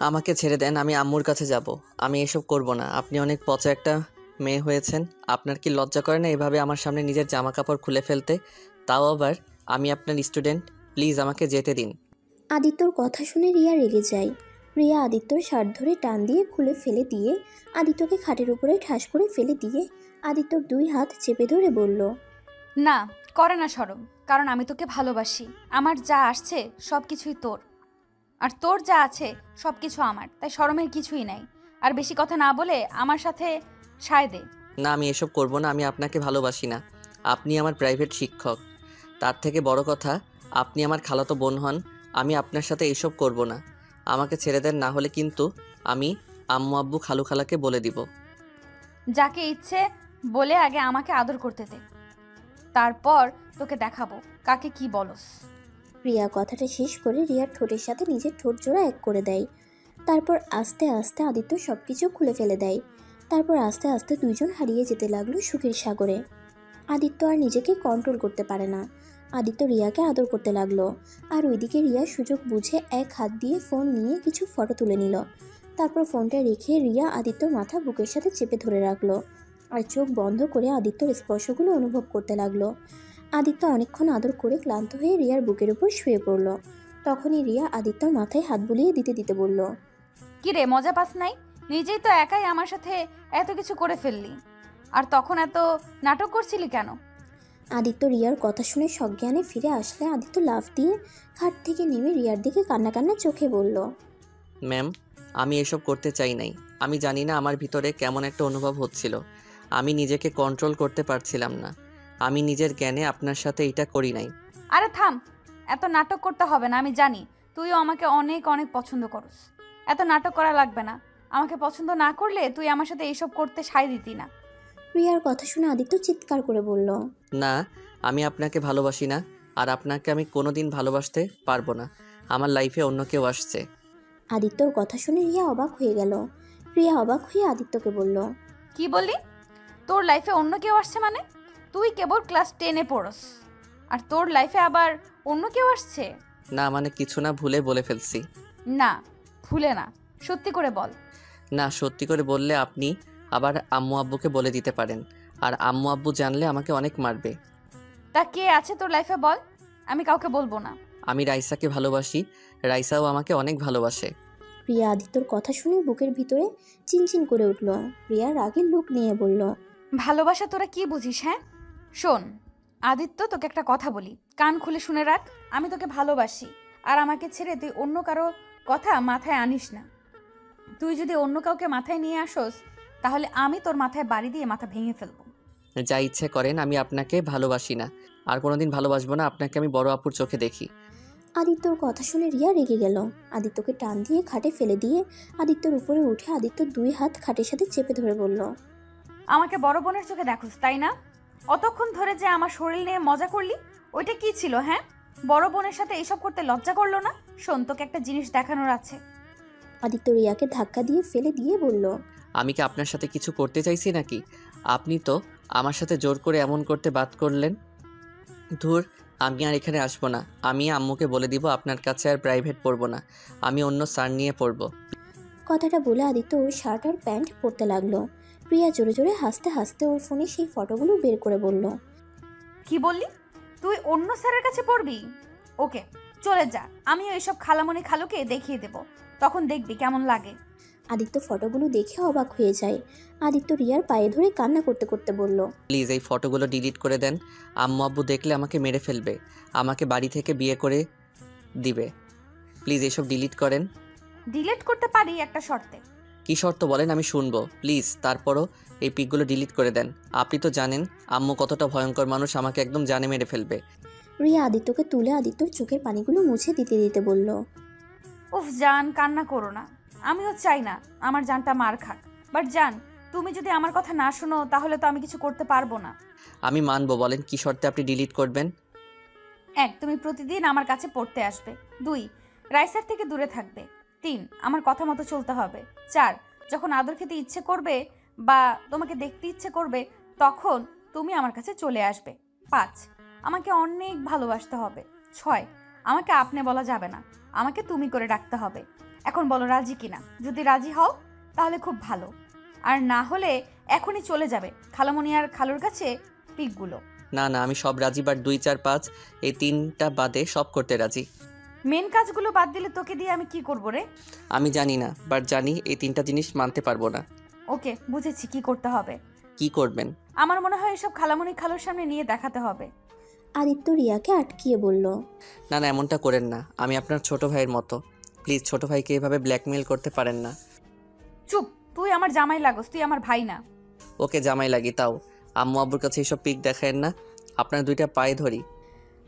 আমাকে ছেড়ে দেন, আমি আম্মুর কাছে যাব। আমি এসব করব না। আপনি অনেক পচা একটা মেয়ে হয়েছেন। আপনার কি লজ্জা করে না এভাবে আমার সামনে নিজের জামা কাপড় খুলে ফেলতে? তাও আবার আমি আপনার স্টুডেন্ট। প্লিজ আমাকে যেতে দিন। আদিত্যর কথা শুনে রিয়া রেগে যায়। রিয়া আদিত্যর শার্ট ধরে টান দিয়ে খুলে ফেলে দিয়ে আদিত্যকে খাটের উপরে ঠাস করে ফেলে দিয়ে আদিত্যর দুই হাত চেপে ধরে বলল, না, করে না শরম। কারণ আমি তোকে ভালোবাসি। আমার যা আসছে সব কিছুই তোর, আর তোর যা আছে সব কিছু আমার, তাই শরমের কিছুই নাই। আর বেশি কথা না বলে আমার সাথে সায় দে। না, আমি এসব করব না। আমি আপনাকে ভালোবাসি না। আপনি আমার প্রাইভেট শিক্ষক। তার থেকে বড় কথা, আপনি আমার খালাতো বোন হন। আমি আপনার সাথে এসব করব না। আমাকে ছেড়ে দেন, না হলে কিন্তু আমি আম্মু আব্বু খালু খালাকে বলে দিব। যাকে ইচ্ছে বলে আগে আমাকে আদর করতে দে, তারপর তোকে দেখাবো কাকে কি বলস। রিয়া কথাটা শেষ করে রিয়ার ঠোঁটের সাথে নিজের ঠোঁট জোড়া এক করে দেয়। তারপর আস্তে আস্তে আদিত্য সব কিছু খুলে ফেলে দেয়। তারপর আস্তে আস্তে দুইজন হারিয়ে যেতে লাগলো সুখের সাগরে। আদিত্য আর নিজেকে কন্ট্রোল করতে পারে না। আদিত্য রিয়াকে আদর করতে লাগলো। আর ওইদিকে রিয়া সুযোগ বুঝে এক হাত দিয়ে ফোন নিয়ে কিছু ফটো তুলে নিল। তারপর ফোনটা রেখে রিয়া আদিত্যর মাথা বুকের সাথে চেপে ধরে রাখলো আর চোখ বন্ধ করে আদিত্যর স্পর্শগুলো অনুভব করতে লাগলো। আদিত্য অনেকক্ষণ আদর করে ক্লান্ত হয়ে রিয়ার বুকের উপর শুয়ে পড়ল। তখনই রিয়া আদিত্যর মাথায় হাত বুলিয়ে দিতে দিতে বলল, কি রে, মজা পাস নাই? নিজেই তো একাই আমার সাথে এত কিছু করে ফেললি, আর তখন এত নাটক করছিলি কেন? আদিত্য রিয়ার কথা শুনে সজ্ঞানে ফিরে আসলে আদিত্য লাফ দিয়ে খাট থেকে নেমে রিয়ার দিকে কান্না কান্না চোখে বলল, ম্যাম, আমি এসব করতে চাই নাই। আমি জানি না আমার ভিতরে কেমন একটা অনুভব হচ্ছিল। আমি নিজেকে কন্ট্রোল করতে পারছিলাম না। আমি নিজের জ্ঞানে আপনার সাথে এটা করি নাই। আরে থাম, এত নাটক করতে হবে না। আমি জানি তুইও আমাকে অনেক অনেক পছন্দ করস। এত নাটক করা লাগবে না। আমাকে পছন্দ না করলে তুই আমার সাথে এইসব করতে সায় দিতি না। রিয়ার কথা শুনে আদিত্য চিৎকার করে বলল, না, আমি আপনাকে ভালোবাসি না। আর আপনাকে আমি কোনোদিন ভালোবাসতে পারবো না। আমার লাইফে অন্য কেউ আসছে। আদিত্যর কথা শুনে রিয়া অবাক হয়ে গেল। রিয়া অবাক হয়ে আদিত্যকে বলল, কি বললি? তোর লাইফে অন্য কেউ আসছে মানে? তুই কেবল ক্লাস 10-এ পড়স, আর তোর লাইফে আবার অন্য কেউ আসছে? না মানে কিছু না, ভুলে বলে ফেলছি। না, ভুলে না, সত্যি করে বল। না, সত্যি করে বললে আপনি আবার আম্মু আব্বুকে বলে দিতে পারেন। আর আম্মু আব্বু জানলে আমাকে অনেক মারবে। তা কে আছে তোর লাইফে বল, আমি কাউকে বলবো না। আমি রাইসাকে ভালোবাসি। রাইসাও আমাকে অনেক ভালোবাসে। রিয়া আদিত্যর কথা শুনে বুকের ভিতরে চিনচিন করে উঠল। রিয়া রাগের লুক নিয়ে বলল, ভালোবাসা তোরা কি বুঝিস? হ্যাঁ শোন আদিত্য, তোকে একটা কথা বলি, কান খুলে শুনে রাখ। আমি তোকে ভালোবাসি, আর আমাকে ছেড়ে তুই অন্য কারো কথা মাথায় আনিস না। তুই যদি অন্য কাউকে মাথায় নিয়ে আসোস, তাহলে আমি তোর মাথায় বাড়ি দিয়ে মাথা ভেঙে ফেলবো। যা ইচ্ছে করেন, আমি আপনাকে ভালোবাসি না। আর কোনোদিন ভালোবাসবো না। আপনাকে আমি বড় আপুর চোখে দেখি। আদিত্যর কথা শুনে রিয়া রেগে গেল। আদিত্যকে টান দিয়ে খাটে ফেলে দিয়ে আদিত্যর উপরে উঠে আদিত্যর দুই হাত খাটের সাথে চেপে ধরে বলল, আমাকে বড় বোনের চোখে দেখোস তাই না? অতক্ষণ ধরে যে আমার শরীর নিয়ে মজা করলি, ওইটা কি ছিল? হ্যাঁ, বড় বোনের সাথে এইসব করতে লজ্জা করলো না? শোন, তোকে একটা জিনিস দেখানোর আছে। আদিত্য রিয়াকে ধাক্কা দিয়ে ফেলে দিয়ে বলল, আমি কি আপনার সাথে কিছু করতে চাইছি নাকি? আপনি তো আমার সাথে জোর করে এমন করতে বাদ করলেন। ধুর, আমি আর এখানে আসবো না। আমি আম্মুকে বলে দিব আপনার কাছে আর প্রাইভেট পড়বো না। আমি অন্য স্যার নিয়ে পড়বো। কথাটা বলে আদিত্য ওর শার্ট আর প্যান্ট পরতে লাগলো। প্রিয়া জোরে জোরে হাসতে হাসতে ওর ফোনে সেই ফটোগুলো বের করে বলল, কি বললি? তুই অন্য স্যারের কাছে পড়বি? ওকে, চলে যা। আমিও এইসব খালামণি খালুকে দেখিয়ে দেব, তখন দেখবি কেমন লাগে। আদিত্য ফটোগুলো দেখে অবাক হয়ে যায়। আদিত্য রিয়ার পায়ে ধরে কান্না করতে করতে বলল, প্লিজ এই ফটোগুলো ডিলিট করে দেন। আম্মু আব্বু দেখলে আমাকে মেরে ফেলবে। আমাকে বাড়ি থেকে বিয়ে করে দিবে। প্লিজ এসব ডিলিট করেন। ডিলিট করতে পারি একটা শর্তে। কী শর্ত বলেন, আমি শুনবো প্লিজ। তারপরও এই পিকগুলো ডিলিট করে দেন। আপনি তো জানেন আম্মু কতটা ভয়ঙ্কর মানুষ, আমাকে একদম জানে মেরে ফেলবে। রিয়া আদিত্যকে তুলে আদিত্যর চোখের পানিগুলো মুছে দিতে দিতে বলল, উফ জান, কান্না করো না। আমিও চাই না আমার জানটা মার খাক, বাট জান, তুমি যদি আমার কথা না শোনো তাহলে তো আমি কিছু করতে পারবো না। আমি মানবো, বলেন কী শর্তে আপনি ডিলিট করবেন। 1, তুমি প্রতিদিন আমার কাছে পড়তে আসবে। 2, রাইসার থেকে দূরে থাকবে। 3, আমার কথা মতো চলতে হবে। 4, যখন আদর খেতে ইচ্ছে করবে বা তোমাকে দেখতে ইচ্ছে করবে, তখন তুমি আমার কাছে চলে আসবে। 5, আমাকে অনেক ভালোবাসতে হবে। 6, আমাকে আপনি বলা যাবে না, আমাকে তুমি করে ডাকতে হবে। এখন বলো রাজি কিনা। যদি রাজি হও তাহলে খুব ভালো, আর না হলে এখনই চলে যাবে খালামণি আর খালুর কাছে পিকগুলো। না না, আমি সব রাজি, বাট 2, 4, 5 এই 3টা বাদে সব করতে রাজি। মেন কাজগুলো বাদ দিলে তোকে দিয়ে আমি কি করবো রে? আমি জানি না, বাট জানি এই 3টা জিনিস মানতে পারবো না। ওকে, বুঝেছি কি করতে হবে। কি করবেন? আমার মনে হয় এসব খালামণি খালুর সামনে নিয়ে দেখাতে হবে। আদিত্য রিয়াকে আটকিয়ে বলল। না না, এমনটা করেন না, আমি আপনার ছোট ভাইয়ের মতো। প্লিজ ছোট ভাইকে এভাবে ব্ল্যাকমেল করতে পারেন না। চুপ, তুই আমার জামাই লাগোস, তুই আমার ভাই না। ওকে জামাই লাগি, তাও আম্মু আব্বুর কাছে এইসব পিক দেখায়েন না। আপনার 2টা পায়ে ধরি।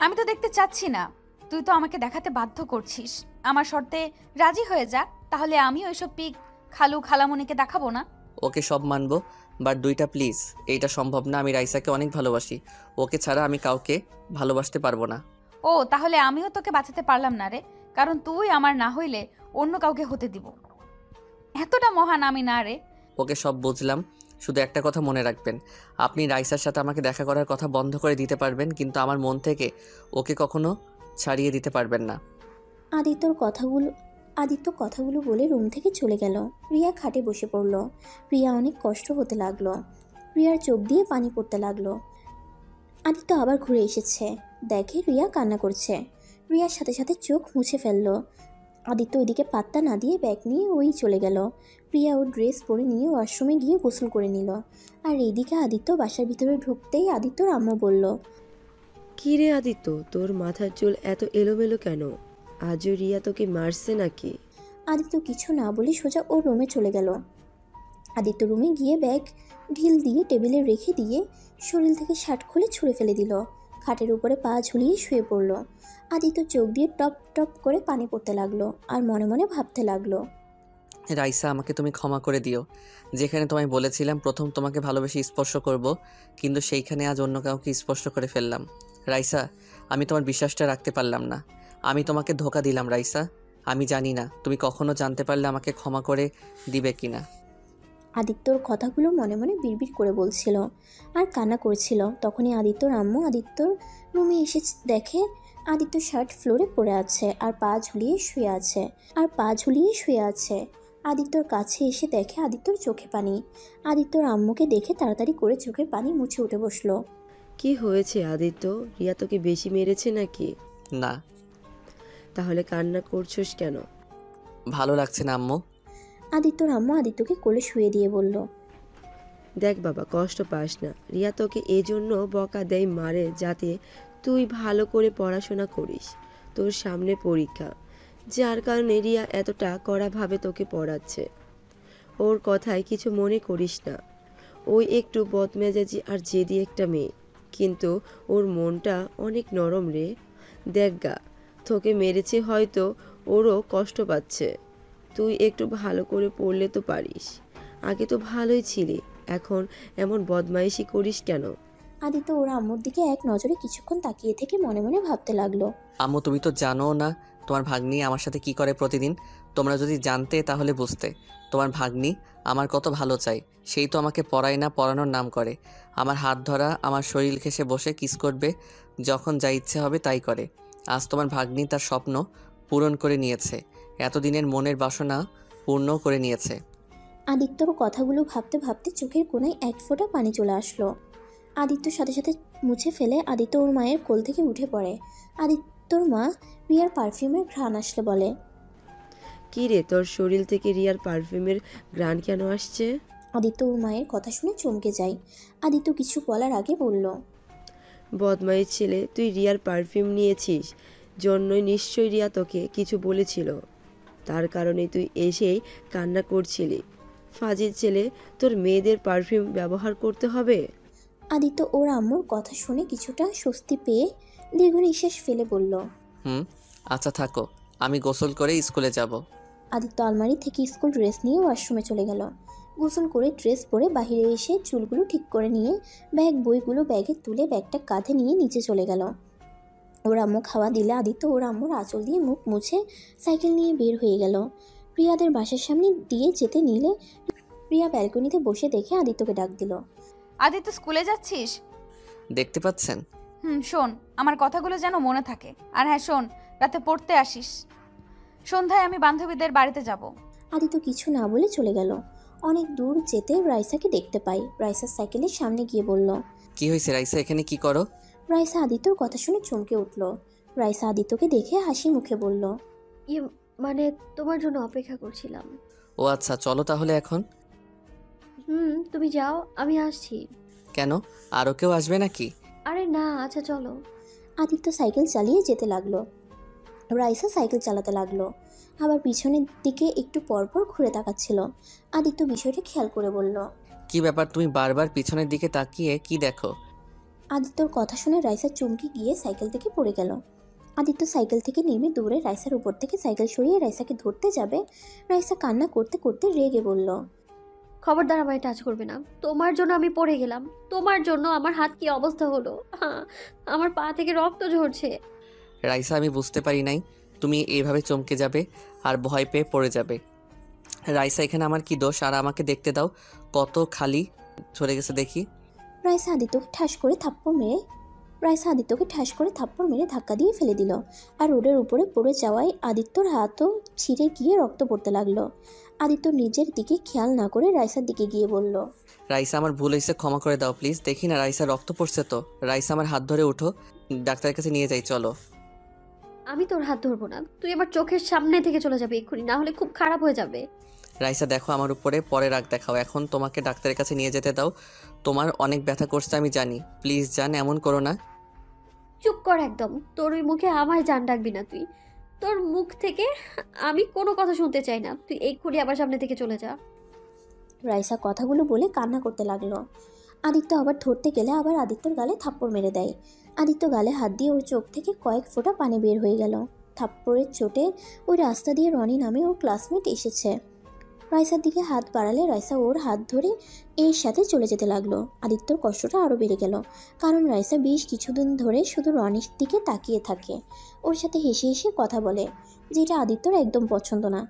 আমি তো দেখতে চাচ্ছি না, তুই তো আমাকে দেখাতে বাধ্য করছিস। আমার শর্তে রাজি হয়ে যা, তাহলে আমি ওইসব পিক খালু খালামণিকে দেখাবো না। ওকে সব মানবো, বাট 2টা প্লিজ। এইটা সম্ভব না, আমি রাইসাকে অনেক ভালোবাসি। ওকে ছাড়া আমি কাউকে ভালোবাসতে পারবো না। ও, তাহলে আমিও তোকে বাঁচাতে পারলাম না রে, কারণ তুই আমার না হইলে অন্য কাউকে হতে দিব। এতটা মহান আমি না রে। ওকে সব বুঝলাম, শুধু একটা কথা মনে রাখবেন, আপনি রাইসার সাথে আমাকে দেখা করার কথা বন্ধ করে দিতে পারবেন, কিন্তু আমার মন থেকে ওকে কখনো ছাড়িয়ে দিতে পারবেন না। আদিত্য কথাগুলো বলে রুম থেকে চলে গেল। রিয়া খাটে বসে পড়ল। রিয়া অনেক কষ্ট হতে লাগলো। রিয়ার চোখ দিয়ে পানি পড়তে লাগলো। আদিত্য আবার ঘুরে এসেছে, দেখে রিয়া কান্না করছে। রিয়ার সাথে সাথে চোখ মুছে ফেললো। আদিত্য ওইদিকে পাত্তা না দিয়ে ব্যাগ নিয়ে ওই চলে গেল। প্রিয়া ওর ড্রেস পরে নিয়ে ওয়াশরুমে গিয়ে গোসল করে নিল। আর এইদিকে আদিত্য বাসার ভিতরে ঢুকতেই আদিত্যর আম্মু বলল, কি রে আদিত্য, তোর মাথার চুল এত এলোমেলো কেন? আজও রিয়া তোকে মারছে নাকি? আদিত্য কিছু না বলে সোজা ওর রুমে চলে গেল। আদিত্য রুমে গিয়ে ব্যাগ ঢিল দিয়ে টেবিলে রেখে দিয়ে শরীর থেকে শার্ট খুলে ছুঁড়ে ফেলে দিল। খাটের উপরে পা ঝুলিয়ে শুয়ে পড়ল। আদিত্য চোখ দিয়ে টপ টপ করে পানি পড়তে লাগলো আর মনে মনে ভাবতে লাগলো, রাইসা, আমাকে তুমি ক্ষমা করে দিও। যেখানে তোমায় বলেছিলাম প্রথম তোমাকে ভালোবেসে স্পর্শ করব, কিন্তু সেইখানে আজ অন্য কাউকে স্পর্শ করে ফেললাম। রাইসা, আমি তোমার বিশ্বাসটা রাখতে পারলাম না। আমি তোমাকে ধোঁকা দিলাম রাইসা। আমি জানি না তুমি কখনো জানতে পারলে আমাকে ক্ষমা করে দিবে কিনা। আদিত্যর কথাগুলো মনে মনে বিড়বিড় করে বলছিল আর কান্না করছিল। তখনই আদিত্যর আম্মু আদিত্যর রুমে এসে দেখে আদিত্য শার্ট ফ্লোরে পড়ে আছে আর পা ঝুলিয়ে শুয়ে আছে। আদিত্যর কাছে এসে দেখে আদিত্যর চোখে পানি। আদিত্যর আম্মুকে দেখে তাড়াতাড়ি করে চোখের পানি মুছে উঠে বসলো। কি হয়েছে আদিত্য, রিয়া তোকে বেশি মেরেছে নাকি? না। তাহলে কান্না করছোস কেন? ভালো লাগছে না আম্মু। আদিত্যর আম্মু আদিত্যকে কোলে শুয়ে দিয়ে বলল, দেখ বাবা, কষ্ট পাস না। রিয়া তোকে এজন্য বকা দেয়, মারে, যাতে তুই ভালো করে পড়াশোনা করিস। তোর সামনে পরীক্ষা, যার কারণে রিয়া এতটা কড়াভাবে তোকে পড়াচ্ছে। ওর কথায় কিছু মনে করিস না। ওই একটু বদমেজাজি আর জেদি একটা মেয়ে, কিন্তু ওর মনটা অনেক নরম রে। দেখ গা, তোকে মেরেছে হয়তো, ওরও কষ্ট পাচ্ছে। তুই একটু ভালো করে পড়লে তো পারিস। আগে তো ভালোই ছিলি, এখন এমন বদমাইশি করিস কেন? আদিত্য ওর আম্মুর দিকে এক নজরে কিছুক্ষণ তাকিয়ে থেকে মনে মনে ভাবতে লাগলো, আম্মু, তুমি তো জানো না তোমার ভাগ্নি আমার সাথে কি করে প্রতিদিন। তোমরা যদি জানতে তাহলে বুঝতে। তোমার ভাগ্নি আমার কত ভালো চাই, সেই তো আমাকে পড়ায় না, পড়ানোর নাম করে। আমার হাত ধরা, আমার শরীর ঘেঁষে বসে কিস করবে, যখন যা ইচ্ছে হবে তাই করে। আজ তোমার ভাগ্নি তার স্বপ্ন পূরণ করে নিয়েছে, এতদিনের মনের বাসনা পূর্ণ করে নিয়েছে। আদিত্যর কথাগুলো ভাবতে ভাবতে চোখের কোণায় এক ফোঁটা পানি চলে আসলো। আদিত্যর সাথে সাথে মুছে ফেলে আদিত্য ওর মায়ের কোল থেকে উঠে পড়ে। আদিত্যর মা রিয়ার পারফিউমের ঘ্রাণ আসলে বলে, কি রে, তোর শরীর থেকে রিয়ার পারফিউমের ঘ্রাণ কেন আসছে? আদিত্য ওর মায়ের কথা শুনে চমকে যায়। আদিত্য কিছু বলার আগে বলল, বদমাইশ ছেলে, তুই রিয়ার পারফিউম নিয়েছিস জন্যই নিশ্চয়ই রিয়া তোকে কিছু বলেছিল। তার কারণে তুই এসেই কান্না করছিলি। ফাজিল ছেলে, তোর মেয়েদের পারফিউম ব্যবহার করতে হবে? আদিত্য ওর আম্মুর কথা শুনে কিছুটা স্বস্তি পেয়ে দীর্ঘ নিঃশ্বাস ফেলে বলল, আচ্ছা থাকো, আমি গোসল করে স্কুলে যাব। আদিত্য আলমারি থেকে স্কুল ড্রেস নিয়ে ওয়াশরুমে চলে গেল। গোসল করে ড্রেস পরে বাইরে এসে চুলগুলো ঠিক করে নিয়ে বইগুলো ব্যাগে তুলে ব্যাগটা কাঁধে নিয়ে নিচে চলে গেল। ওর আম্মু খাওয়া দিলে আদিত্য ওর আম্মুর আঁচল দিয়ে মুখ মুছে সাইকেল নিয়ে বের হয়ে গেল। প্রিয়াদের বাসার সামনে দিয়ে যেতে নিলে প্রিয়া ব্যালকনিতে বসে দেখে আদিত্যকে ডাক দিল, আদিত্য, স্কুলে যাচ্ছিস? দেখতে পাচ্ছেন? শোন, আমার কথাগুলো যেন মনে থাকে। আর হ্যাঁ শোন, রাতে পড়তে আসিস। সন্ধ্যায় আমি বান্ধবীদের বাড়িতে যাব। আদিত্য কিছু না বলে চলে গেল। অনেক দূর যেতে রাইসাকে দেখতে পাই। রাইসা সাইকেলের সামনে গিয়ে বলল। কি হয়েছে রাইসা, এখানে কি করো? রাইসা আদিত্যর কথা শুনে চমকে উঠল। রাইসা আদিত্যকে দেখে হাসি মুখে বলল। মানে তোমার জন্য অপেক্ষা করছিলাম। ও আচ্ছা, চলো তাহলে এখন। তুমি যাও, আমি আসছি। কেন, আরও কেউ আসবে নাকি? আরে না, আচ্ছা চলো। আদিত্য সাইকেল চালিয়ে যেতে লাগলো। রাইসা সাইকেল চালাতে লাগলো, আবার পিছনের দিকে একটু পরপর ঘুরে তাকাচ্ছিল। আদিত্য বিষয়টা খেয়াল করে বলল। কি ব্যাপার, তুমি বারবার পিছনের দিকে তাকিয়ে কি দেখো? আদিত্যর কথা শুনে রাইসা চমকে গিয়ে সাইকেল থেকে পড়ে গেল। আদিত্য সাইকেল থেকে নেমে দৌড়ে রাইসার উপর থেকে সাইকেল সরিয়ে রাইসাকে ধরতে যাবে। রাইসা কান্না করতে করতে রেগে বলল। খবরদার আমায় টাচ করবে না। তোমার জন্য আমি পড়ে গেলাম, তোমার জন্য আমার হাত কি অবস্থা হলো, আমার পা থেকে রক্ত ঝরছে। রাইসা, আমি বুঝতে পারি নাই তুমি এইভাবে চমকে যাবে আর ভয় পেয়ে পড়ে যাবে। রাইসা, এখানে আমার কি দোষ? আর আমাকে দেখতে দাও, কত খালি চলে গেছে দেখি। রাইসা আদিত্যকে ঠাস করে থাপ্পড় মেরে ধাক্কা দিয়ে ফেলে দিল। আর রোডের উপরে পড়ে যাওয়ায় আদিত্যর হাতও ছিঁড়ে গিয়ে রক্ত পড়তে লাগলো। আদিত্য নিজের দিকে খেয়াল না করে রাইসার দিকে গিয়ে বলল। রাইসা, আমার ভুল হয়েছে, ক্ষমা করে দাও প্লিজ। দেখি না রাইসা রক্ত পড়ছে তো। রাইসা, আমার হাত ধরে উঠো, ডাক্তারের কাছে নিয়ে যাই, চলো। আমি তোর হাত ধরবো না, তুই আমার চোখের সামনে থেকে চলে যাবে এক্ষুনি, না হলে খুব খারাপ হয়ে যাবে। রাইসা দেখো, আমার উপরে পরে রাগ দেখাও, এখন তোমাকে ডাক্তারের কাছে নিয়ে যেতে দাও। তোমার অনেক ব্যথা করছে আমি জানি, প্লিজ জান, এমন করো না। চুপ কর একদম, তোর ওই মুখে আমায় জান ডাকবি না তুই। তোর মুখ থেকে আমি কোনো কথা শুনতে চাই না, তুই এক্ষুনি আমার সামনে থেকে চলে যা। রাইসা কথাগুলো বলে কান্না করতে লাগলো। আদিত্য আবার ধরতে গেলে আবার আদিত্যর গালে থাপ্পড় মেরে দেয়। আদিত্য গালে হাত দিয়ে ওর চোখ থেকে কয়েক ফোঁটা পানি বের হয়ে গেল। থাপ্পড়ের চোটে ওই রাস্তা দিয়ে রনি নামে ওর ক্লাসমেট এসেছে। রাইসার দিকে হাত বাড়ালে রাইসা ওর হাত ধরে এর সাথে চলে যেতে লাগলো। আদিত্যর কষ্টটা আরও বেড়ে গেল, কারণ রাইসা বেশ কিছুদিন ধরে শুধু রনির দিকে তাকিয়ে থাকে, ওর সাথে হেসে হেসে কথা বলে, যেটা আদিত্যর একদম পছন্দ না।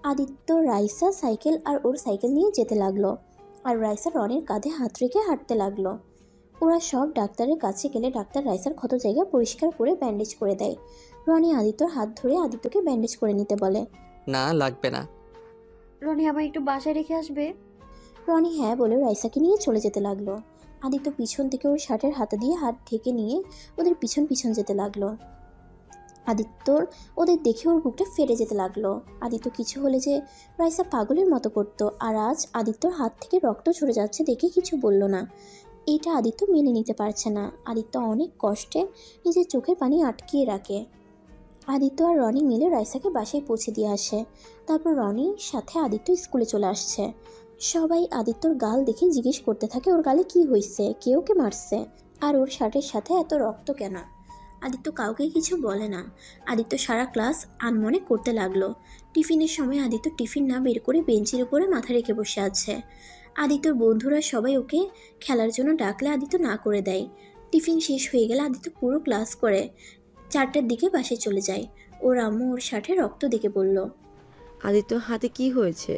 আদিত্য রাইসা সাইকেল আর ওর সাইকেল নিয়ে যেতে লাগলো, আর রাইসা রনির কাঁধে হাত রেখে হাঁটতে লাগলো। ওরা সব ডাক্তারের কাছে গেলে ডাক্তার রাইসার ক্ষত জায়গা পরিষ্কার করে ব্যান্ডেজ করে দেয়। রনি আদিত্যর হাত ধরে আদিত্যকে ব্যান্ডেজ করে নিতে বলে। না, লাগবে না। রনি আমায় একটু বাসায় রেখে আসবে? রনি হ্যাঁ বলে রাইসাকে নিয়ে চলে যেতে লাগলো। আদিত্য পিছন থেকে ওর শার্টের হাতে দিয়ে হাত ঢেকে নিয়ে ওদের পিছন পিছন যেতে লাগলো। আদিত্যর ওদের দেখে ওর বুকটা ফেটে যেতে লাগলো। আদিত্য কিছু হলে যে রাইসা পাগলের মতো করতো, আর আজ আদিত্যর হাত থেকে রক্ত ঝরে যাচ্ছে দেখে কিছু বলল না। এইটা আদিত্য মেনে নিতে পারছে না। আদিত্য অনেক কষ্টে নিজের চোখের পানি আটকিয়ে রাখে। আদিত্য আর রনি মিলে রাইসাকে বাসায় পৌঁছে দিয়ে আসে। তারপর রনির সাথে আদিত্য স্কুলে চলে আসছে। সবাই আদিত্যর গাল দেখে জিজ্ঞেস করতে থাকে ওর গালে কি হয়েছে, কে ওকে মারছে, আর ওর শার্টের সাথে এত রক্ত কেন। আদিত্য কাউকে কিছু বলে না। আদিত্য সারা ক্লাস আনমনে করতে লাগলো। টিফিনের সময় আদিত্য টিফিন না বের করে বেঞ্চের উপরে মাথা রেখে বসে আছে। আদিত্যর বন্ধুরা সবাই ওকে খেলার জন্য ডাকলে আদিত্য না করে দেয়। টিফিন শেষ হয়ে গেলে আদিত্য পুরো ক্লাস করে 4টার দিকে বাসায় চলে যায়। ওর আম্মু ওর শার্টে রক্ত দেখে বলল। আদিত্য হাতে কি হয়েছে?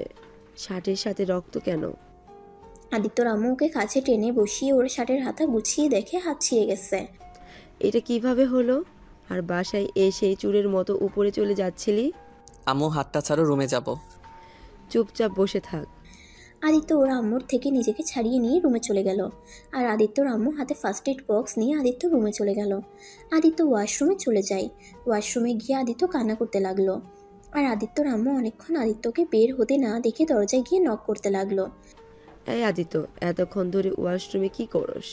শার্টের সাথে রক্ত কেন? আদিত্যর আম্মু ওকে কাছে টেনে বসিয়ে ওর শার্টের হাতা গুছিয়ে দেখে হাত ছিঁড়ে গেছে। এটা কিভাবে হলো? আর বাসায় এসে চুরের মতো উপরে চলে যাচ্ছিলি? আম্মু, হাতটা ছাড়ো, রুমে যাব। চুপচাপ বসে থাক। আদিত্য ওর আম্মুর থেকে নিজেকে ছাড়িয়ে নিয়ে রুমে চলে গেল। আর আদিত্যর আম্মু হাতে ফার্স্ট এড বক্স নিয়ে আদিত্য রুমে চলে গেল। আদিত্য ওয়াশরুমে চলে যায়। ওয়াশরুমে গিয়ে আদিত্য কান্না করতে লাগলো। আর আদিত্যর আম্মু অনেকক্ষণ আদিত্যকে বের হতে না দেখে দরজায় গিয়ে নক করতে লাগলো। এই আদিত্য, এতক্ষণ ধরে ওয়াশরুমে কি করস?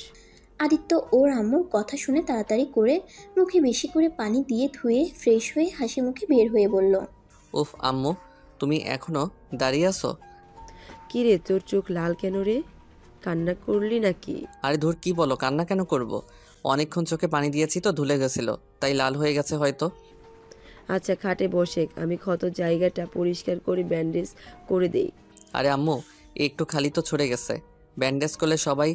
আদিত্য ওর আম্মুর কথা শুনে তাড়াতাড়ি করে মুখে বেশি করে পানি দিয়ে ধুয়ে ফ্রেশ হয়ে হাসি মুখে বের হয়ে বলল। উফ আম্মু, তুমি এখনো দাঁড়িয়ে আছো? কি রে, তোর চোখ লাল কেন রে? কান্না করলি নাকি? আরে ধুর, কি বলো, কান্না কেন করব? অনেকক্ষণ চোখে পানি দিয়েছি তো, ধুলে গেছিল, তাই লাল হয়ে গেছে হয়তো। আচ্ছা খাটে বসে, আমি ক্ষত জায়গাটা পরিষ্কার করে ব্যান্ডেজ করে দেই। আরে আম্মু, একটু খালি তো ছড়ে গেছে, ব্যান্ডেজ করলে সবাই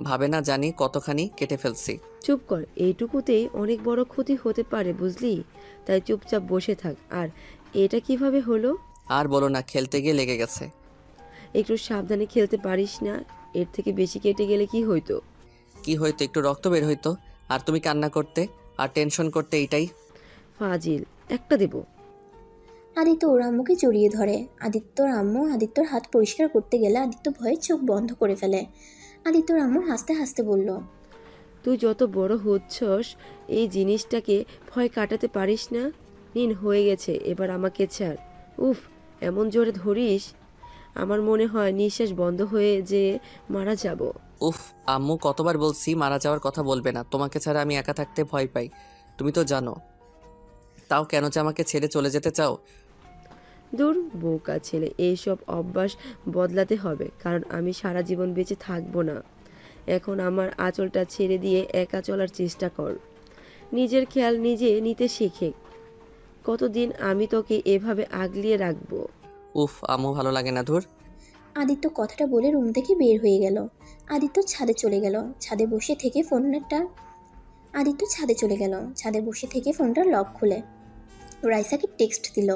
ভাবে না জানি কতখানি কেটে ফেলছি। চুপ কর, এইটুকুতেই অনেক বড় ক্ষতি হতে পারে বুঝলি, তাই চুপচাপ বসে থাক। আর এটা কিভাবে হলো? আর বলো না, খেলতে গিয়ে লেগে গেছে। একটু সাবধানে খেলতে পারিস না? এর থেকে বেশি কেটে গেলে কি হইতো? কি হয়তো, একটু রক্ত বের হইতো, আর তুমি কান্না করতে আর টেনশন করতে, এইটাই। ফাজিল একটা দেব। আদিত্য ওর আম্মুকে জড়িয়ে ধরে। আদিত্যর আম্মু আদিত্যর হাত পরিষ্কার করতে গেলে আদিত্য ভয়ে চোখ বন্ধ করে ফেলে। আদিত্যর আম্মু হাসতে হাসতে বলল, তুই যত বড় হচ্ছস এই জিনিসটাকে ভয় কাটাতে পারিস না। নিন হয়ে গেছে, এবার আমাকে ছাড়। উফ, এমন জোরে ধরিস, আমার মনে হয় নিঃশ্বাস বন্ধ হয়ে যে মারা যাব। উফ, আম্মু কতবার বলছি মারা যাওয়ার কথা বলবে না, তোমাকে ছাড়া আমি একা থাকতে ভয় পাই, তুমি তো জানো। তাও কেন যে আমাকে ছেড়ে চলে যেতে চাও? দূর বোকা ছেলে, এইসব অভ্যাস বদলাতে হবে, কারণ আমি সারা জীবন বেঁচে থাকবো না। এখন আমার আঁচলটা ছেড়ে দিয়ে একা চলার চেষ্টা কর। নিজের খেয়াল নিজে নিতে শেখে। কতদিন আমি তোকে এভাবে আগলিয়ে রাখবো? উফ, আম্মু ভালো লাগে না, ধুর। আদিত্য কথাটা বলে রুম থেকে বের হয়ে গেল। আদিত্য ছাদে চলে গেল। ছাদে বসে থেকে ফোনটার লক খুলে রাইসাকে টেক্সট দিল,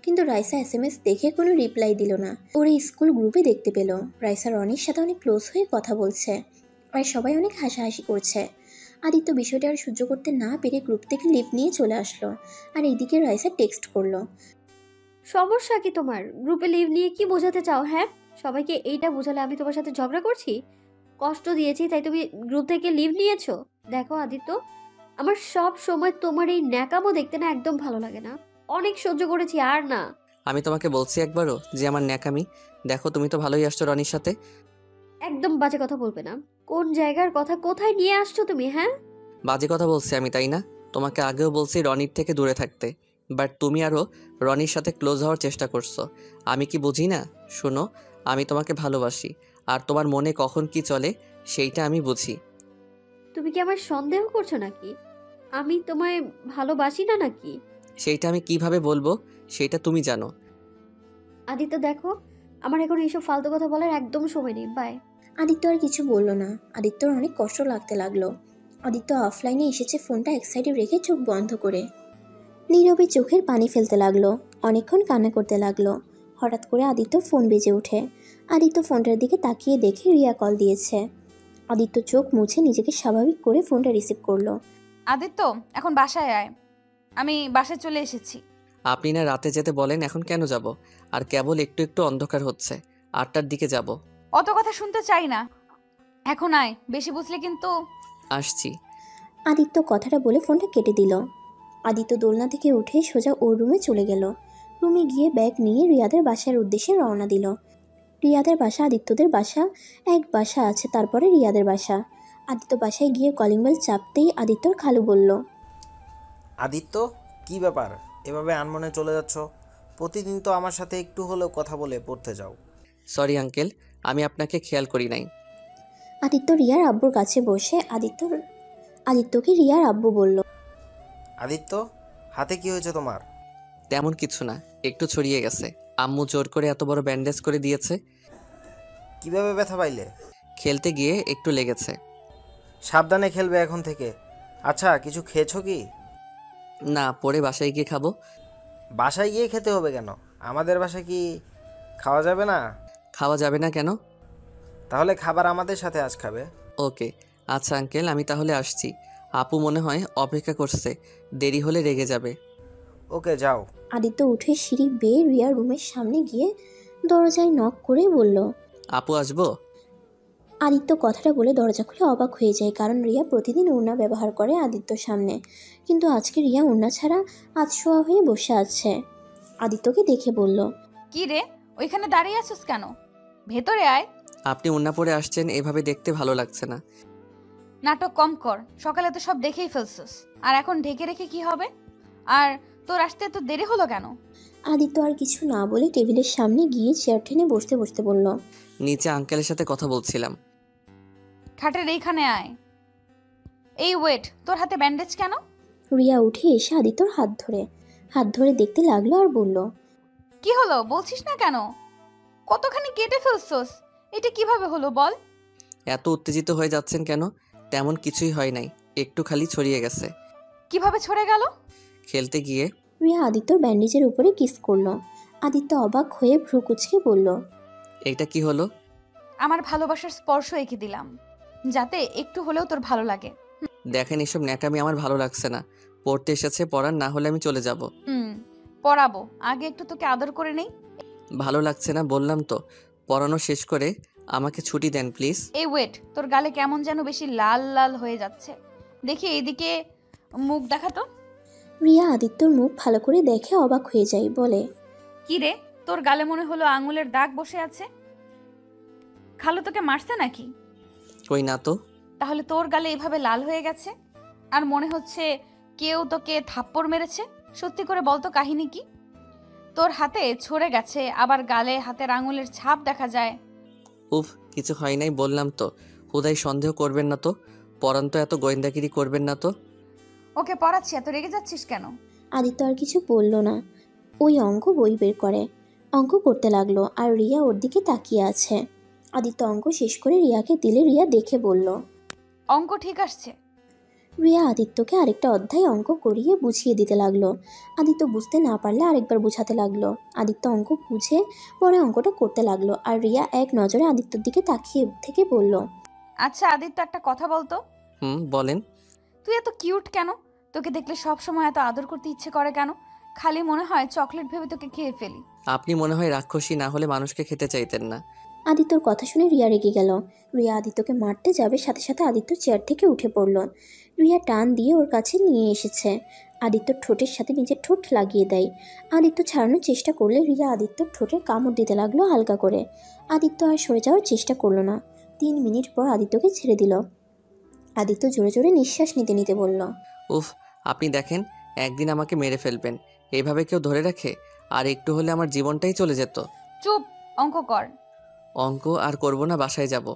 কিন্তু রাইসা এসএমএস দেখে কোনো রিপ্লাই দিল না। ওর এই স্কুল গ্রুপে দেখতে পেল রাইসা রনির সাথে অনেক ক্লোজ হয়ে কথা বলছে, আর সবাই অনেক হাসাহাসি করছে। আদিত্য বিষয়টা আর সহ্য করতে না পেরে গ্রুপ থেকে লিভ নিয়ে চলে আসলো। আর এইদিকে রাইসা টেক্সট করলো, সমস্যা কি তোমার? গ্রুপে লিভ নিয়ে কি বোঝাতে চাও? হ্যাঁ, সবাইকে এইটা বোঝালে আমি তোমার সাথে ঝগড়া করছি, কষ্ট দিয়েছি, তাই তুমি গ্রুপ থেকে লিভ নিয়েছো? দেখো আদিত্য, আমার সব সময় তোমার এই ন্যাকামো দেখতে না একদম ভালো লাগে না। অনেক সহ্য করেছি, আর না। আমি তোমাকে বলছি একবারও যে আমার ন্যাকামি? দেখো তুমি তো ভালোই আসছো রনির সাথে। একদম বাজে কথা বলবে না। কোন জায়গার কথা কোথায় নিয়ে আসছো তুমি? হ্যাঁ, বাজে কথা বলছি আমি, তাই না? তোমাকে আগেও বলছি রনির থেকে দূরে থাকতে, বাট তুমি আরও রনির সাথে ক্লোজ হওয়ার চেষ্টা করছো। আমি কি বুঝি না? শোনো, আমি তোমাকে ভালোবাসি, আর তোমার মনে কখন কি চলে সেইটা আমি বুঝি। তুমি কি আমার সন্দেহ করছো নাকি? আমি তোমায় ভালোবাসি না নাকি? সেইটা আমি কিভাবে বলবো সেইটা তুমি জানো। আদিত্য দেখো, আমার এখন এইসব ফালতু কথা বলার একদম সময় নেই। বাই। আদিত্য আর কিছু বলল না। আদিত্যর অনেক কষ্ট লাগতে লাগলো। আদিত্য অফলাইনে এসেছে ফোনটা এক সাইডে রেখে চোখ বন্ধ করে নীরবে চোখের পানি ফেলতে লাগলো। অনেকক্ষণ কান্না করতে লাগলো। হঠাৎ করে আদিত্য ফোন বেজে ওঠে। আদিত্য ফোনটার দিকে তাকিয়ে দেখে রিয়া কল দিয়েছে। আদিত্য চোখ মুছে নিজেকে স্বাভাবিক করে ফোনটা রিসিভ করলো। আদিত্য, এখন বাসায় আয়, আমি বাসায় চলে এসেছি। আপনি না রাতে যেতে বলেন, এখন কেন যাব? আর কেবল একটু একটু অন্ধকার হচ্ছে, 8টার দিকে যাব। অত কথা শুনতে চাই না, এখন আয়, বেশি বুঝলে কিন্তু। আসছি। আদিত্য কথাটা বলে ফোনটা কেটে দিল। আদিত্য দোলনা থেকে উঠে সোজা ওর রুমে চলে গেল। রুমে গিয়ে ব্যাগ নিয়ে রিয়াদের বাসার উদ্দেশ্যে রওনা দিল। রিয়াদের বাসা আদিত্যদের বাসা, এক বাসা আছে, তারপরে রিয়াদের বাসা। আদিত্য বাসায় গিয়ে কলিং বেল চাপতেই আদিত্যর খালু বলল, আদিত্য, কি ব্যাপার এভাবে আনমনে চলে যাচ্ছ? প্রতিদিন তো আমার সাথে একটু হলেও কথা বলে পড়তে যাও। সরি আঙ্কেল, আমি আপনাকে খেয়াল করি নাই। আদিত্য রিয়ার আব্বুর কাছে বসে আদিত্যকে রিয়ার আব্বু বলল, আদিত্য, হাতে কি হয়েছে তোমার? তেমন কিছু না, একটু ছড়িয়ে গেছে। আম্মু জোর করে এত বড় ব্যান্ডেজ করে দিয়েছে। কিভাবে ব্যথা পাইলে? খেলতে গিয়ে একটু লেগেছে। সাবধানে খেলবে এখন থেকে। আচ্ছা, কিছু খেয়েছো কি? না, পরে বাসায় গিয়ে খাবো। বাসায় গিয়ে খেতে হবে কেন? আমাদের বাসায় কি খাওয়া যাবে না? খাওয়া যাবে না কেন? তাহলে খাবার আমাদের সাথে আজ খাবে। ওকে, আচ্ছা আঙ্কেল, আমি তাহলে আসছি। আপু মনে হয় অপেক্ষা করছে, দেরি হলে রেগে যাবে। ওকে, যাও। আদিত্য উঠে সিঁড়ি বেয়ে রিয়ার রুমের সামনে গিয়ে দরজায় নক করে বলল, আপু আসবো? আদিত্য কথাটা বলে দরজা খুলে অবাক হয়ে যায়, কারণ রিয়া প্রতিদিন ওড়না ব্যবহার করে আদিত্যর সামনে, কিন্তু আজকে রিয়া ওড়না ছাড়া আধশোয়া হয়ে বসে আছে। আদিত্যকে দেখে বলল, কি রে, ওইখানে দাঁড়িয়ে আছিস কেন? ভেতরে আয়। আপনি ওড়না পরে আসছেন, এভাবে দেখতে ভালো লাগছে না। নাটক কম কর, সকালে তো সব দেখেই ফেলছিস, আর এখন ঢেকে রেখে কি হবে? আর তোর আসতে তো দেরি হলো কেন? আদিত্য আর কিছু না বলে টেবিলের সামনে গিয়ে চেয়ার টেনে বসতে বসতে বলল, নিচে আঙ্কেলের সাথে কথা বলছিলাম। খাটের এইখানে আয়। এই ওয়েট, তোর হাতে ব্যান্ডেজ কেন? রিয়া উঠে এসে আদিত্যর হাত ধরে দেখতে লাগলো আর বলল, কি হলো বলছিস না কেন? কতখানি কেটে ফেলছস, এটা কিভাবে হলো বল? এত উত্তেজিত হয়ে যাচ্ছেন কেন? তেমন কিছুই হয় নাই, একটু খালি ছড়িয়ে গেছে। কিভাবে ছড়ে গেল? খেলতে গিয়ে। রিয়া আদিত্যর ব্যান্ডেজের উপরে কিস করলো। আদিত্য অবাক হয়ে ভ্রু কুচকে বলল, এইটা কি হলো? আমার ভালোবাসার স্পর্শ এঁকে দিলাম, যাতে একটু হলেও তোর ভালো লাগে। দেখেন, এসব ন্যাকামি আমার ভালো লাগছে না। পড়তে এসেছে, পড়ার, না হলে আমি চলে যাব। পড়াবো, আগে একটু তোকে আদর করে নেই। ভালো লাগছে না বললাম তো। পড়ানো শেষ করে আমাকে ছুটি দেন প্লিজ। এই ওয়েট, তোর গালে কেমন যেন বেশি লাল লাল হয়ে যাচ্ছে। দেখি এইদিকে মুখ দেখাতো। রিয়া আদিত্যর মুখ ভালো করে দেখে অবাক হয়ে যায়, বলে, কি রে, তোর গালে মনে হলো আঙুলের দাগ বসে আছে। খালু তোকে মারছে নাকি? কই না তো। তাহলে তোর গালে এভাবে লাল হয়ে গেছে, আর মনে হচ্ছে কেউ তোকে থাপ্পড় মেরেছে। সত্যি করে বলতো কাহিনী কি? তোর হাতে ছড়ে গেছে, আবার গালে হাতের আঙুলের ছাপ দেখা যায়। উফ, কিছু হয় নাই বললাম তো। হুদাই সন্দেহ করবেন না তো। পরান তো এত গোয়েন্দাগিরি করবেন না তো। ওকে পড়াচ্ছি, এত রেগে যাচ্ছিস কেন? আদিত্য আর কিছু বলল না। ওই অঙ্ক বই বের করে অঙ্ক করতে লাগলো, আর রিয়া ওর দিকে তাকিয়ে আছে। আদিত্য অঙ্ক শেষ করে রিয়াকে দিলে রিয়া দেখে বলল। অঙ্ক ঠিক আসছে। রিয়া আদিত্যকে আরেকটা অধ্যায় অঙ্ক করিয়ে বুঝিয়ে দিতে লাগলো। আদিত্য বুঝতে না পারলে আরেকবার বুঝাতে লাগলো। আদিত্য অঙ্ক বুঝে পরে অঙ্কটা করতে লাগলো, আর রিয়া এক নজরে আদিত্যর দিকে তাকিয়ে থেকে বলল, আচ্ছা আদিত্য, একটা কথা বলতো। বলেন। তুই এত কিউট কেন? তোকে দেখলে সব সময় এত আদর করতে ইচ্ছে করে কেন? খালি মনে হয় চকলেট ভেবে তোকে খেয়ে ফেলি। আপনি মনে হয় রাক্ষসী, না হলে মানুষকে খেতে চাইতেন না। আদিত্যর কথা শুনে রিয়া রেগে গেল। রিয়া আদিত্যকে মারতে যাবে, সাথে সাথে আদিত্য চেয়ার থেকে উঠে পড়ল। রিয়া টান দিয়ে ওর কাছে নিয়ে এসেছে। আদিত্যর ঠোঁটের সাথে নিজের ঠোঁট লাগিয়ে দেয়। আদিত্য ছাড়ানোর চেষ্টা করলে রিয়া আদিত্যর ঠোঁটে কামড় দিতে লাগলো হালকা করে। আদিত্য আর সরে যাওয়ার চেষ্টা করলো না। 3 মিনিট পর আদিত্যকে ছেড়ে দিল। আদিত্য জোরে জোরে নিঃশ্বাস নিতে নিতে বলল, উফ, আপনি দেখেন, একদিন আমাকে মেরে ফেলবেন। এইভাবে কেউ ধরে রাখে? আর একটু হলে আমার জীবনটাই চলে যেত। চুপ, অঙ্ক কর। অঙ্ক আর করব না, বাসায় যাব।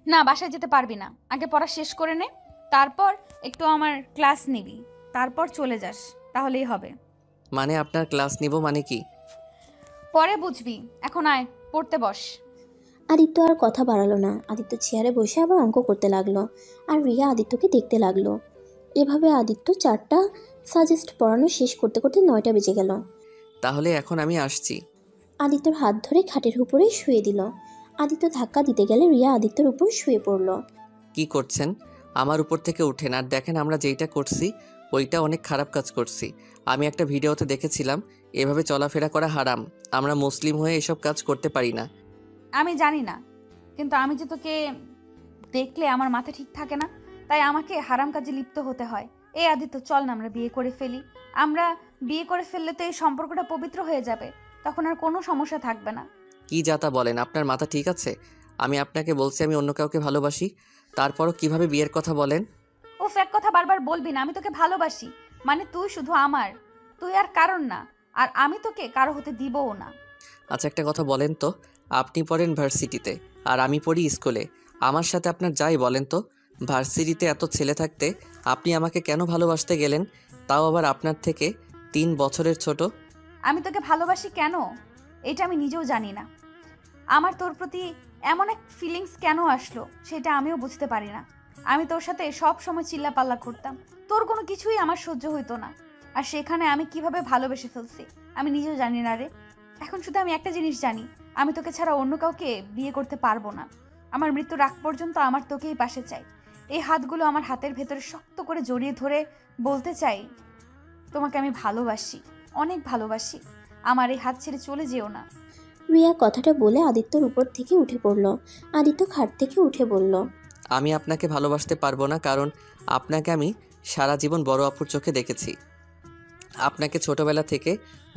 না, বাসায় যেতে পারবি না। আগে পড়া শেষ করে নে, তারপর একটু আমার ক্লাস নিবি, তারপর চলে যাস, তাহলেই হবে। মানে আপনার ক্লাস নিব মানে কি? পরে বুঝবি, এখন আয়, পড়তে বস। আদিত্য আর কথা বাড়ালো না। আদিত্য চেয়ারে বসে আবার অঙ্ক করতে লাগলো, আর রিয়া আদিত্যকে দেখতে লাগলো। এভাবে আদিত্য 4টা সাজেস্ট পড়ানো শেষ করতে করতে 9টা বেজে গেল। তাহলে এখন আমি আসছি। আদিত্যর হাত ধরে খাটের উপরে শুয়ে দিল। আদিত্য ধাক্কা দিতে গেলে রিয়া আদিত্যর উপর শুয়ে পড়ল। কি করছেন? আমার উপর থেকে উঠেন আর দেখেন আমরা যেইটা করছি ওইটা অনেক খারাপ কাজ করছি। আমি একটা ভিডিওতে দেখেছিলাম এভাবে চলাফেরা করা হারাম। আমরা মুসলিম হয়ে এসব কাজ করতে পারি না। আমি জানি না, কিন্তু আমি যে তোকে দেখলে আমার মাথা ঠিক থাকে না, তাই আমাকে হারাম কাজে লিপ্ত হতে হয়। এই আদিত্য, চল না আমরা বিয়ে করে ফেলি। আমরা বিয়ে করে ফেললে তো এই সম্পর্কটা পবিত্র হয়ে যাবে, তখন আর কোনো সমস্যা থাকবে না। কি যাতা বলেন, আপনার মাথা ঠিক আছে? আমি আপনাকে বলছি আমি অন্য কাউকে ভালোবাসি, তারপরও কিভাবে বিয়ের কথা বলেন? উফ, এক কথা বারবার বলবি না। আমি তোকে ভালোবাসি, মানে তুই শুধু আমার, তুই আর কারণ না, আর আমি তোকে কারো হতে দিবও না। আচ্ছা একটা কথা বলেন তো, আপনি পড়েন ভার্সিটিতে আর আমি পড়ি স্কুলে। আমার সাথে আপনার যাই বলেন তো, ভার্সিটিতে এত ছেলে থাকতে আপনি আমাকে কেন ভালোবাসতে গেলেন? তাও আবার আপনার থেকে 3 বছরের ছোট। আমি তোকে ভালোবাসি কেন, এটা আমি নিজেও জানি না। আমার তোর প্রতি এমন এক ফিলিংস কেন আসলো, সেটা আমিও বুঝতে পারি না। আমি তোর সাথে সব সময় চিল্লাপাল্লা করতাম, তোর কোনো কিছুই আমার সহ্য হইতো না। আর সেখানে আমি কিভাবে ভালোবেসে ফেলছি আমি নিজেও জানি না রে। এখন শুধু আমি একটা জিনিস জানি, আমি তোকে ছাড়া অন্য কাউকে বিয়ে করতে পারবো না। আমার মৃত্যুর আগ পর্যন্ত আমার তোকেই পাশে চাই। এই হাতগুলো আমার হাতের ভেতরে শক্ত করে জড়িয়ে ধরে বলতে চাই, তোমাকে আমি ভালোবাসি, অনেক ভালোবাসি। আমার এই হাত ছেড়ে চলে যেও না। রিয়া কথাটা বলে আদিত্যর উপর থেকে উঠে পড়ল। আদিত্য খাট থেকে উঠে বলল, আমি আপনাকে ভালোবাসতে পারবো না, কারণ আপনাকে আমি সারা জীবন বড় আপুর চোখে দেখেছি। আপনাকে ছোটবেলা থেকে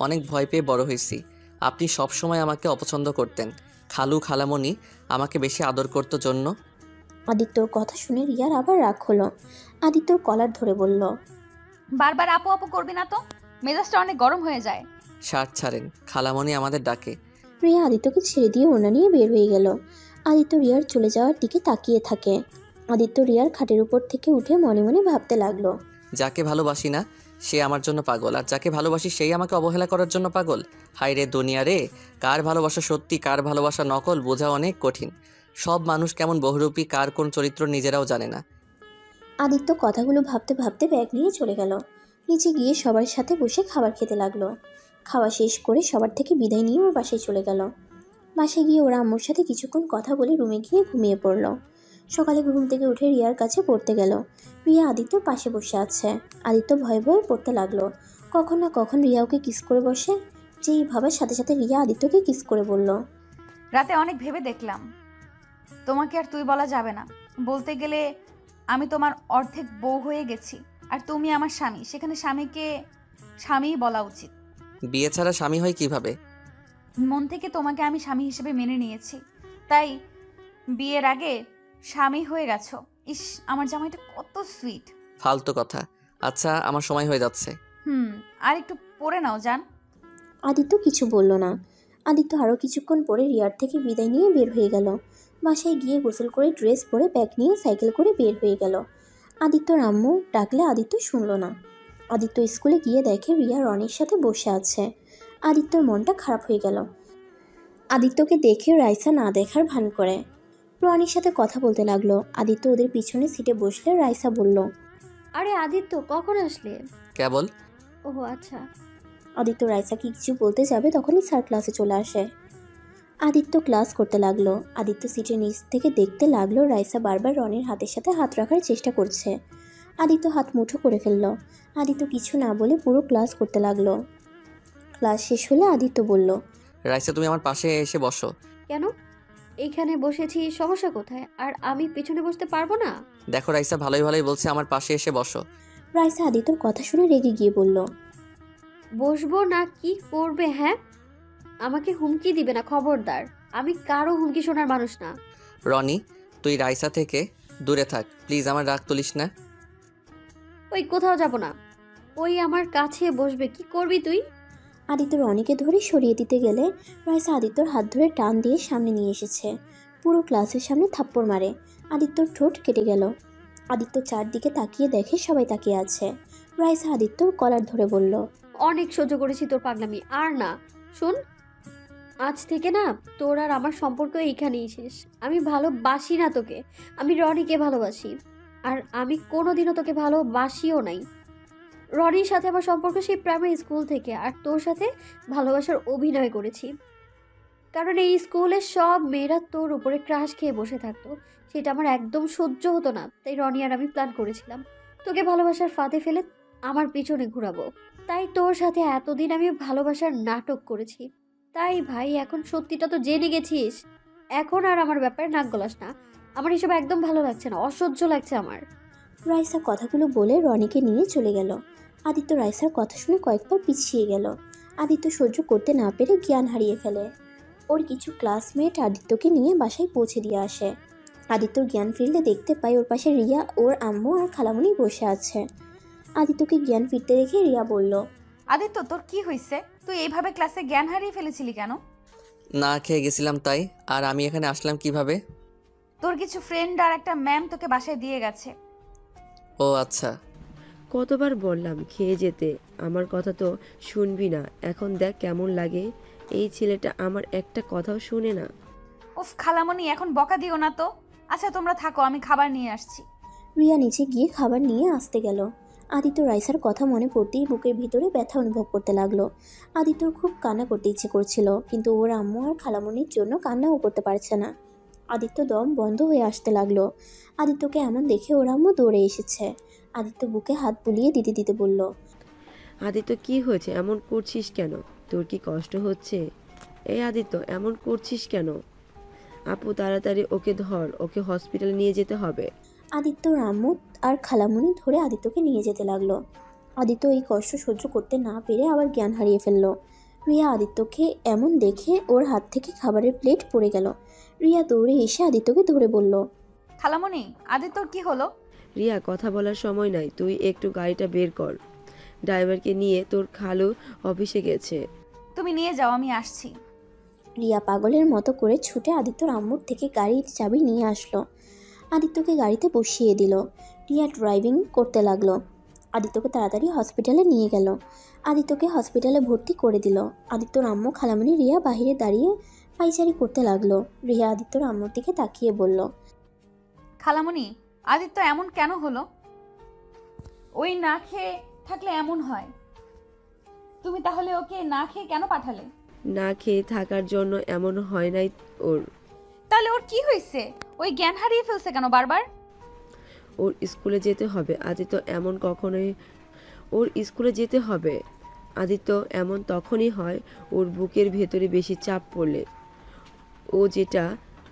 অনেক ভয় পেয়ে বড় হয়েছি। আপনি সব সময় আমাকে অপছন্দ করতেন। খালু খালামণি আমাকে বেশি আদর করতো জন্য। আদিত্যর কথা শুনে রিয়ার আবার রাগ হলো। আদিত্যর কলার ধরে বলল, বারবার আপু আপু করবি না তো, মেজাজটা অনেক গরম হয়ে যায়। শার্ট ছাড়েন, খালামণি আমাদের ডাকে। রিয়া আদিত্যকে ছেড়ে দিয়ে ওড়না নিয়ে বের হয়ে গেল। আদিত্য রিয়ার চলে যাওয়ার দিকে তাকিয়ে থাকে। আদিত্য রিয়ার খাটের উপর থেকে উঠে মনে মনে ভাবতে লাগলো, যাকে ভালোবাসি না সে আমার জন্য পাগল, আর যাকে ভালোবাসি সেই আমাকে অবহেলা করার জন্য পাগল। হায় রে দুনিয়া রে, কার ভালোবাসা সত্যি কার ভালোবাসা নকল বোঝা অনেক কঠিন। সব মানুষ কেমন বহুরূপী, কার কোন চরিত্র নিজেরাও জানে না। আদিত্য কথাগুলো ভাবতে ভাবতে ব্যাগ নিয়ে চলে গেল। নিচে গিয়ে সবার সাথে বসে খাবার খেতে লাগলো। খাওয়া শেষ করে সবার থেকে বিদায় নিয়ে ওর বাসায় চলে গেল। বাসায় গিয়ে ওরা আম্মুর সাথে কিছুক্ষণ কথা বলে রুমে গিয়ে ঘুমিয়ে পড়ল। সকালে ঘুম থেকে উঠে রিয়ার কাছে পড়তে গেল। রিয়া আদিত্যর পাশে বসে আছে। আদিত্য ভয়ে ভয়ে পড়তে লাগলো। কখন না কখন রিয়া ওকে কিস করে বসে। যেই ভাবার সাথে সাথে রিয়া আদিত্যকে কিস করে বলল, রাতে অনেক ভেবে দেখলাম তোমাকে আর তুই বলা যাবে না। বলতে গেলে আমি তোমার অর্ধেক বউ হয়ে গেছি, আর তুমি আমার স্বামী। সেখানে স্বামীকে স্বামীই বলা উচিত। বিয়ে ছাড়া স্বামী হয় কিভাবে? মন থেকে তোমাকে আমি স্বামী হিসেবে মেনে নিয়েছি, তাই বিয়ের আগে স্বামী হয়ে গেছো। ইস, আমার জামাইটা কত সুইট। ফালতু কথা। আচ্ছা, আমার সময় হয়ে যাচ্ছে। আর একটু পরে নাও যান। আদিত্য কিছু বলল না। আদিত্য আরও কিছুক্ষণ পরে রিয়ার থেকে বিদায় নিয়ে বের হয়ে গেল। বাসায় গিয়ে গোসল করে ড্রেস পরে ব্যাগ নিয়ে সাইকেল করে বের হয়ে গেল। আদিত্যর আম্মু ডাকলে আদিত্য শুনল না। আদিত্য স্কুলে গিয়ে দেখে রিয়া রনির সাথে বসে আছে। আদিত্যর মনটা খারাপ হয়ে গেল। আদিত্যকে দেখে রাইসা না দেখার ভান করে রনির সাথে কথা বলতে লাগলো। আদিত্য ওদের পিছনে সিটে বসলে রাইসা বলল, আরে আদিত্য, কখন আসলে? কেবল। ওহো আচ্ছা। আদিত্য রাইসাকে কিছু বলতে যাবে তখনই স্যার ক্লাসে চলে আসে। আদিত্য ক্লাস করতে লাগলো। আদিত্য সিটের নিচ থেকে দেখতে লাগলো রাইসা বারবার রনির হাতের সাথে হাত রাখার চেষ্টা করছে। আদিত্য হাত মুঠো করে ফেললো। আদিত্য কিছু না বলে পুরো ক্লাস করতে লাগলো। ক্লাস শেষ হলে আদিত্য বলল, রাইসা, তুমি আমার পাশে এসে বসো। কেন? এইখানে বসেছি, সমস্যা কোথায়? আর আমি পিছনে বসতে পারবো না? দেখো রাইসা, ভালোই ভালোই বলছে, আমার পাশে এসে বসো। রাইসা আদিত্যর কথা শুনে রেগে গিয়ে বলল, বসবো না কি করবে? হ্যাঁ, আমাকে হুমকি দিবে না, খবরদার। আমি কারো হুমকি শোনার মানুষ না। রনি, তুই রাইসা থেকে দূরে থাক প্লিজ, আমার রাগ তুলিস না। ওই কোথাও যাব না। ওই আমার কাছে বসবে, কি করবি তুই? আদিত্য রনিকে ধরে সরিয়ে দিতে গেলে রাইসা আদিত্যর হাত ধরে টান দিয়ে সামনে নিয়ে এসেছে। পুরো ক্লাসের সামনে থাপ্পড় মারে। আদিত্যর ঠোঁট কেটে গেল। আদিত্য চারদিকে তাকিয়ে দেখে সবাই তাকিয়ে আছে। রাইসা আদিত্যর কলার ধরে বলল, অনেক সহ্য করেছি তোর পাগলামি, আর না। শোন, আজ থেকে না তোর আর আমার সম্পর্ক এইখানেই শেষ। আমি ভালোবাসি না তোকে, আমি রনিকে ভালোবাসি। আর আমি কোনোদিনও তোকে ভালোবাসিও নাই। রনির সাথে আমার সম্পর্ক সেই প্রাইমারি স্কুল থেকে, আর তোর সাথে ভালোবাসার অভিনয় করেছি। কারণ এই স্কুলের সব মেয়েরা তোর উপরে ক্রাশ খেয়ে বসে থাকতো, সেটা আমার একদম সহ্য হতো না। তাই রনি আর আমি প্ল্যান করেছিলাম তোকে ভালোবাসার ফাঁদে ফেলে আমার পিছনে ঘুরাবো। তাই তোর সাথে এতদিন আমি ভালোবাসার নাটক করেছি। তাই ভাই, এখন সত্যিটা তো জেনে গেছিস। এখন আর আমার ব্যাপারে নাক গলাস না। আমার এসব একদম ভালো লাগছে না, অসহ্য লাগছে আমার। রাইসা কথাগুলো বলে রনিকে নিয়ে চলে গেল। আদিত্য রাইসার কথা শুনে কয়েকবার পিছিয়ে গেল। আদিত্য সহ্য করতে না পেরে জ্ঞান হারিয়ে ফেলে। ওর কিছু ক্লাসমেট আদিত্যকে নিয়ে বাসায় পৌঁছে দিয়ে আসে। আদিত্যর জ্ঞান ফিরলে দেখতে পায় ওর পাশে রিয়া, ওর আম্মু আর খালামণি বসে আছে। আদিত্যকে জ্ঞান ফিরতে দেখে রিয়া বলল, আদিত্য, তোর কি হয়েছে? তুই এইভাবে ক্লাসে জ্ঞান হারিয়ে ফেলেছিলি কেন? না খেয়ে গেছিলাম তাই। আর আমি এখানে আসলাম কিভাবে? তোর কিছু ফ্রেন্ড আর একটা ম্যাম তোকে বাসায় দিয়ে গেছে। ও আচ্ছা। কতবার বললাম খেয়ে যেতে, আমার কথা তো শুনবি না। এখন দেখ কেমন লাগে। এই ছেলেটা আমার একটা কথাও শুনে না। উফ খালামণি, এখন বকা দিও না তো। আচ্ছা তোমরা থাকো, আমি খাবার নিয়ে আসছি। রিয়া নিচে গিয়ে খাবার নিয়ে আসতে গেল। আদিত্য রাইসার কথা মনে পড়তেই বুকের ভিতরে ব্যথা অনুভব করতে লাগলো। আদিত্যর খুব কান্না করতে ইচ্ছে করছিল, কিন্তু ওর আম্মু আর খালামণির জন্য কান্নাও করতে পারছে না। আদিত্য দম বন্ধ হয়ে আসতে লাগলো। আদিত্যকে এমন দেখে ওর আম্মু দৌড়ে এসেছে। আদিত্য বুকে হাত বুলিয়ে দিতে দিতে বলল, আদিত্য, কি হয়েছে? এমন করছিস কেন? তোর কি কষ্ট হচ্ছে? এই আদিত্য, এমন করছিস কেন? আপু, তাড়াতাড়ি ওকে ধর, ওকে হসপিটালে নিয়ে যেতে হবে। আদিত্যর আম্মু আর খালামণি ধরে আদিত্যকে নিয়ে যেতে লাগলো। আদিত্য এই কষ্ট সহ্য করতে না পেরে আবার জ্ঞান হারিয়ে ফেললো। রিয়া আদিত্যকে এমন দেখে ওর হাত থেকে খাবারের প্লেট পড়ে গেল। রিয়া দৌড়ে এসে আদিত্যকে ধরে বলল, খালামণি, আদিত্যর কি হলো? রিয়া, কথা বলার সময় নাই, তুই একটু গাড়িটা বের কর। ড্রাইভারকে নিয়ে তোর খালু অফিসে গেছে। তুমি নিয়ে যাও, আমি আসছি। রিয়া পাগলের মতো করে ছুটে আদিত্যর আম্মুর থেকে গাড়ির চাবি নিয়ে আসলো। আদিত্যকে গাড়িতে বসিয়ে দিল। রিয়া ড্রাইভিং করতে লাগলো। আদিত্যকে তাড়াতাড়ি হসপিটালে নিয়ে গেল। আদিত্যকে হসপিটালে ভর্তি করে দিল। আদিত্যর আম্মু খালামণি রিয়া বাহিরে দাঁড়িয়ে পাইচারি করতে লাগলো। রিয়া আদিত্যর আম্মুর দিকে তাকিয়ে বলল, খালামণি, আদিত্য এমন কেন হলো? ওই না খেয়ে থাকলে এমন হয়। তুমি তাহলে ওকে না খেয়ে কেন পাঠালে? না খেয়ে থাকার জন্য এমন হয় নাই ওর। তাহলে ওর কি হয়েছে? ওই জ্ঞান হারিয়ে ফেলছে কেন বারবার? ওর স্কুলে যেতে হবে। আদিত্য এমন কখনোই, ওর স্কুলে যেতে হবে। আদিত্য এমন তখনই হয় ওর বুকের ভেতরে বেশি চাপ পড়লে।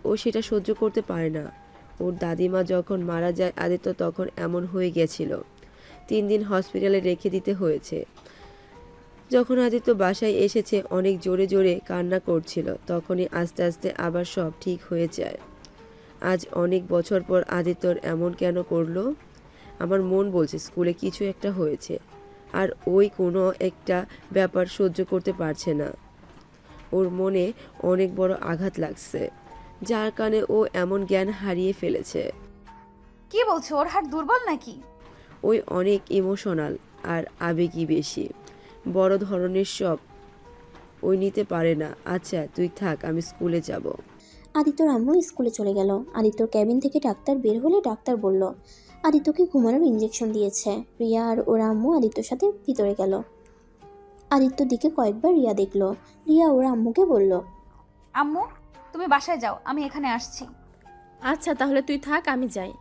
ও সেটা সহ্য করতে পারে না। ওর দাদিমা যখন মারা যায় আদিত্য তখন এমন হয়ে গেছিল। 3 দিন হসপিটালে রেখে দিতে হয়েছে। যখন আদিত্য বাসায় এসেছে অনেক জোরে জোরে কান্না করছিল, তখনই আস্তে আস্তে আবার সব ঠিক হয়ে যায়। আজ অনেক বছর পর আদিত্যর এমন কেন করলো? আমার মন বলছে স্কুলে কিছু একটা হয়েছে, আর ওই কোনো একটা ব্যাপার সহ্য করতে পারছে না। ওর মনে অনেক বড় আঘাত লাগছে, যার কারণে ও এমন জ্ঞান হারিয়ে ফেলেছে। কি বলছো? ওর হাট দুর্বল নাকি? ওই অনেক ইমোশনাল আর আবেগী বেশি, বড় ধরনের সব ওই নিতে পারে না। আচ্ছা তুই থাক, আমি স্কুলে যাব। আদিত্যর আম্মু স্কুলে চলে গেল। আদিত্যর ক্যাবিন থেকে ডাক্তার বের হলে ডাক্তার বলল আদিত্যকে ঘুমানোর ইঞ্জেকশন দিয়েছে। রিয়া আর ওর আম্মু আদিত্যর সাথে ভিতরে গেল। আদিত্যর দিকে কয়েকবার রিয়া দেখলো। রিয়া ওর আম্মুকে বলল, আম্মু তুমি বাসায় যাও, আমি এখানে আসছি। আচ্ছা তাহলে তুই থাক, আমি যাই।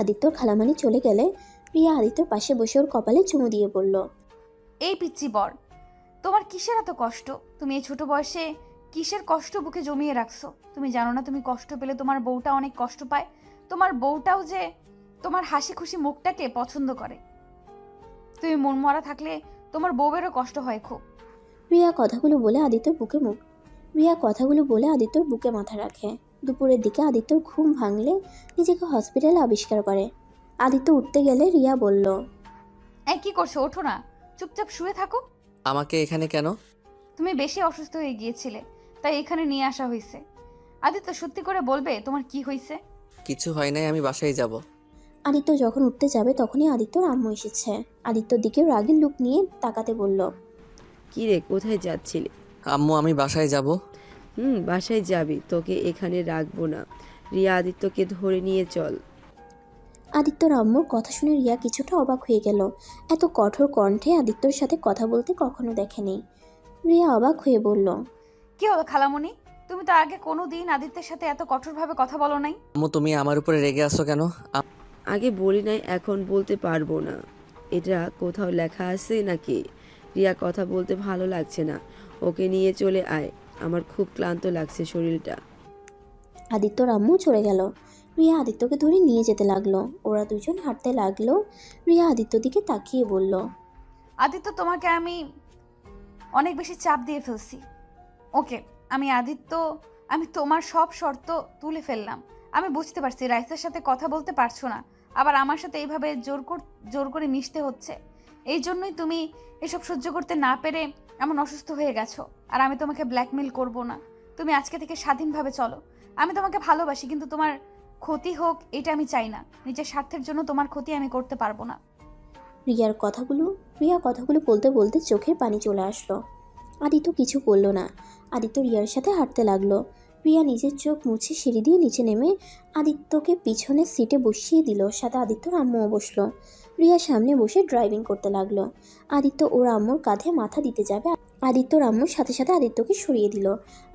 আদিত্যর খালামানি চলে গেলে রিয়া আদিত্যর পাশে বসে ওর কপালে চুমু দিয়ে বলল, এই পিচ্চি বর, তোমার কিসের এত কষ্ট? তুমি এই ছোট বয়সে কিসের কষ্ট বুকে জমিয়ে রাখছো? তুমি জানো না তুমি কষ্ট পেলে তোমার বউটা অনেক কষ্ট পায়? তোমার বউটাও যে তোমার হাসি খুশি মুখটাকে পছন্দ করে। তুমি মন মরা থাকলে তোমার বউয়েরও কষ্ট হয় খুব। রিয়া কথাগুলো বলে আদিত্যর বুকে মাথা রাখে। দুপুরের দিকে আদিত্যর ঘুম ভাঙলে নিজেকে হসপিটালে আবিষ্কার করে। আদিত্য উঠতে গেলে রিয়া বলল, এই কি করছো? ওঠো না, চুপচাপ শুয়ে থাকো। আমাকে এখানে কেন? তুমি বেশি অসুস্থ হয়ে গিয়েছিলে, তাই এখানে নিয়ে আসা হয়েছে। আদিত্য সত্যি করে বলবে তোমার কি হয়েছে? কিছু হয় নাই, আমি বাসায় যাব। আদিত্য যখন উঠতে যাবে তখনই আদিত্যর আম্মু এসেছে। আদিত্যর দিকে রাগের লুক নিয়ে তাকাতে বলল, কি রে, কোথায় যাচ্ছিলি? আম্মু আমি বাসায় যাব। বাসায় যাবি, তোকে এখানে রাখবো না। রিয়া আদিত্যকে ধরে নিয়ে চল। আদিত্যর আম্মুর কথা শুনে রিয়া কিছুটা অবাক হয়ে গেল। এত কঠোর কণ্ঠে আদিত্যর সাথে কথা বলতে কখনো দেখেনি। রিয়া অবাক হয়ে বলল, কি হলো খালামণি? তুমি তো আগে কোনো দিন আদিত্যের সাথে এত কঠোরভাবে কথা বলো নাই। আম্মু তুমি আমার উপরে রেগে আছো কেন? আগে বলি নাই, এখন বলতে পারবো না। এটা কোথাও লেখা আছে নাকি? রিয়া কথা বলতে ভালো লাগছে না, ওকে নিয়ে চলে আয়। আমার খুব ক্লান্ত লাগছে শরীরটা। আদিত্যর আম্মু চলে গেল। রিয়া আদিত্যকে ধরে নিয়ে যেতে লাগলো। ওরা দুজন হাঁটতে লাগলো। রিয়া আদিত্যর দিকে তাকিয়ে বলল, আদিত্য তোমাকে আমি অনেক বেশি চাপ দিয়ে ফেলছি। ওকে, আমি তোমার সব শর্ত তুলে ফেললাম। আমি বুঝতে পারছি রাইসার সাথে কথা বলতে পারছো না, আবার আমার সাথে এইভাবে জোর করে মিশতে হচ্ছে। এই জন্যই তুমি এসব সহ্য করতে না পেরে এমন অসুস্থ হয়ে গেছো। আর আমি তোমাকে ব্ল্যাকমেল করব না। তুমি আজকে থেকে স্বাধীনভাবে চলো। আমি তোমাকে ভালোবাসি, কিন্তু তোমার ক্ষতি হোক এটা আমি চাই না। নিজের স্বার্থের জন্য তোমার ক্ষতি আমি করতে পারবো না। রিয়া কথাগুলো বলতে বলতে চোখের পানি চলে আসলো। আদিত্য কিছু বলল না। আদিত্য রিয়ার সাথে হাঁটতে লাগলো। রিয়া নিজের চোখ মুছে সিঁড়ি দিয়ে নিচে নেমে আদিত্যকে পিছনের সিটে বসিয়ে দিল। সাথে আদিত্যর আম্মুও বসলো। রিয়া সামনে বসে ড্রাইভিং করতে লাগলো। আদিত্য ওর আম্মুর কাঁধে মাথা দিতে যাবে, আদিত্যর আম্মুর সাথে সাথে আদিত্যকে সরিয়ে দিল।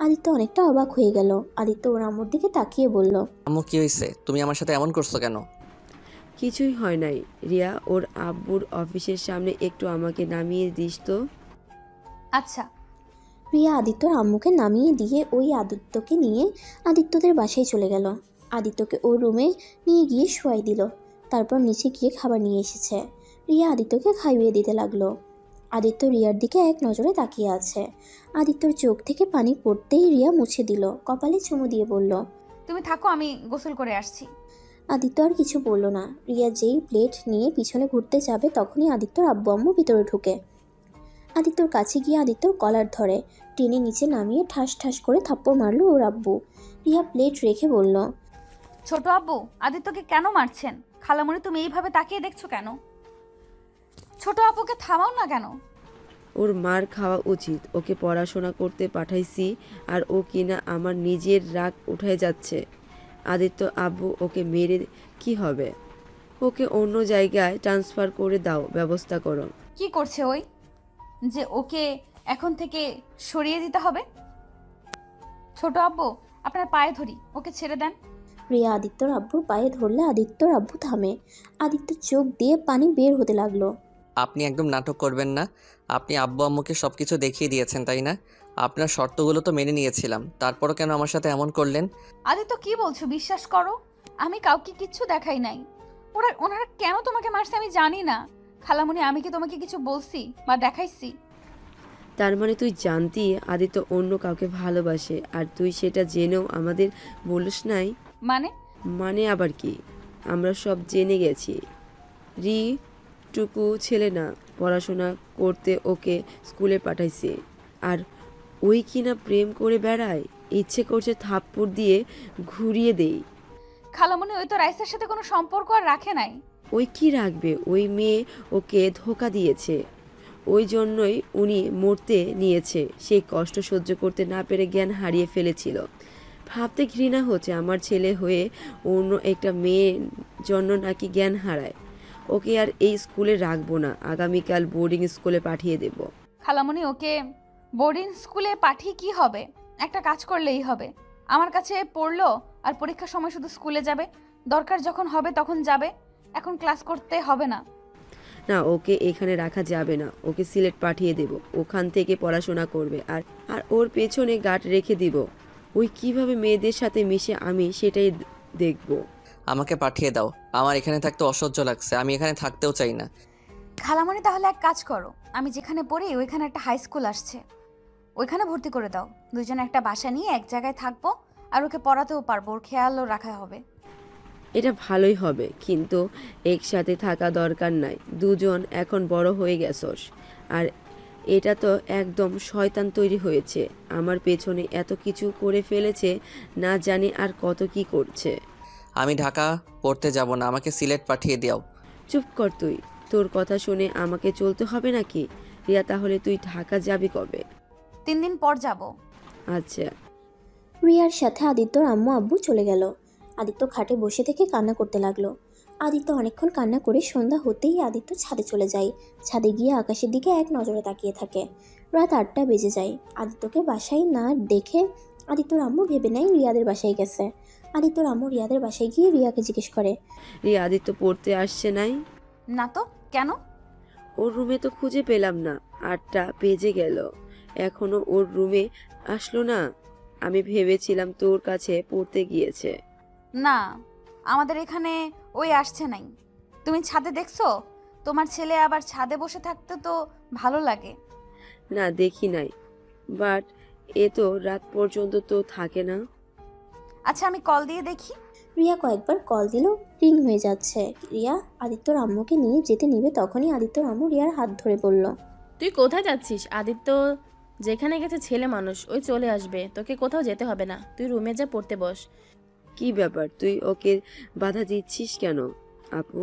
আদিত্য অনেকটা অবাক হয়ে গেল। আদিত্য ওর আম্মুর দিকে তাকিয়ে বলল, আম্মু কি হয়েছে? তুমি আমার সাথে এমন করছো কেন? কিছুই হয় নাই। রিয়া, ওর আব্বুর অফিসের সামনে একটু আমাকে নামিয়ে দিস তো। আচ্ছা। রিয়া আদিত্যর আম্মুকে নামিয়ে দিয়ে ওই আদিত্যকে নিয়ে আদিত্যদের বাসায় চলে গেল। আদিত্যকে ওর রুমে নিয়ে গিয়ে শোয়াই দিল। তারপর নিচে গিয়ে খাবার নিয়ে এসেছে। রিয়া আদিত্যকে খাইয়ে দিতে লাগলো। আদিত্য রিয়ার দিকে এক নজরে তাকিয়ে আছে। আদিত্যর চোখ থেকে পানি পড়তেই রিয়া মুছে দিল, কপালে চুমু দিয়ে বলল, তুমি থাকো, আমি গোসল করে আসছি। আদিত্য আর কিছু বলল না। রিয়া যেই প্লেট নিয়ে পিছনে ঘুরতে যাবে তখনই আদিত্যর আব্বু আম্মু ভিতরে ঢুকে। আদিত্যর কাছে গিয়ে আদিত্যর কলার ধরে টেনে নিচে নামিয়ে ঠাস ঠাস করে থাপ্পড় মারল ওর আব্বু। রিয়া প্লেট রেখে বলল, ছোট আব্বু, আদিত্যকে কেন মারছেন? খালামণি তুমি এইভাবে তাকিয়ে দেখছো কেন? ছোট আব্বুকে থামাও না কেন? ওর মার খাওয়া উচিত। ওকে পড়াশোনা করতে পাঠাইছি, আর ও কিনা আমার নিজের রাগ উঠে যাচ্ছে। আদিত্য আব্বু, ওকে মেরে কি হবে? ওকে অন্য জায়গায় ট্রান্সফার করে দাও, ব্যবস্থা করো। কি করছে ওই যে ওকে এখন থেকে সরিয়ে দিতে হবে? ছোট আব্বু, আপনার পায়ে ধরি, ওকে ছেড়ে দেন। রিয়া আদিত্যর আব্বুর পায়ে ধরলে আদিত্যর আব্বু থামে। আদিত্যর চোখ দিয়ে পানি বের হতে লাগলো। আপনি একদম নাটক করবেন না। আপনি আব্বু আম্মুকে সব কিছু দেখিয়ে দিয়েছেন, তাই না? আপনার শর্তগুলো তো মেনে নিয়েছিলাম, তারপরও কেন আমার সাথে এমন করলেন? আদিত্য কি বলছো, বিশ্বাস করো আমি কাউকে কিচ্ছু দেখাই নাই। ওনারা কেন তোমাকে মারছে আমি জানি না। খালামণি, আমি কি তোমাকে কিছু বলছি বা দেখাইছি? তার মানে তুই জানতি আদিত্য অন্য কাউকে ভালোবাসে, আর তুই সেটা জেনেও আমাদের বলিস নাই? মানে? মানে আবার কি? আমরা সব জেনে গেছি। রি টুকু ছেলে না, পড়াশোনা করতে ওকে স্কুলে পাঠাইছে, আর ওই কিনা প্রেম করে বেড়ায়। ইচ্ছে করছে থাপ্পড় দিয়ে ঘুরিয়ে দেই। খালামণি, ওই তো রাইসের সাথে কোনো সম্পর্ক আর রাখে নাই। ওই কি রাখবে? ওই মেয়ে ওকে ধোঁকা দিয়েছে, ওই জন্যই উনি মরতে নিয়েছে। সেই কষ্ট সহ্য করতে না পেরে জ্ঞান হারিয়ে ফেলেছিল। ভাবতে ঘৃণা হচ্ছে আমার ছেলে হয়ে অন্য একটা মেয়ের জন্য নাকি জ্ঞান হারায়। ওকে আর এই স্কুলে রাখবো না, আগামীকাল বোর্ডিং স্কুলে পাঠিয়ে দেব। খালামণি, ওকে বোর্ডিং স্কুলে পাঠিয়ে কি হবে? একটা কাজ করলেই হবে। আমার কাছে পড়লো আর পরীক্ষার সময় শুধু স্কুলে যাবে, দরকার যখন হবে তখন যাবে। এখন ক্লাস করতে হবে না। না, ওকে এখানে রাখা যাবে না। ওকে সিলেট পাঠিয়ে দেব, ওখান থেকে পড়াশোনা করবে, আর আর ওর পেছনে গার্ড রেখে দিব। ওই কিভাবে মেয়েদের সাথে মিশে আমি সেটাই দেখব। আমাকে পাঠিয়ে দাও, আমার এখানে থাকতে অসহ্য লাগছে, আমি এখানে থাকতেও চাই না। খালামণি, তাহলে এক কাজ করো, আমি যেখানে পড়ি ওইখানে একটা হাই স্কুল আসছে, ওইখানে ভর্তি করে দাও। দুইজনে একটা বাসা নিয়ে এক জায়গায় থাকবো, আর ওকে পড়াতেও পারবো, ওর খেয়ালও রাখা হবে। এটা ভালোই হবে, কিন্তু একসাথে থাকা দরকার নাই। দুজন এখন বড় হয়ে গেছস, আর এটা তো একদম শয়তান তৈরি হয়েছে। আমার পেছনে এত কিছু করে ফেলেছে, না জানি আর কত কি করছে। আমি ঢাকা পড়তে যাব না, আমাকে সিলেট পাঠিয়ে দাও। চুপ কর তুই। তোর কথা শুনে আমাকে চলতে হবে নাকি? রিয়া, তাহলে তুই ঢাকা যাবি কবে? 3 দিন পর যাব। আচ্ছা। রিয়ার সাথে আদিত্যর আম্মু আব্বু চলে গেল। আদিত্য খাটে বসে থেকে কান্না করতে লাগলো। আদিত্য অনেকক্ষণ কান্না করে সন্ধ্যা হতেই আদিত্য ছাদে চলে যায়। ছাদে গিয়ে আকাশের দিকে এক নজরে তাকিয়ে থাকে। রাত 8টা বেজে যায়। আদিত্যকে বাসায় না দেখে আদিত্যর আম্মু ভেবে নেয় রিয়াদের বাসায় গেছে। আদিত্যর আম্মু রিয়াদের বাসায় গিয়ে রিয়াকে জিজ্ঞেস করে, রিয়া আদিত্য পড়তে আসছে নাই? না তো, কেন? ওর রুমে তো খুঁজে পেলাম না, 8টা বেজে গেল, এখনো ওর রুমে আসলো না। আমি ভেবেছিলাম তোর কাছে পড়তে গিয়েছে। না, আমাদের এখানে ওই আসছে নাই। তুমি ছাদে দেখছো? তোমার ছেলে আবার ছাদে বসে থাকতে তো ভালো লাগে। না, দেখি নাই, বাট এ তো রাত পর্যন্ত তো থাকে না। আচ্ছা, আমি কল দিয়ে দেখি। রিয়া কয়েকবার কল দিল, রিং হয়ে যাচ্ছে। রিয়া আদিত্যর আম্মুকে নিয়ে যেতে নিবে, তখনই আদিত্যর আম্মু রিয়ার হাত ধরে বলল, তুই কোথায় যাচ্ছিস? আদিত্য যেখানে গেছে ছেলে মানুষ, ওই চলে আসবে, তোকে কোথাও যেতে হবে না। তুই রুমে যা, পড়তে বস। কি ব্যাপার, তুই ওকে বাধা দিচ্ছিস কেন? আপু,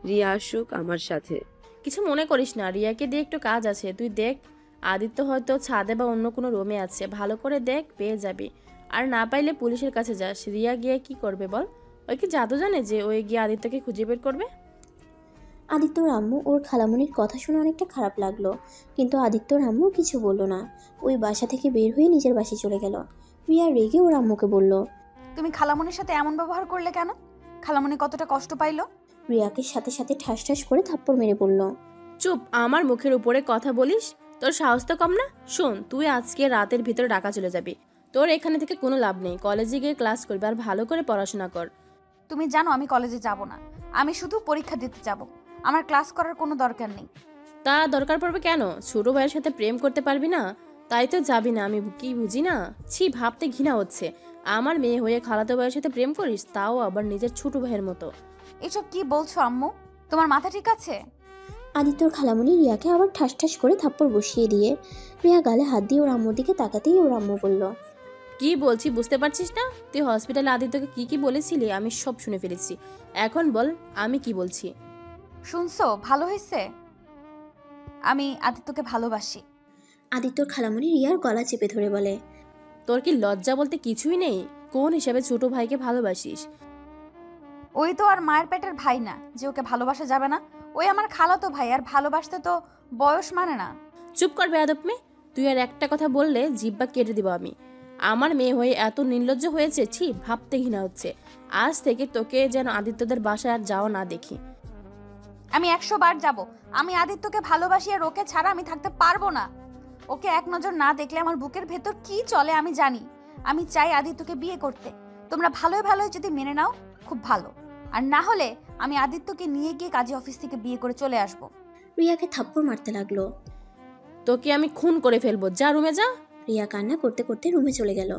রিয়া আসুক আমার সাথে। কিছু মনে করিস না, রিয়াকে দিয়ে একটু কাজ আছে, তুই দেখ। আদিত্য হয়তো ছাদে বা অন্য কোনো রুমে আছে, ভালো করে দেখ, পেয়ে যাবি। আর না পাইলে পুলিশের কাছে যাস। রিয়া গিয়ে কি করবে বল? ওই কি জাদু জানে যে ওই গিয়ে আদিত্যকে খুঁজে বের করবে? আদিত্যর আম্মু ওর খালামণির কথা শুনে অনেকটা খারাপ লাগলো, কিন্তু আদিত্যর আম্মু কিছু বলল না। ওই বাসা থেকে বের হয়ে নিজের বাসায় চলে গেল। রিয়া রেগে ওর আম্মুকে বলল, তুমি খালামণির সাথে এমন ব্যবহার করলে কেন? খালামণি কতটা কষ্ট পাইলো? রিয়াকে সাথে সাথে ঠাস ঠাস করে থাপ্পড় মেরে বলল, চুপ, আমার মুখের উপরে কথা বলিস? তোর সাহস তো কম না। শোন, তুই আজকে রাতের ভিতরে ঢাকা চলে যাবি। তোর এখানে থেকে কোনো লাভ নেই। কলেজে গিয়ে ক্লাস করবি আর ভালো করে পড়াশোনা কর। তুমি জানো আমি কলেজে যাব না, আমি শুধু পরীক্ষা দিতে যাব। আমার ক্লাস করার কোনো দরকার নেই। তা দরকার পড়বে কেন? ছোট ভাইয়ের সাথে প্রেম করতে পারবি না, তাই তো যাবি না? আমি কি বুঝি না? ছি, ভাবতে ঘৃণা হচ্ছে। আমার মেয়ে হয়ে খালাতো ভাইয়ের সাথে প্রেম করিস, তাও আবার নিজের ছোট ভাইয়ের মতো। এসব কি বলছো আম্মু? তোমার মাথা ঠিক আছে? আদিত্যর খালামণি রিয়াকে আবার ঠাস ঠাস করে থাপ্পড় বসিয়ে দিয়ে রিয়া গালে হাত দিয়ে ওর আম্মুর দিকে তাকাতেই ওর আম্মু বলল, কি বলছি বুঝতে পারছিস না? তুই হসপিটালে আদিত্যকে কি কি বলেছিলি আমি সব শুনে ফেলেছি। এখন বল আমি কি বলছি। শুনছো? ভালো হয়েছে। আমি আদিত্যকে ভালোবাসি। আদিত্যর খালামণি রিয়ার গলা চেপে ধরে বলে, তোর কি লজ্জা বলতে কিছুই নেই? কোন হিসাবে ছোট ভাইকে ভালোবাসিস? ওই তো আর মায়ের পেটের ভাই না যে ওকে ভালোবাসা যাবে না। ওই আমার খালাতো ভাই, আর ভালোবাসতে তো বয়স মানে না। চুপ কর বেয়াদব মেয়ে। তুই আর একটা কথা বললে জিব্বা কেটে দিব আমি। আমার মেয়ে হয়ে এত নির্লজ্জ হয়েছে, ছি, ভাবতে ঘৃণা হচ্ছে। আজ থেকে তোকে যেন আদিত্যদের বাসায় আর যাওয়া না দেখি। আমি 100 বার যাব। আমি আদিত্যকে ভালোবাসি আর ওকে ছাড়া আমি থাকতে পারবো না। ওকে এক নজর না দেখলে আমার বুকের ভেতর কি চলে আমি জানি। আমি চাই আদিত্যকে বিয়ে করতে। তোমরা ভালোই ভালোই যদি মেনে নাও খুব ভালো, আর না হলে আমি আদিত্যকে নিয়ে গিয়ে কাজী অফিস থেকে বিয়ে করে চলে আসব। রিয়াকে থাপ্পড় মারতে লাগলো। তোকে আমি খুন করে ফেলবো, যা রুমে যা। রিয়া কান্না করতে করতে রুমে চলে গেল।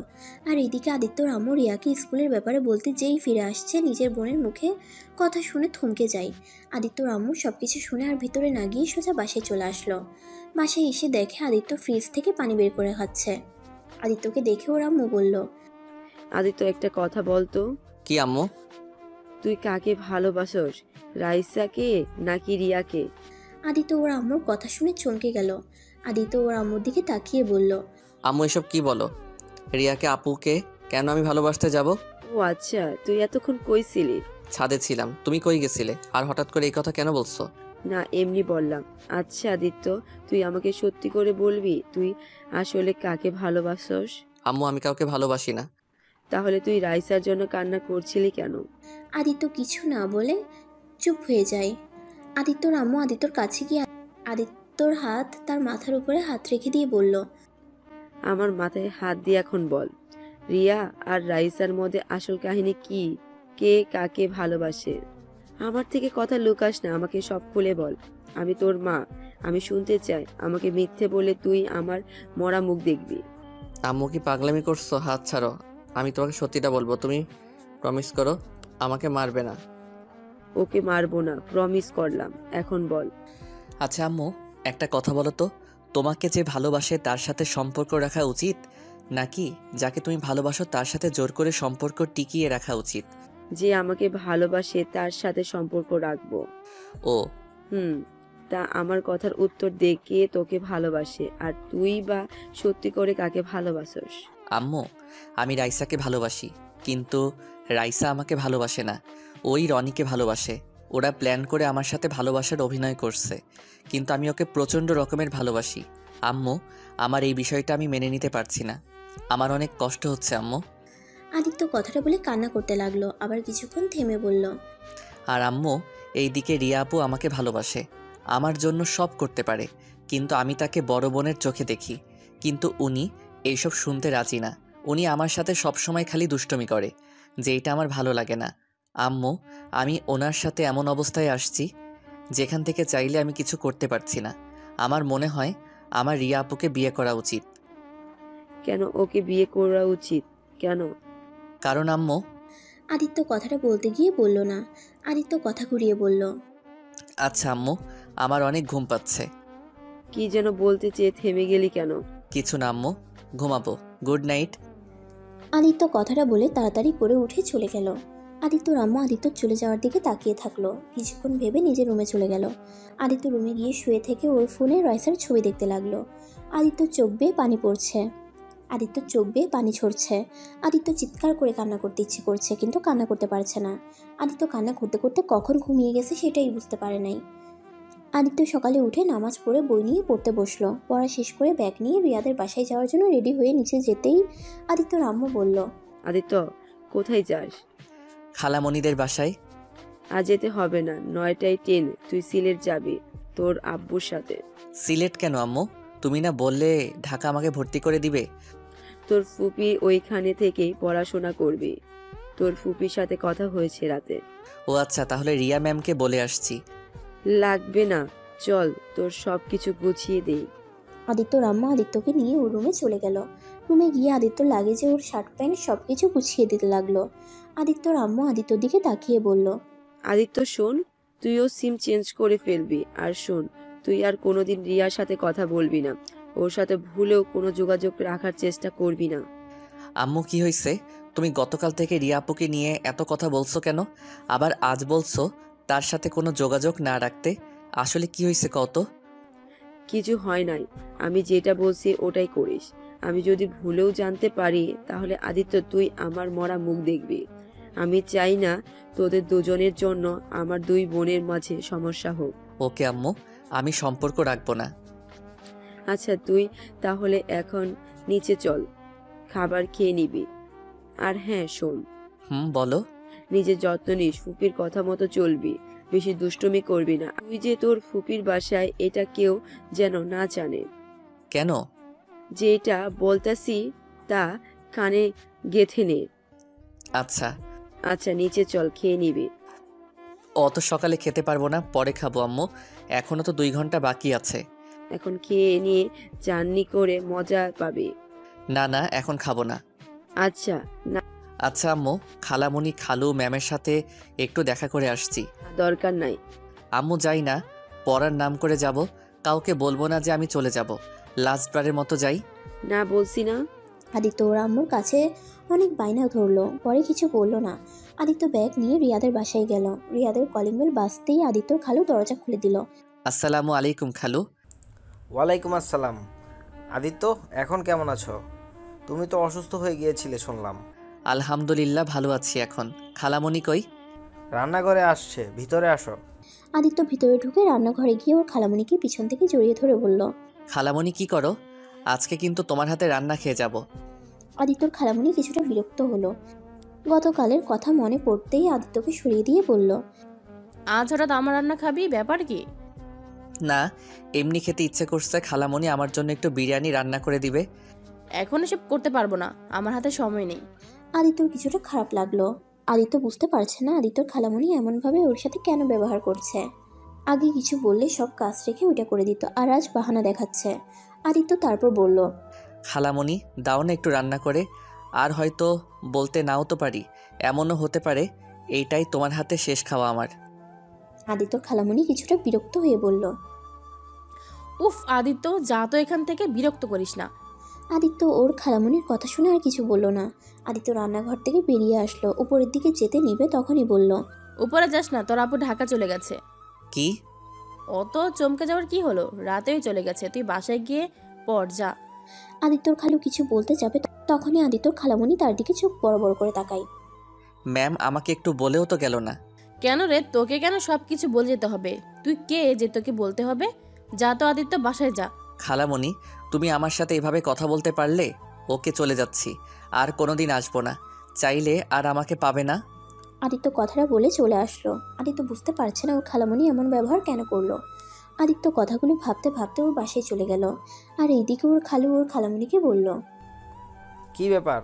আর এদিকে আদিত্যর আম্মু রিয়াকে স্কুলের ব্যাপারে বলতে যেই ফিরে আসছে নিজের বোনের মুখে কথা শুনে থমকে যায়। আদিত্যর আম্মু সবকিছু শুনে আর ভিতরে না গিয়ে সোজা বাসায় চলে আসলো। বাসায় এসে দেখে আদিত্য ফ্রিজ থেকে পানি বের করে খাচ্ছে। আদিত্যকে দেখে ওর আম্মু বলল, আদিত্য, একটা কথা বলতো, কি আম্মু? তুই কাকে ভালোবাসোস, রাইসাকে নাকি রিয়াকে? আদিত্য ওর আম্মুর কথা শুনে চমকে গেল। আদিত্য ওর আম্মুর দিকে তাকিয়ে বলল, আম্মু এসব কি বলো? রিয়াকে আপুকে কেন আমি ভালোবাসতে যাব? ও আচ্ছা, তুই এতক্ষণ কই ছিলি? ছাদে ছিলাম। তুমি কই গেছিলে আর হঠাৎ করে এই কথা কেন বলছো? না, এমনি বললাম। আচ্ছা আদিত্য, তুই আমাকে সত্যি করে বলবি তুই আসলে কাকে ভালোবাসোস? আম্মু আমি কাউকে ভালোবাসি না। তাহলে তুই রাইসার জন্য কান্না করছিলি কেন? আদিত্য কিছু না বলে চুপ হয়ে যায়। আদিত্যর আম্মু আদিত্যর কাছে গিয়ে আদিত্যর হাত তার মাথার উপরে হাত রেখে দিয়ে বলল, আমার মাথায় হাত দিয়ে এখন বল, রিয়া আর রাইসার মধ্যে আসল কাহিনী কি? কে কাকে ভালোবাসে? আমার থেকে কথা লুকাস না, আমাকে সব খুলে বল। আমি তোর মা, আমি শুনতে চাই। আমাকে মিথ্যে বলে তুই আমার মরা মুখ দেখবি? আম্মু কি পাগলামি করছো? হাত ছাড়ো। আমি তোমাকে সত্যিটা বলবো। তুমি প্রমিস করো আমাকে মারবে না। ওকে মারবো না, প্রমিস করলাম। এখন বল। আচ্ছা আম্মু, একটা কথা বলো তো, তোমাকে যে ভালোবাসে তার সাথে সম্পর্ক রাখা উচিত, নাকি যাকে তুমি ভালোবাসো তার সাথে জোর করে সম্পর্ক টিকিয়ে রাখা উচিত? যে আমাকে ভালোবাসে তার সাথে সম্পর্ক রাখবো। ও তা আমার কথার উত্তর দে, কে তোকে ভালোবাসে? আর তুই বা সত্যি করে কাকে ভালোবাসোস? আম্মু, আমি রাইসাকে ভালোবাসি, কিন্তু রাইসা আমাকে ভালোবাসে না। ওই রনিকে ভালোবাসে। ওরা প্ল্যান করে আমার সাথে ভালোবাসার অভিনয় করছে, কিন্তু আমি ওকে প্রচণ্ড রকমের ভালোবাসি। আম্মু, আমার এই বিষয়টা আমি মেনে নিতে পারছি না। আমার অনেক কষ্ট হচ্ছে আম্মু। আদিত্য কথাটা বলে কান্না করতে লাগলো, আবার কিছুক্ষণ থেমে বলল, আর আম্মু, এইদিকে রিয়া আপু আমাকে ভালোবাসে, আমার জন্য সব করতে পারে, কিন্তু আমি তাকে বড় বোনের চোখে দেখি। কিন্তু উনি এইসব শুনতে রাজি না। উনি আমার সাথে সবসময় খালি দুষ্টমি করে, যেটা আমার ভালো লাগে না। আম্মু, আমি ওনার সাথে এমন অবস্থায় আসছি যেখান থেকে চাইলে আমি কিছু করতে পারছি না। আমার মনে হয় আমার রিয়া আপুকে বিয়ে করা উচিত। কেন ওকে বিয়ে করা উচিত? কেন? কারণ আম্মু, আদিত্য কথাটা বলতে গিয়ে বলল না। আদিত্য কথা ঘুরিয়ে বলল, আচ্ছা আম্মু, আমার অনেক ঘুম পাচ্ছে। কি যেন বলতে চেয়ে থেমে গেলি কেন? কিছু না আম্মু, ঘুমাবো। Good night. আদিত্য কথাটা বলে তাড়াতাড়ি করে উঠে চলে গেল। আদিত্যর আম্মু আদিত্যর চলে যাওয়ার দিকে তাকিয়ে থাকলো। কিছুক্ষণ ভেবে নিজের রুমে চলে গেল। আদিত্য রুমে গিয়ে শুয়ে থেকে ওর ফোনে রাইসার ছবি দেখতে লাগলো। আদিত্যর চোখ বেয়ে পানি পড়ছে। আদিত্যর চোখ বেয়ে পানি ঝরছে। আদিত্য চিৎকার করে কান্না করতে ইচ্ছে করছে, কিন্তু কান্না করতে পারছে না। আদিত্য কান্না করতে করতে কখন ঘুমিয়ে গেছে সেটাই বুঝতে পারে নাই। আদিত্য সকালে উঠে নামাজ পড়ে বই নিয়ে পড়তে বসলো। পড়া শেষ করে ব্যাগ নিয়ে রিয়াদের বাসায় যাওয়ার জন্য রেডি হয়ে নিচে যেতেই আদিত্যর আম্মু বলল, আদিত্য, কোথায় যাস? খালামণিদের বাসায়। আজ যেতে হবে না, 9টায় ট্রেন, তুই সিলেট যাবি তোর আব্বুর সাথে। সিলেট কেন আম্মু? তুমি না বললে ঢাকা আমাকে ভর্তি করে দিবে? তোর ফুপি ওইখানে থেকেই পড়াশোনা করবি। তোর ফুপির সাথে কথা হয়েছে রাতে। ও আচ্ছা, তাহলে রিয়া ম্যামকে বলে আসছি। লাগবে না, চল তোর সব কিছু গুছিয়ে দেই। আদিত্যর আম্মা আদিত্যকে নিয়ে ওর রুমে চলে গেল। রুমে গিয়ে আদিত্যর লাগেজে ওর শার্ট প্যান্ট সব কিছু গুছিয়ে দিতে লাগলো। আদিত্যর আম্মু আদিত্যর দিকে তাকিয়ে বলল, আদিত্য শোন, তুইও সিম চেঞ্জ করে ফেলবি। আর শোন, তুই আর কোনোদিন রিয়ার সাথে কথা বলবি না। ওর সাথে ভুলেও কোনো যোগাযোগ রাখার চেষ্টা করবি না। আম্মু কি হয়েছে? তুমি গতকাল থেকে রিয়া আপুকে নিয়ে এত কথা বলছো কেন? আবার আজ বলছো তার সাথে কোনো যোগাযোগ না রাখতে। আসলে কি হয়েছে কত? কিছু হয় নাই, আমি যেটা বলছি ওটাই করিস। আমি যদি ভুলেও জানতে পারি তাহলে আদিত্য তুই আমার মরা মুখ দেখবি। আমি চাই না তোদের দুজনের জন্য আমার দুই বোনের মাঝে সমস্যা হোক। ওকে আম্মু, আমি সম্পর্ক রাখবো না। আচ্ছা, তুই তাহলে এখন নিচে চল, খাবার খেয়ে নিবি। আর হ্যাঁ শোন, বলো। নিজের যত্ন নিস, ফুপির কথা মতো চলবি। বেশি দুষ্টুমি করবি না। তুই যে তোর ফুপির বাসায়, এটা কেউ যেন না জানে। কেন? যেটা বলতাছি তা কানে গেথে নে। আচ্ছা। আচ্ছা নিচে চল, খেয়ে নিবি। অত সকালে খেতে পারবো না, পরে খাবো আম্মু। এখনো তো 2 ঘন্টা বাকি আছে। এখন খেয়ে নিয়ে জার্নি করে মজা পাবি। না না, এখন খাবো না। আচ্ছা না, আচ্ছা আম্মু, খালামণি খালু ম্যামের সাথে একটু দেখা করে আসছি। দরকার নাই। আম্মু যাই না, পড়ার নাম করে যাব। কাউকে বলবো না যে আমি চলে যাব। লাস্টবারের মতো যাই। না বলছি না। আদিত্য ওর আম্মুর কাছে অনেক বায়না ধরলো, পরে কিছু বললো না। আদিত্য ব্যাগ নিয়ে রিয়াদের বাসায় গেল। রিয়াদের কলিং বেল বাজতেই আদিত্যর খালু দরজা খুলে দিল। আসসালামু আলাইকুম খালু। ওয়ালাইকুম আসসালাম। আদিত্য, এখন কেমন আছো? তুমি তো অসুস্থ হয়ে গিয়েছিলে শুনলাম। আলহামদুলিল্লাহ ভালো আছি এখন। খালামণি কই? রান্নাঘরে আসছে, ভিতরে আসো। আদিত্য ভিতরে ঢুকে রান্নাঘরে গিয়ে ওর খালামণিকে পিছন থেকে জড়িয়ে ধরে বলল। খালামণি কি করো? আজকে কিন্তু তোমার হাতে রান্না খেয়ে যাব। আদিত্যর খালামণি কিছুটা বিরক্ত হলো। গতকালের কথা মনে পড়তেই আদিত্যকে সরিয়ে দিয়ে বলল। আজ হঠাৎ আমার রান্না খাবি, ব্যাপার কি? না, এমনি খেতে ইচ্ছে করছে। খালামণি আমার জন্য একটু বিরিয়ানি রান্না করে দিবে। এখন এসব করতে পারবো না, আমার হাতে সময় নেই। আদিত্যর কিছুটা খারাপ লাগলো। আদিত্য বুঝতে পারছে না আদিত্যর খালামণি এমনভাবে ওর সাথে কেন ব্যবহার করছে। আগে কিছু বললে সব কাজ রেখে ওইটা করে দিত, আর আজ বাহানা দেখাচ্ছে। আদিত্য তারপর বলল। খালামণি দাও না একটু রান্না করে। আর হয়তো বলতে নাও তো পারি, এমনও হতে পারে এইটাই তোমার হাতে শেষ খাওয়া আমার। আদিত্যর খালামণি কিছুটা বিরক্ত হয়ে বলল। উফ আদিত্য, যা তো এখান থেকে, বিরক্ত করিস না। আদিত্য ওর খালামণির কথা শুনে আর কিছু বলল না। আদিত্য রান্নাঘর থেকে বেরিয়ে আসলো, উপরের দিকে যেতে নিবে তখনই বলল। উপরে যাস না, তোর আপু ঢাকা চলে গেছে। কি? অত চমকে যাওয়ার কি হলো? রাতেই চলে গেছে, তুই বাসায় গিয়ে পড় যা। আদিত্যর খালু কিছু বলতে যাবে তখনই আদিত্যর খালামণি তার দিকে চোখ বড় বড় করে তাকায়। ম্যাম আমাকে একটু বলেও তো গেল না। কেন রে, তোকে কেন সব কিছু বলে যেতে হবে? তুই কে যে তোকে বলতে হবে? যা তো আদিত্য, বাসায় যা। খালামণি তুমি আমার সাথে এভাবে কথা বলতে পারলে? ওকে চলে যাচ্ছি, আর কোনোদিন আসবো না। চাইলে আর আমাকে পাবে না। আদিত্য কথাটা বলে চলে আসলো। আদিত্য বুঝতে পারছে না ওর খালামণি এমন ব্যবহার কেন করলো। আদিত্য কথাগুলো ভাবতে ভাবতে ওর বাসায় চলে গেল। আর এইদিকে ওর খালু ওর খালামণিকে বলল। কি ব্যাপার,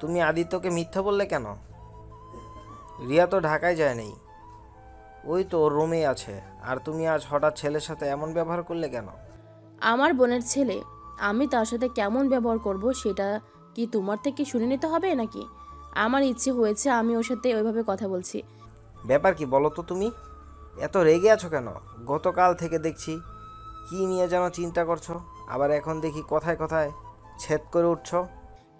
তুমি আদিত্যকে মিথ্যা বললে কেন? রিয়া তো ঢাকায় যায়নি, ওই তো ওর রুমেই আছে। আর তুমি আজ হঠাৎ ছেলের সাথে এমন ব্যবহার করলে কেন? আমার বোনের ছেলে, আমি তার সাথে কেমন ব্যবহার করব সেটা কি তোমার থেকে শুনে নিতে হবে নাকি? আমার ইচ্ছে হয়েছে, আমি ওর সাথে ওইভাবে কথা বলছি। ব্যাপার কি বলো তো তুমি? এত রেগে আছো কেন? গতকাল থেকে দেখছি কি নিয়ে যেন চিন্তা করছো, আবার এখন দেখি কথায় কথায় ছেদ করে উঠছো।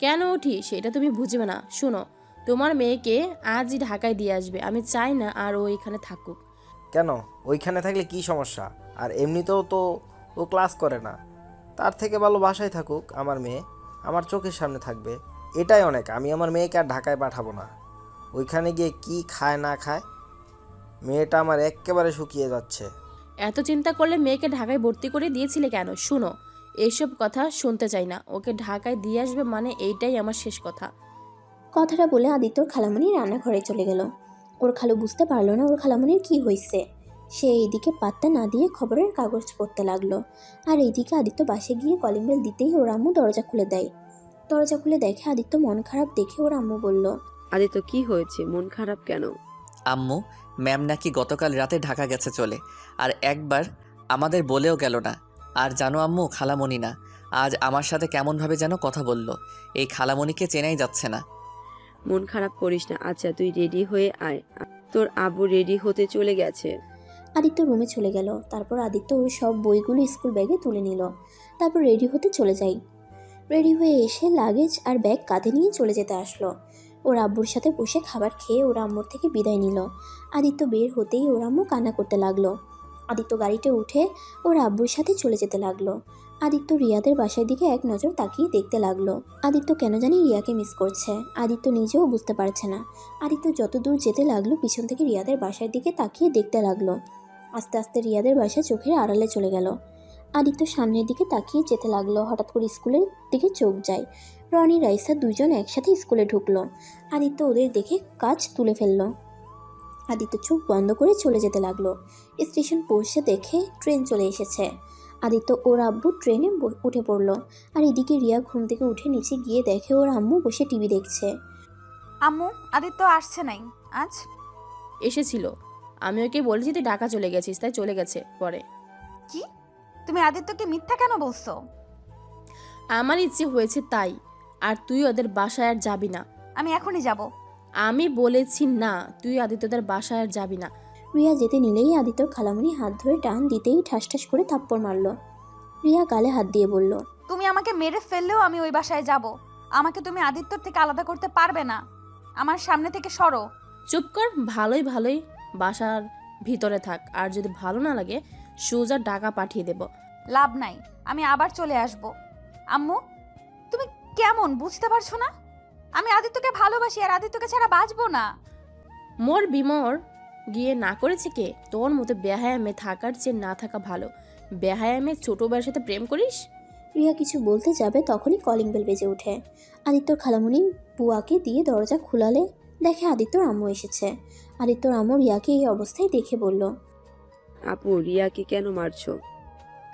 কেন উঠি সেটা তুমি বুঝবে না। শোনো, তোমার মেয়েকে আজই ঢাকায় দিয়ে আসবে। আমি চাই না আর ও এখানে থাকুক। কেন? ওইখানে থাকলে কি সমস্যা? আর এমনিতেও তো ও ক্লাস করে না, তার থেকে ভালো বাসায় থাকুক। আমার মেয়ে আমার চোখের সামনে থাকবে, এটাই অনেক। আমি আমার মেয়েকে আর ঢাকায় পাঠাবো না। ওইখানে গিয়ে কি খায় না খায়, মেয়েটা আমার একেবারে শুকিয়ে যাচ্ছে। এত চিন্তা করলে মেয়েকে ঢাকায় ভর্তি করে দিয়েছিলে কেন? শুনো, এইসব কথা শুনতে চাই না। ওকে ঢাকায় দিয়ে আসবে মানে এইটাই আমার শেষ কথা। কথাটা বলে আদিত্যর খালামণি রান্নাঘরে চলে গেল। ওর খালু বুঝতে পারলো না ওর খালামণির কি হয়েছে। সে এইদিকে পাত্তা না দিয়ে খবরের কাগজ পড়তে লাগলো। আর এইদিকে আদিত্য বাসে গিয়ে কলিং বেল দিতেই ওর আম্মু দরজা খুলে দেয়। দরজা খুলে দেখে আদিত্য মন খারাপ দেখে ওর আম্মু বলল। আদিত্য কি হয়েছে, মন খারাপ কেন? আম্মু, ম্যাম নাকি গতকাল রাতে ঢাকা গেছে চলে, আর একবার আমাদের বলেও গেল না। আর জানো আম্মু, খালামণি না, আজ আমার সাথে কেমনভাবে যেন কথা বলল। এই খালামণিকে চেনাই যাচ্ছে না। মন খারাপ করিস না। আচ্ছা তুই রেডি হয়ে আয়, তোর আব্বু রেডি হতে চলে গেছে। আদিত্য রুমে চলে গেল। তারপর আদিত্য ওর সব বইগুলো স্কুল ব্যাগে তুলে নিল। তারপর রেডি হতে চলে যায়। রেডি হয়ে এসে লাগেজ আর ব্যাগ কাঁধে নিয়ে চলে যেতে আসলো। ওর আব্বুর সাথে বসে খাবার খেয়ে ওর আম্মুর থেকে বিদায় নিল। আদিত্য বের হতেই ওর আম্মু কান্না করতে লাগলো। আদিত্য গাড়িতে উঠে ওর আব্বুর সাথে চলে যেতে লাগলো। আদিত্য রিয়াদের বাসার দিকে এক নজর তাকিয়ে দেখতে লাগলো। আদিত্য কেন জানি রিয়াকে মিস করছে। আদিত্য নিজেও বুঝতে পারছে না। আদিত্য যত দূর যেতে লাগলো পিছন থেকে রিয়াদের বাসার দিকে তাকিয়ে দেখতে লাগলো। আস্তে আস্তে রিয়াদের বাসা চোখের আড়ালে চলে গেল। আদিত্য সামনের দিকে তাকিয়ে যেতে লাগলো। হঠাৎ করে স্কুলের দিকে চোখ যায়। রনি রাইসা দুজন একসাথে স্কুলে ঢুকলো। আদিত্য ওদের দেখে কাজ তুলে ফেললো। আদিত্য চোখ বন্ধ করে চলে যেতে লাগলো। স্টেশন পৌঁছে দেখে ট্রেন চলে এসেছে। আদিত্য ওর আব্বু ট্রেনে উঠে পড়লো। আর এদিকে রিয়া ঘুম থেকে উঠে নিচে গিয়ে দেখে ওর আম্মু বসে টিভি দেখছে। আম্মু, আদিত্য আসছে নাই আজ? এসেছিল, আমি ওকে বলেছি তুই ঢাকা চলে গেছিস, তাই চলে গেছে পরে। কি? তুমি আদিত্যকে মিথ্যা কেন বলছো? আমার ইচ্ছে হয়েছে তাই। আর তুই ওদের বাসায় আর যাবি না। আমি এখনই যাব। আমি বলেছি না, তুই আদিত্যদের বাসায় আর যাবি না। রিয়া যেতে নিলেই আদিত্যর খালামণি হাত ধরে টান দিতেই ঠাস ঠাস করে থাপ্পড় মারল। রিয়া গালে হাত দিয়ে বলল, তুমি আমাকে মেরে ফেললেও আমি ওই বাসায় যাব। আমাকে তুমি আদিত্যর থেকে আলাদা করতে পারবে না। আমার সামনে থেকে সরো। চুপ কর, ভালোই ভালোই বাসার ভিতরে থাক, আর যদি ভালো না লাগে সোজা টাকা পাঠিয়ে দেব। লাভ নাই, আমি আবার চলে আসব। আম্মু, তুমি কেমন বুঝতে পারছো না? আমি আদিত্যকে ভালোবাসি আর আদিত্যকে ছাড়া বাঁচবো না। মোর বিমর গিয়ে না করেছে কে? তোর মতো বেহায়া মেয়ে থাকার চেয়ে না থাকা ভালো। বেহায়া মেয়ে ছোট ভাইয়ের সাথে প্রেম করিস? রিয়া কিছু বলতে যাবে তখনই কলিং বেল বেজে ওঠে। আদিত্যর খালামণি বুয়াকে দিয়ে দরজা খুলালে দেখে আদিত্যর আম্মু এসেছে। আদিত্যর আম্মু রিয়াকে এই অবস্থায় দেখে বলল, আপু, রিয়াকে কেন মারছো?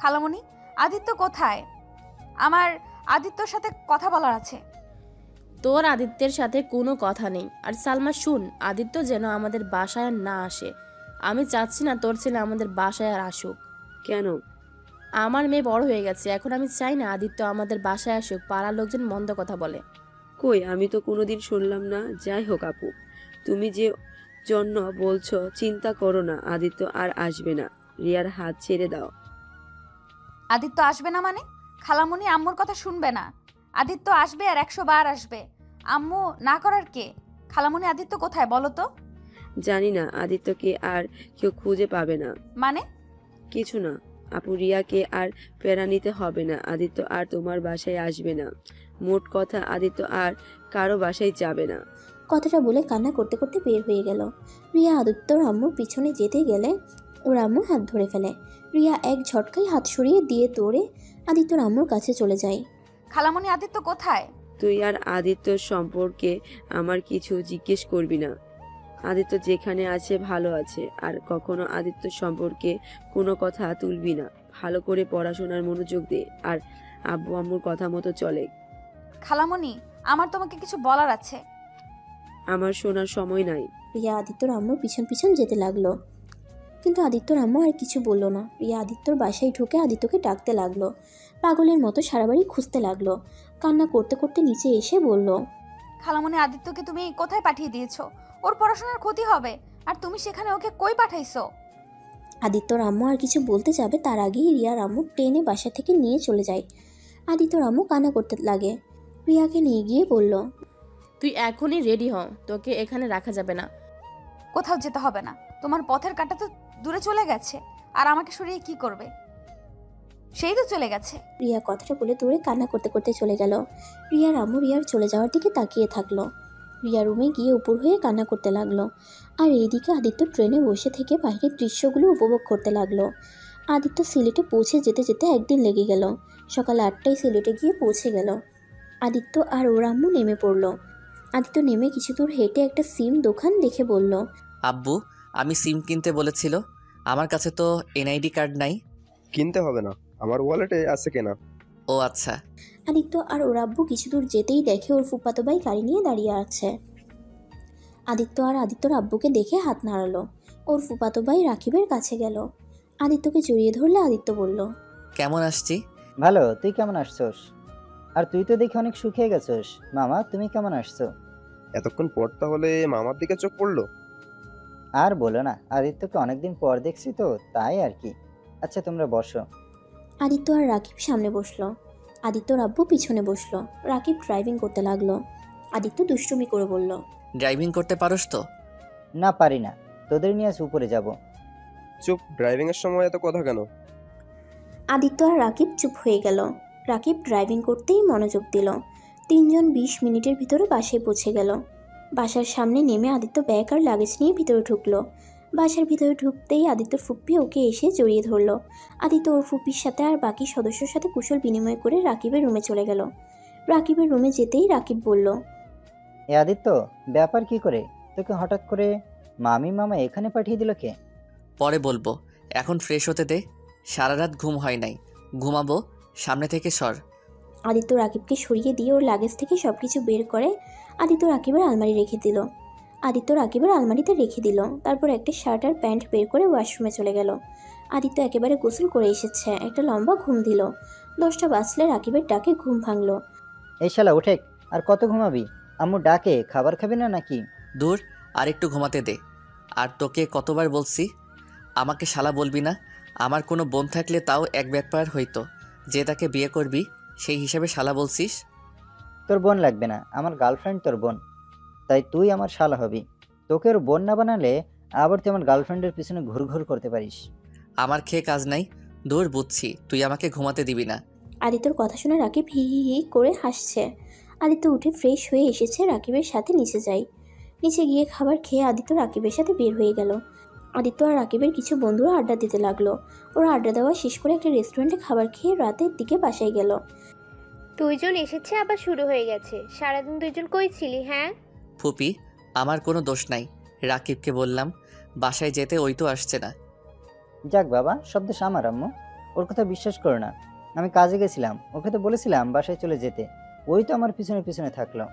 খালামণি, আদিত্য কোথায়? আমার আদিত্যর সাথে কথা বলার আছে। তোর আদিত্যের সাথে কোনো কথা নেই। আর সালমা শুন, আদিত্য যেন আমাদের বাসায় আর না আসে। আমি চাচ্ছি না তোর ছেলে আমাদের বাসায় আর আসুক। কেন? আমার মেয়ে বড় হয়ে গেছে, এখন আমি চাই না আদিত্য আমাদের বাসায় আসুক। পাড়ার লোকজন মন্দ কথা বলে। কই, আমি তো কোনোদিন শুনলাম না। যাই হোক আপু, তুমি যে জন্য বলছো চিন্তা করো না, আদিত্য আর আসবে না। রিয়ার হাত ছেড়ে দাও। আদিত্য আসবে না মানে? খালামণি আম্মুর কথা শুনবে না। আদিত্য আসবে আর 100 বার আসবে। আম্মু না করার কে? খালামণি, আদিত্য কোথায় বলো তো? জানি না, আদিত্যকে আর কেউ খুঁজে পাবে না। মানে? কিছু না আপু, রিয়াকে আর প্যারা নিতে হবে না। আদিত্য আর তোমার বাসায় আসবে না। মোট কথা, আদিত্য আর কারো বাসায় যাবে না। কথাটা বলে কান্না করতে করতে বের হয়ে গেল। রিয়া আদিত্যর আম্মুর পিছনে যেতে গেলে ওর আম্মু হাত ধরে ফেলে। রিয়া এক ঝটকায় হাত সরিয়ে দিয়ে দৌড়ে আদিত্যর আম্মুর কাছে চলে যায়। খালামণি, আদিত্য কোথায়? তুই আর আদিত্যর সম্পর্কে আমার কিছু জিজ্ঞেস করবি না। আদিত্য যেখানে আছে ভালো আছে। আর কখনো আদিত্য সম্পর্কে কোনো কথা তুলবি না। ভালো করে পড়াশোনার মনোযোগ দে আর আব্বু আম্মুর কথা মতো চলে। খালামণি, আমার তোমাকে কিছু বলার আছে। আমার শোনার সময় নাই। রিয়া আদিত্যর আম্মুর পিছন পিছন যেতে লাগলো, কিন্তু আদিত্যর আম্মু আর কিছু বলল না। রিয়া আদিত্যর বাসায় ঢুকে আদিত্যকে ডাকতে লাগলো। পাগলের মতো সারা বাড়ি খুঁজতে লাগলো। কান্না করতে করতে নিচে এসে বলল, খালামণি, আদিত্যকে তুমি কোথায় পাঠিয়ে দিয়েছো? ওর পড়াশোনার ক্ষতি হবে। আর তুমি সেখানে ওকে কই পাঠাইছো? আদিত্যর আম্মু আর কিছু বলতে যাবে তার আগেই রিয়ার আম্মু ট্রেনে বাসা থেকে নিয়ে চলে যায়। আদিত্যর আম্মু কান্না করতে লাগে। রিয়াকে নিয়ে গিয়ে বলল, তুই এখনই রেডি হ, তোকে এখানে রাখা যাবে না। কোথাও যেতে হবে না। তোমার পথের কাঁটা তো দূরে চলে গেছে। আর আমাকে সরিয়ে কি করবে? সেই তো চলে গেছে। রিয়া কথাটা বলে দূরে কান্না করতে করতে চলে গেল। রিয়ার আম্মু রিয়ার চলে যাওয়ার দিকে তাকিয়ে থাকলো। রিয়া রুমে গিয়ে উপর হয়ে কান্না করতে লাগলো। আর এইদিকে আদিত্য ট্রেনে বসে থেকে বাইরের দৃশ্যগুলো উপভোগ করতে লাগলো। আদিত্য সিলেটে পৌঁছে যেতে যেতে একদিন লেগে গেল। সকাল 8টায় সিলেটে গিয়ে পৌঁছে গেল। আদিত্য আর ওর আম্মু নেমে পড়লো। আদিত্য নেমে কিছু দূর হেঁটে একটা সিম দোকান দেখে বলল, আব্বু, আমি সিম কিনতে বলেছিল। আমার কাছে তো এনআইডি কার্ড নাই। কিনতে হবে না, আমার ওয়ালেটে আছে কেনা। ও আচ্ছা। আদিত্য আর ওর আব্বু কিছু দূর যেতেই দেখে ওর ফুফাতো ভাই গাড়ি নিয়ে দাঁড়িয়ে আছে। আদিত্য আর আদিত্যর আব্বুকে দেখে হাত নাড়ালো। ওর ফুফাতো ভাই রাকিবের কাছে গেল। আদিত্যকে জড়িয়ে ধরলে আদিত্য বলল, কেমন আসছি? ভালো, তুই কেমন আসছস? আর তুই তো দেখি অনেক শুকিয়ে গেছস। মামা, তুমি কেমন আসছো? এতক্ষণ পর তাহলে মামার দিকে চোখ পড়লো। আর বলো না, আদিত্যকে অনেকদিন পর দেখছি তো, তাই আর কি। আচ্ছা, তোমরা বসো। আদিত্য আর রাকিব সামনে বসলো। আদিত্যর আব্বু পিছনে বসলো। রাকিব ড্রাইভিং করতে লাগলো। আদিত্য দুষ্টুমি করে বলল, ড্রাইভিং করতে পারোস তো? না, পারি না। তোদের নিয়ে আজ উপরে যাব। চুপ, ড্রাইভিং এর সময় এত কথা কেন? আদিত্য আর রাকিব চুপ হয়ে গেল। রাকিব ড্রাইভিং করতেই মনোযোগ দিল। 3জন 20 মিনিটের ভিতরে বাসায় পৌঁছে গেল। বাসার সামনে নেমে আদিত্য ব্যাগ আর লাগেজ নিয়ে ভিতরে ঢুকলো। বাসার ভিতরে ঢুকতেই আদিত্যর ফুপ্পি ওকে এসে জড়িয়ে ধরলো। আদিত্য ওর ফুপ্পির সাথে আর বাকি সদস্যর সাথে কুশল বিনিময় করে রাকিবের রুমে চলে গেল। রাকিবের রুমে যেতেই রাকিব বলল, এ আদিত্য, ব্যাপার কি করে? তোকে হঠাৎ করে মামি মামা এখানে পাঠিয়ে দিল কে? পরে বলবো, এখন ফ্রেশ হতে দে। সারা রাত ঘুম হয় নাই, ঘুমাবো। সামনে থেকে সর। আদিত্য রাকিবকে সরিয়ে দিয়ে ওর লাগেজ থেকে সব কিছু বের করে আদিত্য রাকিবের আলমারিতে রেখে দিল। তারপর একটা শার্ট আর প্যান্ট বের করে ওয়াশরুমে চলে গেল। আদিত্য একেবারে গোসল করে এসেছে, একটা লম্বা ঘুম দিল। 10টা বাজলে রাকিবের ডাকে ঘুম ভাঙল। এই শালা উঠে, আর কত ঘুমাবি? আম্মু ডাকে, খাবার খাবি না নাকি? দূর, আর একটু ঘুমাতে দে। আর তোকে কতবার বলছি আমাকে শালা বলবি না? আমার কোনো বোন থাকলে তাও এক ব্যাপার হইতো, যে তাকে বিয়ে করবি সেই হিসাবে শালা বলছিস। তোর বোন লাগবে না, আমার গার্লফ্রেন্ড তোর বোন, তাই তুই আমার শালা হবি। তোকে ওর বোন না বানালে আবার তুই আমার গার্লফ্রেন্ডের পিছনে ঘুরঘুর করতে পারিস। আমার খেয়ে কাজ নাই। দূর, বুঝছি তুই আমাকে ঘুমাতে দিবি না। আদিত্যর কথা শুনে রাকিব হি হি হি করে হাসছে। আদিত্য উঠে ফ্রেশ হয়ে এসেছে, রাকিবের সাথে নিচে যায়। নিচে গিয়ে খাবার খেয়ে আদিত্য রাকিবের সাথে বের হয়ে গেল। আদিত্য আর রাকিবের কিছু বন্ধুরা আড্ডা দিতে লাগলো। ওরা আড্ডা দেওয়া শেষ করে একটা রেস্টুরেন্টে খাবার খেয়ে রাতের দিকে বাসায় গেল। দুইজন এসেছে, আবার শুরু হয়ে গেছে। সারাদিন দুইজন কই ছিলি? হ্যাঁ ফুপি, আমার কোনো দোষ নাই। রাকিবকে বললাম বাসায় যেতে, ওই তো আসছে না। যাক বাবা, সব দোষ আমার আম্মু, ওর কথা বিশ্বাস করো না। আমি কাজে গেছিলাম, ওকে তো বলেছিলাম বাসায় চলে যেতে, ওই তো আমার পিছনে পিছনে থাকলো।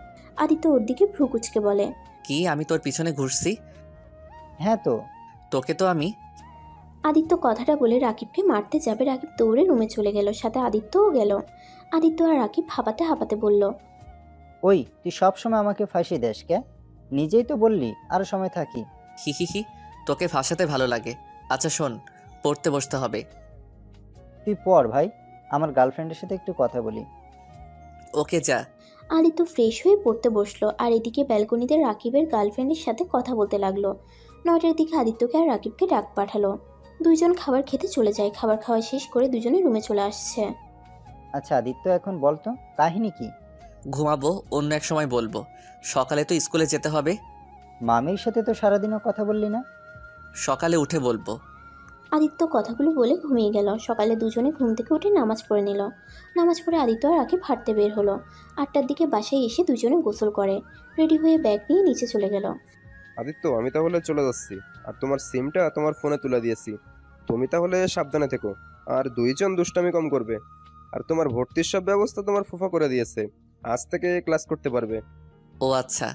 আদিত্য ওর দিকে ভ্রু কুচকে বলে, কি আমি তোর পিছনে ঘুরছি? হ্যাঁ তো। তোকে তো আমি। আদিত্য কথাটা বলে রাকিবকে মারতে যাবে। রাকিব দৌড়ে রুমে চলে গেল, সাথে আদিত্যও গেল। আদিত্য আর রাকিব হাঁপাতে হাঁপাতে বলল, ওই তুই সবসময় আমাকে ফাঁসি দেস কে? নিজেই তো বললি আরো সময় থাকি। হি হি হি, তোকে ফাঁসাতে ভালো লাগে। আচ্ছা শোন, পড়তে বসতে হবে। তুই পড় ভাই, আমার গার্লফ্রেন্ডের সাথে একটু কথা বলি। ওকে যা। আদিত্য ফ্রেশ হয়ে পড়তে বসলো, আর এদিকে ব্যালকনিতে রাকিবের গার্লফ্রেন্ডের সাথে কথা বলতে লাগলো। 9টার দিকে আদিত্যকে আর রাকিবকে ডাক পাঠালো। দুইজন খাবার খেতে চলে যায়। খাবার খাওয়া শেষ করে দুজনে রুমে চলে আসছে। আচ্ছা আদিত্য, এখন বলতো কাহিনী কি? ঘুমাবো, অন্য এক সময় বলবো। সকালে তো স্কুলে যেতে হবে। মামির সাথে তো সারাদিনও কথা বললি না। সকালে উঠে বলবো। আদিত্য কথাগুলো বলে ঘুমিয়ে গেল। সকালে দুজনে ঘুম থেকে উঠে নামাজ পড়ে নিল। নামাজ পড়ে আদিত্য আর রাকিব হাঁটতে বের হলো। 8টার দিকে বাসায় এসে দুজনে গোসল করে রেডি হয়ে ব্যাগ নিয়ে নিচে চলে গেল। আদিত্য, আমি তাহলে চলে যাচ্ছি, আর তোমার সিমটা তোমার ফোনে তুলে দিয়েছি। তুমি তাহলে সাবধানে থেকো, আর দুইজন দুষ্টামি কম করবে। আর তোমার ভর্তির সব ব্যবস্থা তোমার ফুফা করে দিয়েছে, আজ থেকে ক্লাস করতে পারবে। ও আচ্ছা।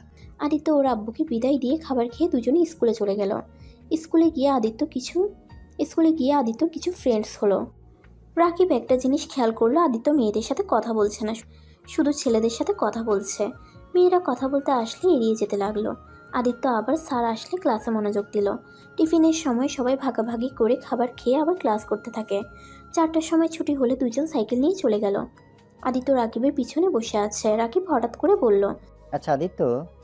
আদিত্য ওর আব্বুকে বিদায় দিয়ে খাবার খেয়ে দুজনে স্কুলে চলে গেল। স্কুলে গিয়ে আদিত্য কিছু ফ্রেন্ডস হলো। রাকিব একটা জিনিস খেয়াল করলো, আদিত্য মেয়েদের সাথে কথা বলছে না, শুধু ছেলেদের সাথে কথা বলছে। মেয়েরা কথা বলতে আসলে এড়িয়ে যেতে লাগলো। আদিত্য আবার স্যার আসলে ক্লাসে মনোযোগ দিল। টিফিনের সময় সবাই ভাগাভাগি করে খাবার খেয়ে আবার ক্লাস করতে থাকে। 4টার সময় ছুটি হলে দুজন সাইকেল নিয়ে চলে গেল। আদিত্য রাকিবের পিছনে বসে আছে। রাকিব হঠাৎ করে বলল, আচ্ছা আদিত্য,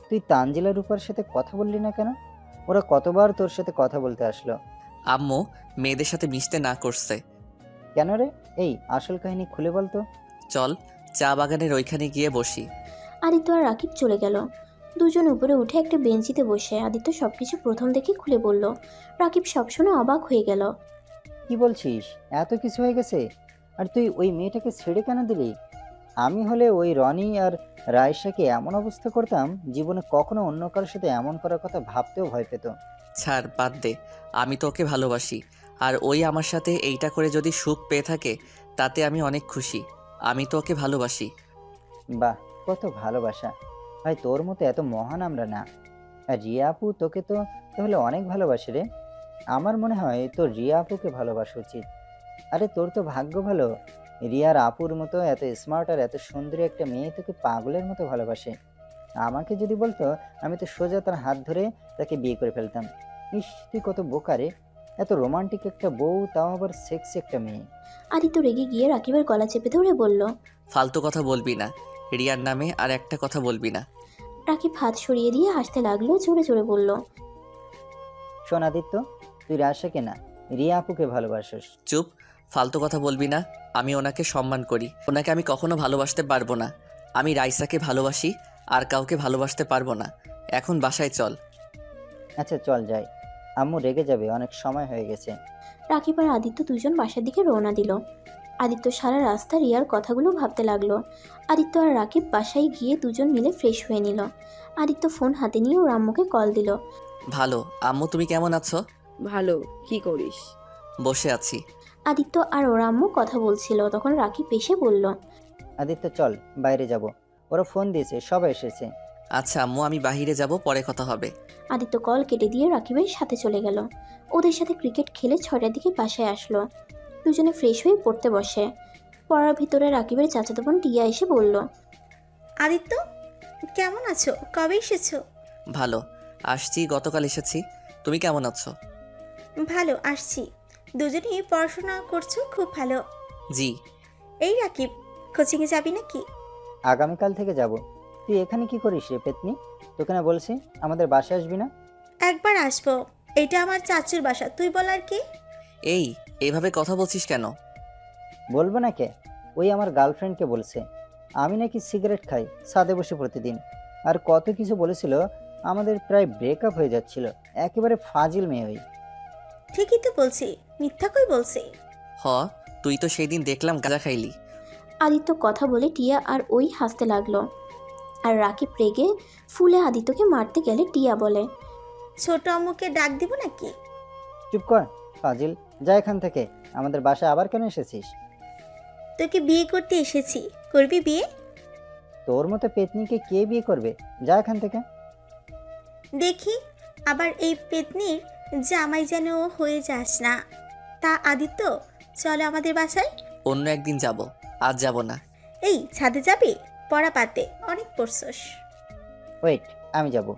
তুই তানজিলা রূপার সাথে কথা বললি না কেন? ওরা কতবার তোর সাথে কথা বলতে আসলো? আম্মু মেয়েদের সাথে মিশতে না করছে। কেন রে? এই আসল কাহিনী খুলে বলতো। চল চা বাগানের ওইখানে গিয়ে বসি। আদিত্য আর রাকিব চলে গেল। দুজন উপরে উঠে একটা বেঞ্চিতে বসে আদিত্য সবকিছু প্রথম থেকে খুলে বলল। রাকিব সব শুনে অবাক হয়ে গেল। কি বলছিস? এত কিছু হয়ে গেছে? আর তুই ওই মেয়েটাকে ছেড়ে কেন দিলি? আমি হলে ওই রনি আর রায়শাকে এমন অবস্থা করতাম, জীবনে কখনো অন্য কারোর সাথে এমন করার কথা ভাবতেও ভয় পেত। ছাড়, বাদ দে। আমি তো ওকে ভালোবাসি, আর ওই আমার সাথে এইটা করে যদি সুখ পেয়ে থাকে তাতে আমি অনেক খুশি। আমি তো ওকে ভালোবাসি। বাহ, কত ভালোবাসা! ভাই তোর মতো এত মহান আমরা না। আর রিয়া আপু তোকে তো তাহলে অনেক ভালোবাসে রে। আমার মনে হয় তোর রিয়া আপুকে ভালোবাসা উচিত। আরে তোর তো ভাগ্য ভালো, রিয়ার আপুর মতো এত স্মার্ট আর এত সুন্দরী একটা মেয়ে তোকে পাগলের মতো ভালোবাসে। আমাকে যদি বলতো, আমি তো সোজা তার হাত ধরে তাকে বিয়ে করে ফেলতাম। ইস, তুই কত বোকা রে! এত রোমান্টিক একটা বউ, তাও আবার সেক্সি একটা মেয়ে। আদিত্য রেগে গিয়ে রাকিবের গলা চেপে ধরে বলল, ফালতু কথা বলবি না। রিয়ার নামে আর একটা কথা বলবি না। রাকিব হাত সরিয়ে দিয়ে হাসতে লাগলো, জোরে জোরে বলল, শোন আদিত্য, তুই রাশাকে না, রিয়া আপুকে ভালোবাসিস। চুপ, ফালতু কথা বলবি না। আমি ওনাকে সম্মান করি, ওনাকে আমি কখনো ভালোবাসতে পারবো না। আমি রাইসাকে ভালোবাসি, আর কাউকে ভালোবাসতে পারবো না। এখন বাসায় চল। আচ্ছা চল যাই, আম্মু রেগে যাবে, অনেক সময় হয়ে গেছে। রাকিব আর আদিত্য দুজন বাসার দিকে রওনা দিল। আদিত্য সারা রাস্তা রিয়ার কথাগুলো ভাবতে লাগলো। আদিত্য আর রাকিব বাসায় গিয়ে দুজন মিলে ফ্রেশ হয়ে নিল। আদিত্য ফোন হাতে নিয়ে ওর আম্মুকে কল দিল। ভালো। আম্মু তুমি কেমন আছো? ভালো। কি করিস? বসে আছি। আদিত্য আর ওর আম্মু কথা বলছিল, তখন রাকিব এসে বলল, আদিত্য চল, বাইরে যাব। ওরা ফোন দিয়েছে, সবাই এসেছে। আচ্ছা আম্মু, আমি বাহিরে যাব, পরে কথা হবে। আদিত্য কল কেটে দিয়ে রাকিবের সাথে চলে গেল। ওদের সাথে ক্রিকেট খেলে 6টার দিকে বাসায় আসলো। দুজনে ফ্রেশ হয়ে পড়তে বসে। পড়ার ভিতরে রাকিবের চাচাতো বোন টিয়া এসে বলল, আদিত্য কেমন আছো? কবে এসেছো? ভালো। আসছি, গতকাল এসেছি। তুমি কেমন আছো? ভালো, আসছি। দুজনেই পড়াশোনা করছো, খুব ভালো। জি। এই রাকিব, কোচিংয়ে যাবি নাকি? আগামীকাল থেকে যাব। তুই এখানে কি করিস রে পেতনি? তোকে না বলছি আমাদের বাসায় আসবি না? একবার আসবো। এটা আমার চাচুর বাসা, তুই বল আর কি। এই এইভাবে কথা বলছিস কেন? বলবো না কে? ওই আমার গার্লফ্রেন্ডকে বলছে আমি নাকি সিগারেট খাই ছাদে বসে প্রতিদিন। আর কত কিছু বলেছিল, আমাদের প্রায় ব্রেকআপ হয়ে যাচ্ছিল। একেবারে ফাজিল মেয়ে ওই। ঠিকই তো বলছি, মিথ্যা কই বলছি? হ, তুই তো সেই দিন দেখলাম গাঁজা খাইলি। আদিত্য কথা বলে টিয়া আর ওই হাসতে লাগলো। আর রাকিব রেগে ফুলে আদিত্যকে মারতে গেলে টিয়া বলে, ছোট আম্মুকে ডাক দিব নাকি? চুপ কর ফাজিল, যা এখান থেকে। আমাদের বাসায় আবার কেন এসেছিস? তোকে বিয়ে করতে এসেছি, করবি বিয়ে? তোর মতো পেতনিকে কে বিয়ে করবে? যা এখান থেকে। দেখি আবার এই পেতনির জামাই যেন হয়ে যাস না। তা আদিত্য, চলো আমাদের বাসায়। অন্য একদিন যাব, আজ যাব না। এই ছাদে যাবি? পড়া পাতে অনেক পড়ছস। ওয়েট, আমি যাব।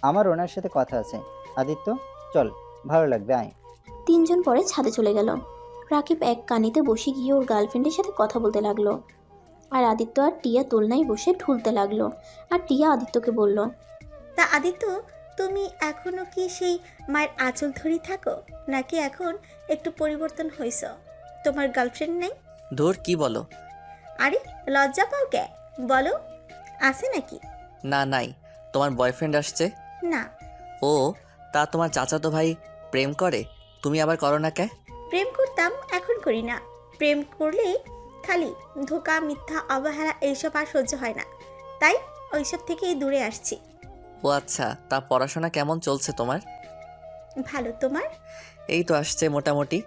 আমার ওনার সাথে কথা আছে। আদিত্য চল, ভালো লাগবে, আয়। তিনজন পরে ছাদে চলে গেল। রাকিব এক কানিতে বসে গিয়ে ওর গার্লফ্রেন্ডের সাথে কথা বলতে লাগলো। আর আদিত্য আর টিয়া দোলনায় বসে ঢুলতে লাগলো। আর টিয়া আদিত্যকে বলল, তা আদিত্য, তুমি এখনো কি সেই মায়ের আঁচল ধরি থাকো, নাকি এখন একটু পরিবর্তন হয়েছ? তোমার গার্লফ্রেন্ড নেই? ধুর, কি বলো? আরে লজ্জা পাও কে? বলো, আছে নাকি? না, নাই। তোমার বয়ফ্রেন্ড আসছে? না। ও, তা তোমার চাচাতো ভাই প্রেম করে, তুমি আবার করো না কে? প্রেম করতাম, এখন করি না। প্রেম করলে খালি ধোকা, মিথ্যা, অবহেলা এইসব আর সহ্য হয় না, তাই ওইসব থেকেই দূরে আসছি। ও আচ্ছা, তা পড়াশোনা কেমন চলছে তোমার? ভালো, তোমার? এই তো আসছে মোটামুটি।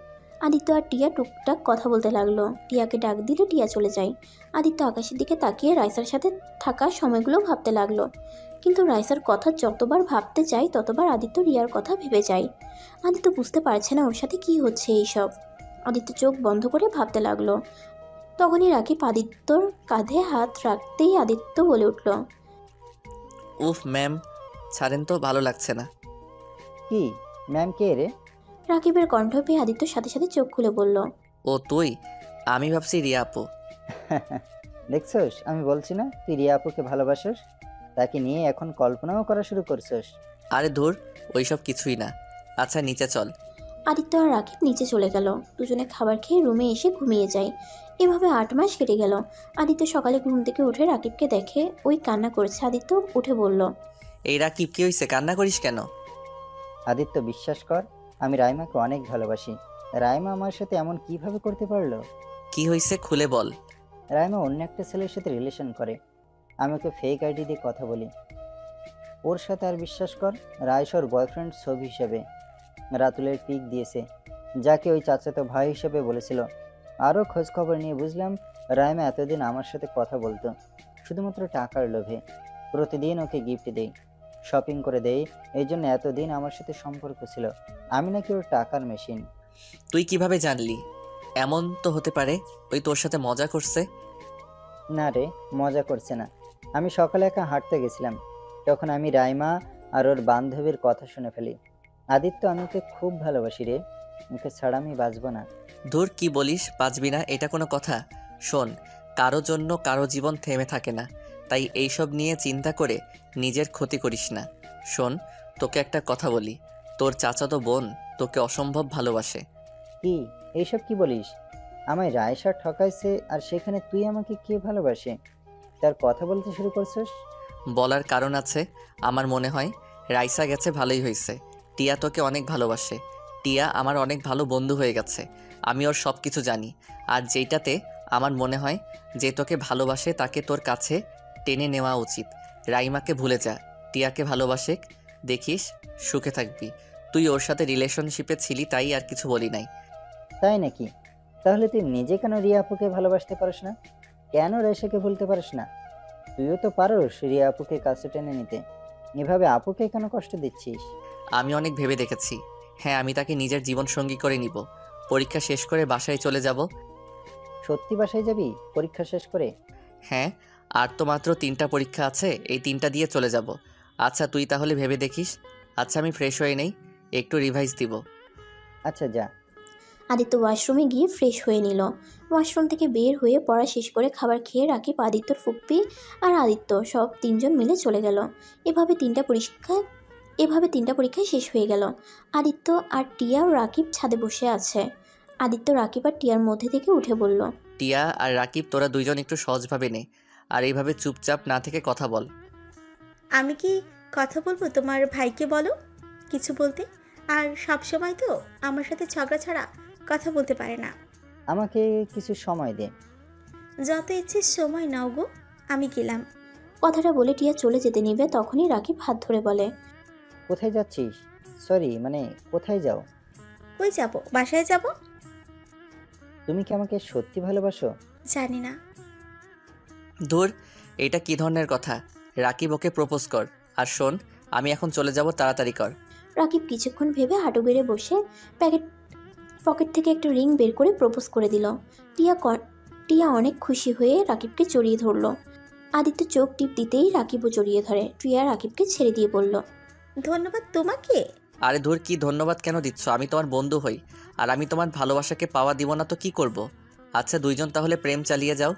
আদিত্য আর টিয়া টুকটাক কথা বলতে লাগলো। টিয়াকে ডাক দিলে টিয়া চলে যায়। আদিত্য আকাশের দিকে তাকিয়ে রাইসার সাথে থাকা সময়গুলো ভাবতে লাগলো। কিন্তু রাইসার কথা যতবার ভাবতে যায় ততবার আদিত্য রিয়ার কথা ভেবে যায়। আদিত্য বুঝতে পারছে না ওর সাথে কি হচ্ছে এইসব। আদিত্য চোখ বন্ধ করে ভাবতে লাগলো। তখনই রাকিব আদিত্যর কাঁধে হাত রাখতেই আদিত্য বলে উঠল, উফ ম্যাম, ছাড়েন তো, ভালো লাগছে না। কি ম্যাম, কে রে? রাকিবের কণ্ঠ পেয়ে আদিত্যর সাথে সাথে চোখ খুলে বলল, ও তুই? আমি ভাবছি রিয়া আপু। দেখছস, আমি বলছি না তুই রিয়া আপুকে ভালোবাসিস? তাকে নিয়ে এখন কল্পনাও করা শুরু করছস? আরে ধুর, ওইসব কিছুই না। আচ্ছা নিচে চল। আদিত্য আর রাকিব নিচে চলে গেল। দুজনে খাবার খেয়ে রুমে এসে ঘুমিয়ে যায়। এভাবে 8 মাস কেটে গেল। আদিত্য সকালে ঘুম থেকে উঠে রাকিবকে দেখে ওই কান্না করছে। আদিত্য উঠে বলল, এই রাকিব, কি হয়েছে? কান্না করিস কেন? আদিত্য বিশ্বাস কর, আমি রাইমাকে অনেক ভালোবাসি। রাইমা আমার সাথে এমন কিভাবে করতে পারলো? কি হয়েছে খুলে বল। রাইমা অন্য একটা ছেলের সাথে রিলেশন করে। আমি ওকে ফেক আইডি দিয়ে কথা বলি ওর সাথে। আর বিশ্বাস কর, রাইস ওর বয়ফ্রেন্ড ছবি হিসেবে রাতুলের পিক দিয়েছে, যাকে ওই চাচাতো ভাই হিসেবে বলেছিল। আরও খোঁজ খবর নিয়ে বুঝলাম রাইমা এতদিন আমার সাথে কথা বলতো শুধুমাত্র টাকার লোভে। প্রতিদিন ওকে গিফট দেই, শপিং করে দেই, এই জন্য এতদিন আমার সাথে সম্পর্ক ছিল। আমি নাকি ওর টাকার মেশিন। তুই কিভাবে জানলি? এমন তো হতে পারে ওই তোর সাথে মজা করছে। না রে, মজা করছে না। আমি সকালে একা হাঁটতে গেছিলাম, তখন আমি রাইমা আর ওর বান্ধবীর কথা শুনে ফেলি। আদিত্য, আমি ওকে খুব ভালোবাসি রে, ওকে ছাড়া আমি বাঁচব না। ধুর, কি বলিস? বাঁচবি না? এটা কোনো কথা? শোন, কারো জন্য কারো জীবন থেমে থাকে না, তাই এইসব নিয়ে চিন্তা করে নিজের ক্ষতি করিস না। শোন, তোকে একটা কথা বলি, তোর চাচাতো বোন তোকে অসম্ভব ভালোবাসে। কি এইসব কি বলিস? আমায় রায়সা ঠকাইছে, আর সেখানে তুই আমাকে কে ভালোবাসে তার কথা বলতে শুরু করছিস? বলার কারণ আছে। আমার মনে হয় রাইসা গেছে, ভালোই হয়েছে। টিয়া তোকে অনেক ভালোবাসে। টিয়া আমার অনেক ভালো বন্ধু হয়ে গেছে। আমি ওর সব কিছু জানি। আর যেইটাতে আমার মনে হয় যে তোকে ভালোবাসে তাকে তোর কাছে টেনে নেওয়া উচিত। রাইমাকে ভুলে যা, টিয়াকে ভালোবাসে, দেখিস সুখে থাকবি। তুই ওর সাথে রিলেশনশিপে ছিলি তাই আর কিছু বলি নাই। তাই নাকি? তাহলে তুই নিজে কেন রিয়া আপুকে ভালোবাসতে পারিস না? কেন রেশাকে ভুলতে পারিস না? তুইও তো পারোস রিয়া আপুকে কাছে টেনে নিতে। এভাবে আপুকে কেন কষ্ট দিচ্ছিস? আমি অনেক ভেবে দেখেছি। হ্যাঁ, আমি তাকে নিজের জীবনসঙ্গী করে নিব। পরীক্ষা শেষ করে বাসায় চলে যাব। সত্যি বাসায় যাবি পরীক্ষা শেষ করে? হ্যাঁ, আর তো মাত্র 3টা পরীক্ষা আছে, এই 3টা দিয়ে চলে যাব। আচ্ছা তুই তাহলে ভেবে দেখিস। আচ্ছা আমি ফ্রেশ হয়ে নেই, একটু রিভাইজ দিব। আচ্ছা যা। আদিত্য ওয়াশরুমে গিয়ে ফ্রেশ হয়ে নিল। ওয়াশরুম থেকে বের হয়ে পড়া শেষ করে খাবার খেয়ে রাকিব, আদিত্যর ফুপ্পি আর আদিত্য সব 3জন মিলে চলে গেল। এভাবে 3টা পরীক্ষা শেষ হয়ে গেল। আদিত্য আর টিয়া ও রাকিব ছাদে বসে আছে। আদিত্য রাকিব আর টিয়ার মধ্যে থেকে উঠে বলল, টিয়া আর রাকিব, তোরা দুইজন একটু সহজভাবে নে, আর এইভাবে চুপচাপ না থেকে কথা বল। আমি কি কথা বলবো? তোমার ভাইকে বলো কিছু বলতে। আর সব সময় তো আমার সাথে ঝগড়া ছাড়া কথা বলতে পারে না। আমাকে কিছু সময় দে। যত ইচ্ছে সময় নাও গো, আমি গেলাম। কথাটা বলে টিয়া চলে যেতে নিবে, তখনই রাকিব হাত ধরে বলে, কোথায় যাচ্ছিস? সরি, মানে কোথায় যাও? কই যাব? বাসায় যাব। তুমি কি আমাকে সত্যি ভালোবাসো? জানি না। ধুর, এটা কি ধরনের কথা? রাকিব, ওকে প্রপোজ কর। আর শোন, আমি এখন চলে যাব, তাড়াতাড়ি কর। রাকিব কিছুক্ষণ ভেবে হাঁটু গেড়ে বসে পকেট থেকে একটা রিং বের করে প্রপোজ করে দিল। টিয়া অনেক খুশি হয়ে রাকিবকে জড়িয়ে ধরল। আদিত্য চোখ টিপ দিতেই রাকিবও জড়িয়ে ধরে। টিয়া রাকিবকে ছেড়ে দিয়ে বলল, ধন্যবাদ তোমাকে। আরে ধুর, কি ধন্যবাদ কেন দিচ্ছ? আমি তোমার বন্ধু হই, আর আমি তোমার ভালোবাসাকে পাওয়া দিব না তো কি করব? আচ্ছা দুইজন তাহলে প্রেম চালিয়ে যাও।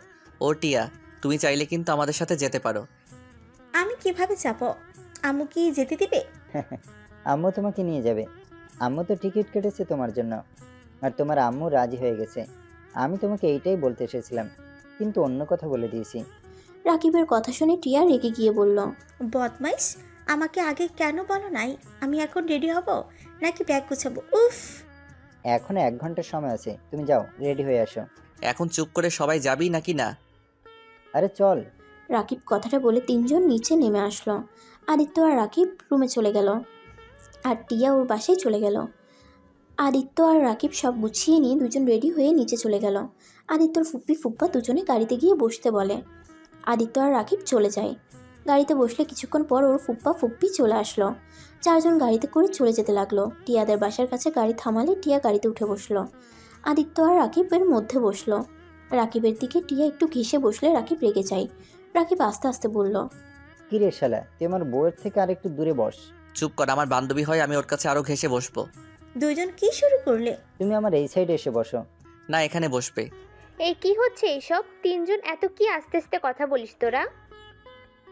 ও টিয়া, তুমি চাইলে কিন্তু আমাদের সাথে যেতে পারো। আমি কিভাবে যাব? আম্মু কি যেতে দিবে? আম্মু তোমাকে নিয়ে যাবে। আম্মু তো টিকিট কেটেছে তোমার জন্য, আর তোমার আম্মু রাজি হয়ে গেছে। আমি তোমাকে এইটাই বলতে এসেছিলাম, কিন্তু অন্য কথা বলে দিয়েছি। রাকিবের কথা শুনে টিয়া রেগে গিয়ে বলল, বদমাইশ, আমাকে আগে কেন বলো নাই? আমি এখন রেডি হব নাকি ব্যাগ গুছাবো? উফ, এখনো 1 ঘন্টা সময় আছে, তুমি যাও রেডি হয়ে আসো। এখন চুপ করে সবাই যাবি নাকি না? আরে চল। রাকিব কথাটা বলে 3জন নিচে নেমে আসলো। আদিত্য আর রাকিব রুমে চলে গেল, আর টিয়া ওর বাসায় চলে গেল। আদিত্য আর রাকিব সব গুছিয়ে নিয়ে 2জন রেডি হয়ে নিচে চলে গেল। আদিত্যর ফুপ্পি ফুপ্পা দুজনে গাড়িতে গিয়ে বসতে বলে। আদিত্য আর রাকিব চলে যায়। গাড়িতে বসলে কিছুক্ষণ পর ওর ফুপ্পা ফুপ্পি চলে আসলো। 4জন গাড়িতে করে চলে যেতে লাগলো। টিয়াদের বাসার কাছে গাড়ি থামালে টিয়া গাড়িতে উঠে বসলো। আদিত্য আর রাকিবের মধ্যে বসলো। রাকিবের দিকে টিয়া একটু ঘেঁষে বসলে রাকিব রেগে যায়। রাকিব আস্তে আস্তে বলল, কি রে শালা, তুই আমার বউয়ের থেকে আর একটু দূরে বস। চুপ কর, আমার বান্ধবী হয়, আমি ওর কাছে আরো ঘেঁষে বসবো। 2জন কি শুরু করলে? তুমি আমার এই সাইডে এসে বসো। না, এখানে বসবে। এই কি হচ্ছে এইসব? 3জন এত কি আস্তে আস্তে কথা বলিস তোরা?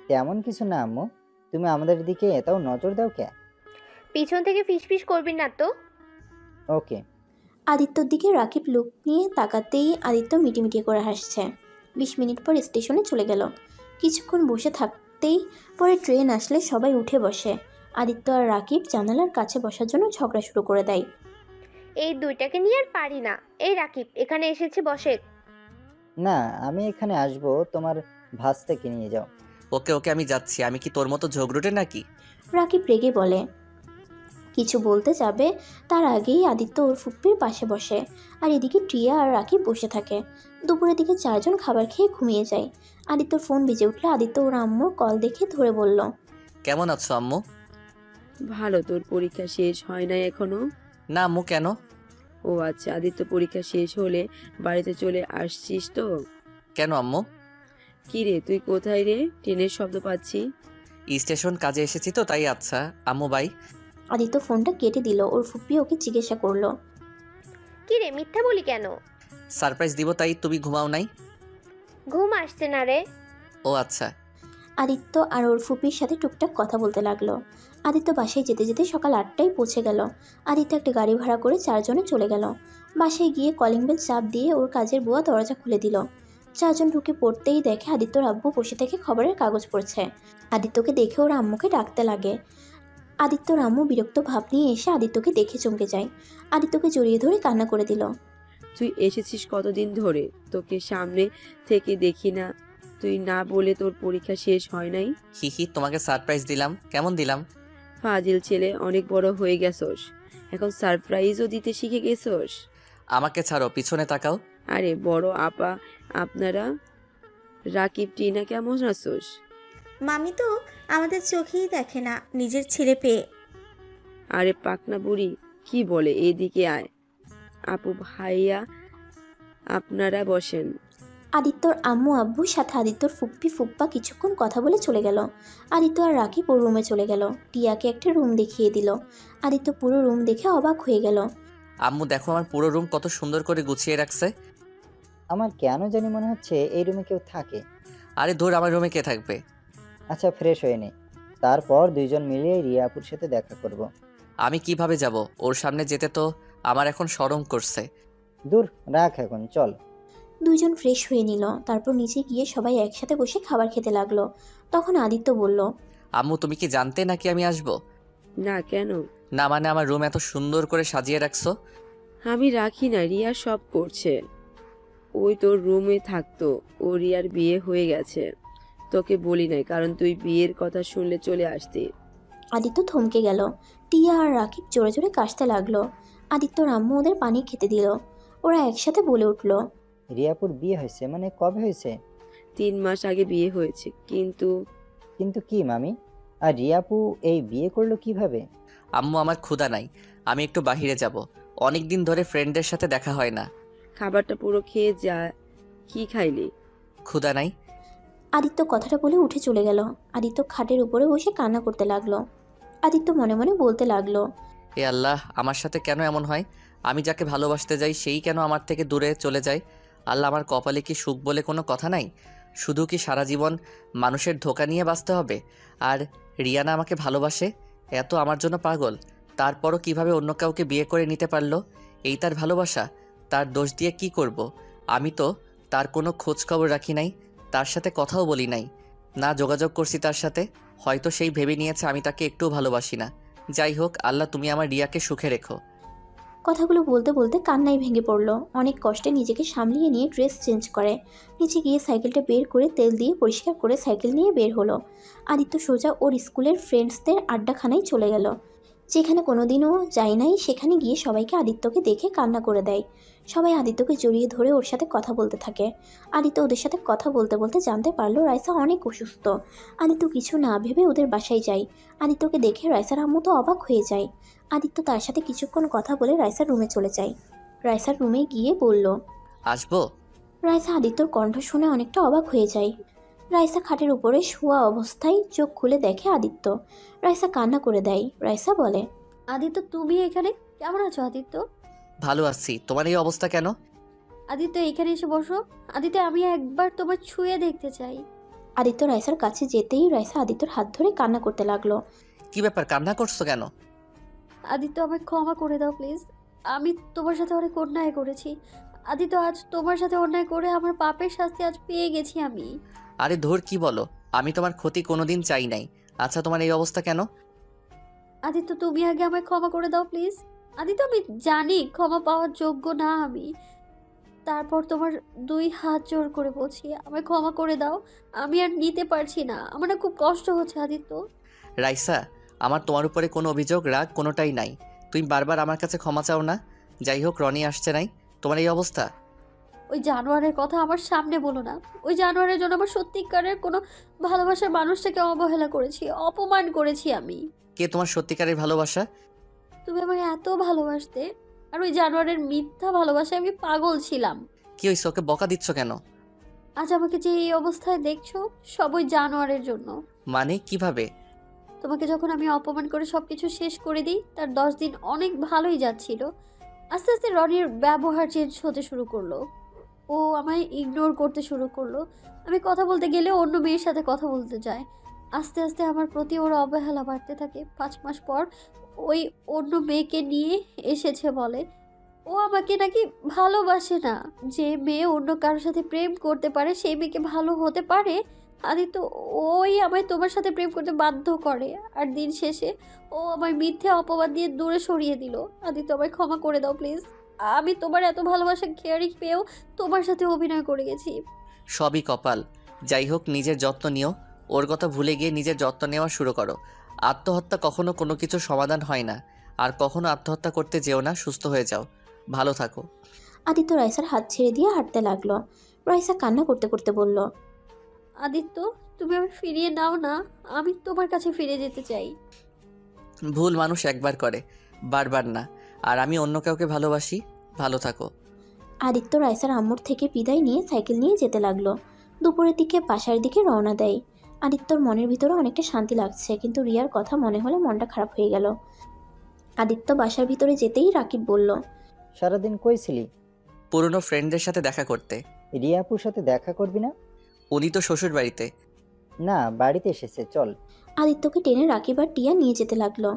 তেমন কিছু না আম্মু, তুমি আমাদের দিকে এটাও নজর দাও কে? পিছন থেকে ফিসফিস করবি না তো। ওকে। আদিত্যর দিকে রাকিব লুক নিয়ে তাকাতেই আদিত্য মিটিমিটি করে হাসছে। 20 মিনিট পর স্টেশনে চলে গেল। কিছুক্ষণ বসে থাকতেই পরে ট্রেন আসলে সবাই উঠে বসে। আদিত্য আর রাকিব জানালার কাছে বসার জন্য ঝগড়া শুরু করে দেয়। এই দুইটাকে নিয়ে আর পারি না। এই রাকিব, এখানে এসেছে, বসে। না, আমি এখানে আসবো, তোমার ভাস্তাকে নিয়ে যাও। ওকে ওকে, আমি যাচ্ছি। আমি কি তোর মতো ঝগড়ুটে নাকি? রাকিব রেগে বলে। কিছু বলতে যাবে তার আগেই আদিত্য ওর ফুপ্পির পাশে বসে, আর এদিকে টিয়া আর রাকিব বসে থাকে। দুপুরের দিকে 4জন খাবার খেয়ে ঘুমিয়ে যায়। আদিত্যর ফোন বেজে উঠলে আদিত্য ওর আম্মুর কল দেখে ধরে বলল, কেমন আছো আম্মু? ভালো। তোর পরীক্ষা শেষ হয় নাই এখনো? না আম্মু, কেন? ও আচ্ছা, আদিত্য পরীক্ষা শেষ হলে বাড়িতে চলে আসছিস তো? কেন আম্মু? কি রে, তুই কোথায় রে? ট্রেনের শব্দ পাচ্ছি। স্টেশন কাজে এসেছি তো তাই। আচ্ছা আম্মু বাই। আদিত্য ফোনটা কেটে দিল। ওর ফুপ্পি ওকে জিজ্ঞাসা করলো, কি রে, মিথ্যা বলি কেন? সারপ্রাইজ দিব তাই। তুমি ঘুমাও নাই? ঘুম আসছে না রে। ও আচ্ছা। আদিত্য আর ওর ফুপির সাথে টুকটাক কথা বলতে লাগলো। আদিত্য বাসায় যেতে যেতে সকাল 8টায় পৌঁছে গেল। আদিত্য একটা গাড়ি ভাড়া করে 4জনে চলে গেল। বাসায় গিয়ে কলিং বেল চাপ দিয়ে ওর কাজের বুয়া দরজা খুলে দিল। 4জন ঢুকে পড়তেই দেখে আদিত্যর আব্বু বসে থেকে খবরের কাগজ পড়ছে। আদিত্যকে দেখে ওর আম্মুকে ডাকতে লাগে। আদিত্যর আম্মু বিরক্ত ভাব নিয়ে এসে আদিত্যকে দেখে চমকে যায়। আদিত্যকে জড়িয়ে ধরে কান্না করে দিল। তুই এসেছিস কতদিন ধরে? তোকে সামনে থেকে দেখি না। তুই না বলে তোর পরীক্ষা শেষ হয় নাই? হি হি, তোমাকে সারপ্রাইজ দিলাম। কেমন দিলাম? ফাজিল ছেলে, অনেক বড় হয়ে গেছস, এখন সারপ্রাইজও দিতে শিখে গেছস। আমাকে ছাড়ো, পিছনে তাকাও। আরে বড় আপা, আপনারা রাকিব টিনা কেমন আছোস? মামি তো আমাদের চোখেই দেখে না নিজের ছেলে পেয়ে। আরে পাকনা বুড়ি কি বলে, এদিকে আয়। আপু ভাইয়া আপনারা বসেন। আদিত্যর আম্মু আব্বুর সাথে আদিত্যর ফুপ্পি ফুপ্পা কিছুক্ষণ কথা বলে চলে গেল। আদিত্য আর রাকিব ওর রুমে চলে গেল। টিয়াকে একটা রুম দেখিয়ে দিল। আদিত্য পুরো রুম দেখে অবাক হয়ে গেল। আম্মু দেখো আমার পুরো রুম কত সুন্দর করে গুছিয়ে রাখছে। আমার কেন জানি মনে হচ্ছে এই রুমে কেউ থাকে। আরে ধুর, আমার রুমে কে থাকবে? আচ্ছা ফ্রেশ হয়ে নে, তারপর দুইজন মিলে রিয়া আপুর সাথে দেখা করব। আমি কিভাবে যাব? ওর সামনে যেতে তো আমার এখন শরম করছে। দূর রাখ, এখন চল। দুইজন ফ্রেশ হয়ে নিল। তারপর নিচে গিয়ে সবাই একসাথে বসে খাবার খেতে লাগলো। তখন আদিত্য বলল, আম্মু তুমি কি জানতে নাকি আমি আসব? না কেন? না মানে আমার রুম এত সুন্দর করে সাজিয়ে রাখছো। আমি রাখি না, রিয়া সব করছে। ওই তোর রুমে থাকতো, ও রিয়ার বিয়ে হয়ে গেছে। তোকে বলি নাই, কারণ তুই বিয়ের কথা শুনলে চলে আসতি। আদিত্য থমকে গেল। টিয়া আর রাকিব জোরে জোরে কাশতে লাগলো। আদিত্যর আম্মু ওদের পানি খেতে দিল। ওরা একসাথে বলে উঠল, রিয়াপুর বিয়ে হয়েছে মানে কবে হয়েছে? 3 মাস আগে বিয়ে হয়েছে। কিন্তু কিন্তু কি মামি? আর রিয়াপু এই বিয়ে করলো কিভাবে? আম্মু আমার ক্ষুধা নাই, আমি একটু বাহিরে যাব। অনেক দিন ধরে ফ্রেন্ডদের সাথে দেখা হয় না। খাবারটা পুরো খেয়ে যা। কি খাইলি? ক্ষুধা নাই। আদিত্য কথাটা বলে উঠে চলে গেল। আদিত্য খাটের উপরে বসে কান্না করতে লাগলো। আদিত্য মনে মনে বলতে লাগলো, এ আল্লাহ, আমার সাথে কেন এমন হয়? আমি যাকে ভালোবাসতে যাই সেই কেন আমার থেকে দূরে চলে যায়? আল্লাহ, আমার কপালে কি সুখ বলে কোনো কথা নাই? শুধু কি সারা জীবন মানুষের ধোঁকা নিয়ে বাঁচতে হবে? আর রিয়ানা আমাকে ভালোবাসে, এত আমার জন্য পাগল, তারপরও কিভাবে অন্য কাউকে বিয়ে করে নিতে পারলো? এই তার ভালোবাসা? তার দোষ দিয়ে কি করব? আমি তো তার কোনো খোঁজ খবর রাখি নাই, তার সাথে কথাও বলি নাই, না যোগাযোগ করছি তার সাথে। হয়তো সেই ভেবে নিয়েছে আমি তাকে একটুও ভালোবাসি না। যাই হোক, আল্লাহ তুমি আমার রিয়াকে সুখে রেখো। কথাগুলো বলতে বলতে কান্নায় ভেঙে পড়লো। অনেক কষ্টে নিজেকে সামলিয়ে নিয়ে ড্রেস চেঞ্জ করে নিচে গিয়ে সাইকেলটা বের করে তেল দিয়ে পরিষ্কার করে সাইকেল নিয়ে বের হলো। আদিত্য সোজা ওর স্কুলের ফ্রেন্ডসদের আড্ডাখানায় চলে গেল, যেখানে কোনোদিনও যায় নাই। সেখানে গিয়ে সবাইকে আদিত্যকে দেখে কান্না করে দেয়। সবাই আদিত্যকে জড়িয়ে ধরে ওর সাথে কথা বলতে থাকে। আদিত্য ওদের সাথে কথা বলতে বলতে জানতে পারলো রাইসা অনেক অসুস্থ। আদিত্য কিছু না ভেবে ওদের বাসায় যায়। আদিত্যকে দেখে রাইসার আম্মু তো অবাক হয়ে যায়। আদিত্য তার সাথে কিছুক্ষণ কথা বলে রাইসার রুমে চলে যায়। রাইসার রুমে গিয়ে বলল, আসবো? রাইসা আদিত্যর কণ্ঠ শুনে অনেকটা অবাক হয়ে যায়। রাইসা খাটের উপরে শোয়া অবস্থায় চোখ খুলে দেখে আদিত্য। রাইসা কান্না করে দেয়। রাইসা বলে, আদিত্য তুমি এখানে কেমন আছো আদিত্য? ভালো আছি, তোমার এই অবস্থা কেন? আদিত্য এখানে এসে বসো। আদিত্য আমি একবার তোমার ছুঁয়ে দেখতে চাই। আদিত্য রাইসার কাছে যেতেই রাইসা আদিত্যর হাত ধরে কান্না করতে লাগলো। কি ব্যাপার, কান্না করছো কেন? আদিত্য আমায় ক্ষমা করে দাও প্লিজ। আমি তোমার সাথে অনেক অন্যায় করেছি আদিত্য। আজ তোমার সাথে অন্যায় করে আমার পাপের শাস্তি আজ পেয়ে গেছি আমি। আরে ধর, কি বলো? আমি তোমার ক্ষতি কোনোদিন চাই নাই। আচ্ছা, তোমার এই অবস্থা কেন? আদিত্য তুমি আগে আমায় ক্ষমা করে দাও প্লিজ। আদিত্য আমি জানি ক্ষমা পাওয়ার যোগ্য না আমি, তারপর তোমার 2 হাত জোর করে বলছি আমায় ক্ষমা করে দাও। আমি আর নিতে পারছি না, আমার না খুব কষ্ট হচ্ছে আদিত্য। রাইসা, আমার তোমার উপরে কোনো অভিযোগ রাগ কোনোটাই নাই। তুমি বারবার আমার কাছে ক্ষমা চাও না। যাই হোক, রনি আসছে নাই, তোমার এই অবস্থা। ওই জানোয়ারের কথা আমার সামনে বলো না। ওই জানোয়ারের জন্য আমার সত্যিকারের কোনো ভালোবাসার মানুষটাকে অবহেলা করেছি, অপমান করেছি আমি। কে তোমার সত্যিকারের ভালোবাসা? তুমি আমায় এত ভালোবাসতে, আর ওই জানোয়ারের মিথ্যা ভালোবাসায় আমি পাগল ছিলাম। কি হয়েছে? ওকে বকা দিচ্ছ কেন? আজ আমাকে যে এই অবস্থায় দেখছো সব ওই জানোয়ারের জন্য। মানে কিভাবে? তোমাকে যখন আমি অপমান করে সবকিছু শেষ করে দিই, তার 10 দিন অনেক ভালোই যাচ্ছিল। আস্তে আস্তে রনির ব্যবহার চেঞ্জ হতে শুরু করলো। ও আমায় ইগনোর করতে শুরু করলো। আমি কথা বলতে গেলে অন্য মেয়ের সাথে কথা বলতে যায়। আস্তে আস্তে আমার প্রতি ওর অবহেলা বাড়তে থাকে। 5 মাস পর ওই অন্য মেয়েকে নিয়ে এসেছে বলে। ও আমাকে নাকি ভালোবাসে না। যে মেয়ে অন্য কারোর সাথে প্রেম করতে পারে সেই মেয়েকে ভালো হতে পারে? আদিত্য ওই আমায় তোমার সাথে প্রেম করতে বাধ্য করে, আর দিন শেষে ও আমায় মিথ্যে অপবাদ দিয়ে দূরে সরিয়ে দিল। আদিত্য আমায় ক্ষমা করে দাও প্লিজ। আমি তোমার এত ভালোবাসা কেয়ারিং পেয়েও তোমার সাথে অভিনয় করে গেছি। সবই কপাল। যাই হোক, নিজের যত্ন নিও। ওর কথা ভুলে গিয়ে নিজের যত্ন নেওয়া শুরু করো। আত্মহত্যা কখনো কোনো কিছুর সমাধান হয় না। আর কখনো আত্মহত্যা করতে যেও না, সুস্থ হয়ে যাও, ভালো থাকো। আদিত্য রাইসার হাত ছেড়ে দিয়ে হাঁটতে লাগলো। রাইসা কান্না করতে করতে বলল, আদিত্য, তুমি আমার ফিরিয়ে নাও না, আমি তোমার কাছে ফিরে যেতে চাই। ভুল মানুষ একবার করে, বারবার না। আর আমি অন্য কাউকে ভালোবাসি, ভালো থাকো। আদিত্য রাইসার আম্মুর থেকে বিদায় নিয়ে সাইকেল নিয়ে যেতে লাগলো। দুপুরের দিকে বাসার দিকে রওনা দেয়। আদিত্যর মনের ভিতরে অনেকটা শান্তি লাগছে, কিন্তু রিয়ার কথা মনে হলে মনটা খারাপ হয়ে গেল। আদিত্য বাসার ভিতরে যেতেই রাকিব বলল, সারাদিন কই ছিলি? পুরনো ফ্রেন্ডদের সাথে দেখা করতে। রিয়াপুর সাথে দেখা করবি না? উনি তো শ্বশুর বাড়িতে। না, বাড়িতে এসেছে, চল। আদিত্যকে টেনে রাকিব আর টিয়া নিয়ে যেতে লাগলো।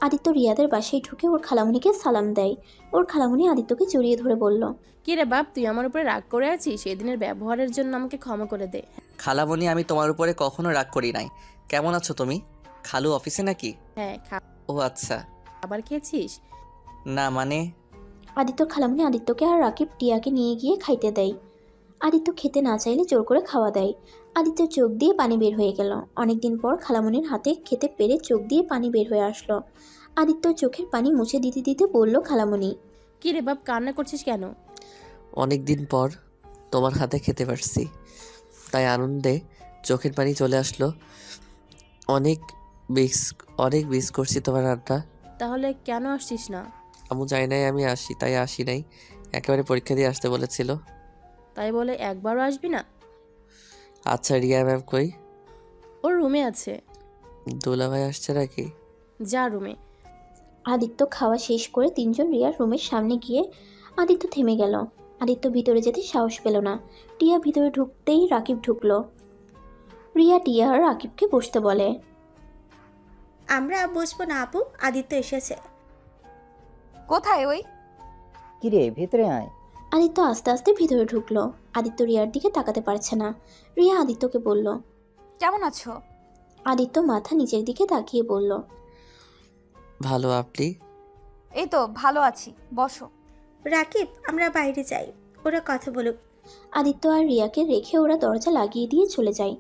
আদিত্য রিয়াদের বাসায় ঢুকে ওর খালামুনিকে সালাম দেয়। ওর খালামুনি আদিত্যকে জড়িয়ে ধরে বলল, কি রে বাপ, তুই আমার উপরে রাগ করে আছিস? সেদিনের ব্যবহারের জন্য আমাকে ক্ষমা করে দে। খালামণি, আমি তোমার উপরে কখনো রাগ করি নাই। কেমন আছো তুমি? খালু অফিসে নাকি? হ্যাঁ, ও আচ্ছা। খাবার খেয়েছিস? না মানে। আদিত্যর খালামুনি আদিত্যকে আর রাকিব টিয়াকে নিয়ে গিয়ে খাইতে দেয়। আদিত্য খেতে না চাইলে জোর করে খাওয়া দেয়। আদিত্যর চোখ দিয়ে পানি বের হয়ে গেল। অনেকদিন পর খালামুনির হাতে খেতে পেরে চোখ দিয়ে পানি বের হয়ে আসলো। আদিত্যর চোখের পানি মুছে দিতে দিতে বলল খালামুনি, কি রে বাপ, কান্না করছিস কেন? অনেক দিন পর তোমার হাতে খেতে পারছি, তাই আনন্দে চোখের পানি চলে আসলো। অনেক মিস করছি তোমার রান্না। তাহলে কেন আসছিস না? আমু জানি নাই আমি আসি, তাই আসি নাই। একেবারে পরীক্ষা দিয়ে আসতে বলেছিল। তাই বলে একবারও আসবি না? আচ্ছা, রিয়া ম্যাম কই? ওর রুমে আছে। দুলাভাই আসছে নাকি? যা রুমে। আদিত্য খাওয়া শেষ করে তিনজন রিয়ার রুমের সামনে গিয়ে আদিত্য থেমে গেল। আদিত্য ভিতরে যেতে সাহস পেল না। টিয়া ভিতরে ঢুকতেই রাকিব ঢুকলো। রিয়া টিয়া আর রাকিবকে বসতে বলে। আমরা বসবো না আপু, আদিত্য এসেছে। কোথায় ওই? কিরে, ভেতরে আয়। আদিত্য আস্তে আস্তে ভিতরে ঢুকলো। আদিত্য রিয়ার দিকে তাকাতে পারছে না। রিয়া আদিত্যকে বলল, কেমন আছো? আদিত্য মাথা নিচের দিকে তাকিয়ে বলল, ভালো, আপনি? এই তো ভালো আছি, বসো। রাকিব, আমরা বাইরে যাই, ওরা কথা বলুক। আদিত্য আর রিয়াকে রেখে ওরা দরজা লাগিয়ে দিয়ে চলে যায়।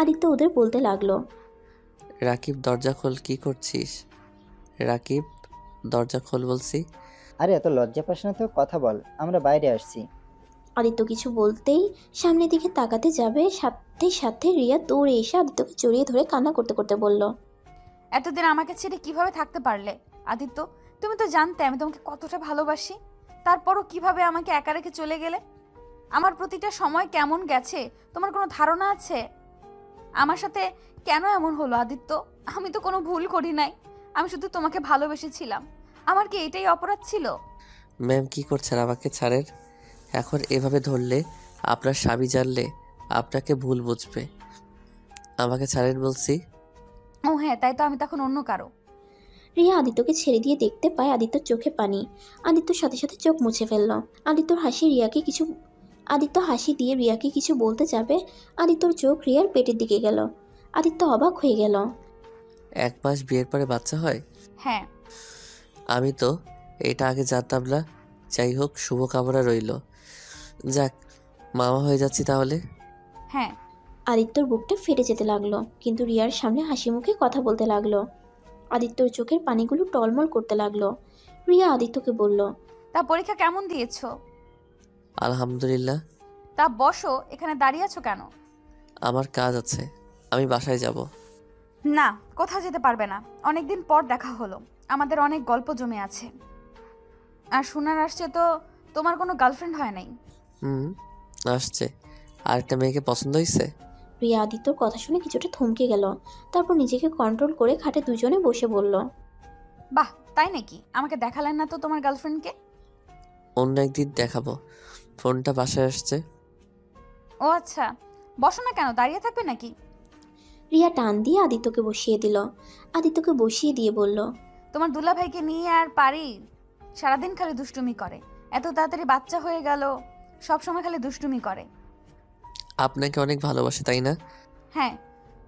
আদিত্য ওদের বলতে লাগলো, রাকিব দরজা খোল, কি করছিস? রাকিব দরজা খোল বলছি। আরে এত লজ্জা পাস না তো, কথা বল, আমরা বাইরে আসছি। আদিত্য কিছু বলতেই সামনের দিকে তাকাতে যাবে, সাথে সাথে রিয়া দৌড়ে এসে আদিত্যকে জড়িয়ে ধরে কান্না করতে করতে বলল, এতদিন আমাকে ছেড়ে কিভাবে থাকতে পারলে আদিত্য? তুমি তো জানতে আমি তোমাকে কতটা ভালোবাসি, তারপরও কিভাবে আমাকে একা রেখে চলে গেলে? আমার প্রতিটা সময় কেমন গেছে তোমার কোনো ধারণা আছে? আমার সাথে কেন এমন হলো আদিত্য? আমি তো কোনো ভুল করি নাই, আমি শুধু তোমাকে ভালোবেসেছিলাম। আমার কি এটাই অপরাধ ছিল? ম্যাম কি করছেন? আমাকে ছাড়েন। এখন এভাবে ধরলে আপনার স্বামী জানলে আপনাকে ভুল বুঝবে। আমাকে ছাড়েন বলছি। ও হ্যাঁ, তাই তো, আমি তখন অন্য কারো। রিয়া আদিত্যকে ছেড়ে দিয়ে দেখতে পায় আদিত্যর চোখে পানি। আদিত্যর সাথে সাথে চোখ মুছে ফেলল। আদিত্য হাসি দিয়ে রিয়াকে কিছু বলতে যাবে, আদিত্যর চোখ রিয়ার পেটের দিকে গেল। আদিত্য অবাক হয়ে গেল। 1 মাস বিয়ের পরে বাচ্চা হয়? হ্যাঁ। আমি তো এটা আগে জানতাম না। যাই হোক, শুভকামনা রইল। যাক, মামা হয়ে যাচ্ছি তাহলে। হ্যাঁ। আদিত্যর বুকটা ফেটে যেতে লাগলো, কিন্তু রিয়ার সামনে হাসি মুখে কথা বলতে লাগলো। আদিত্যর চোখের পানিগুলো টলমল করতে লাগলো। রিয়া আদিত্যকে বলল, তা পরীক্ষা কেমন দিয়েছো? আলহামদুলিল্লাহ। তা বসো, এখানে দাঁড়িয়ে আছো কেন? আমার কাজ আছে, আমি বাসায় যাব। না, কোথাও যেতে পারবে না। অনেকদিন পর দেখা হলো, আমাদের অনেক গল্প জমে আছে। আর শোনার আসছে তো তোমার কোনো গার্লফ্রেন্ড হয় নাই। আসছে। আরেকটা মেয়েকে পছন্দ হয়েছে। রিয়া আদিত্যর কথা শুনে কিছুটা থমকে গেল। তারপর নিজেকে কন্ট্রোল করে খাটে দুজনে বসে বলল, বাহ, তাই নাকি? আমাকে দেখালেন না তো তোমার গার্লফ্রেন্ডকে। অন্য একদিন দেখাবো। ফোনটা বাসায় আসছে। ও আচ্ছা, বসো না কেন, দাঁড়িয়ে থাকবে নাকি? রিয়া টান দিয়ে আদিত্যকে বসিয়ে দিল। আদিত্যকে বসিয়ে দিয়ে বলল, তোমার দুলাভাইকে নিয়ে আর পারি? সারাদিন খালি দুষ্টুমি করে, এত তাড়াতাড়ি বাচ্চা হয়ে গেল, সবসময় খালি দুষ্টুমি করে। আপনাকে অনেক ভালোবাসে, তাই না? হ্যাঁ,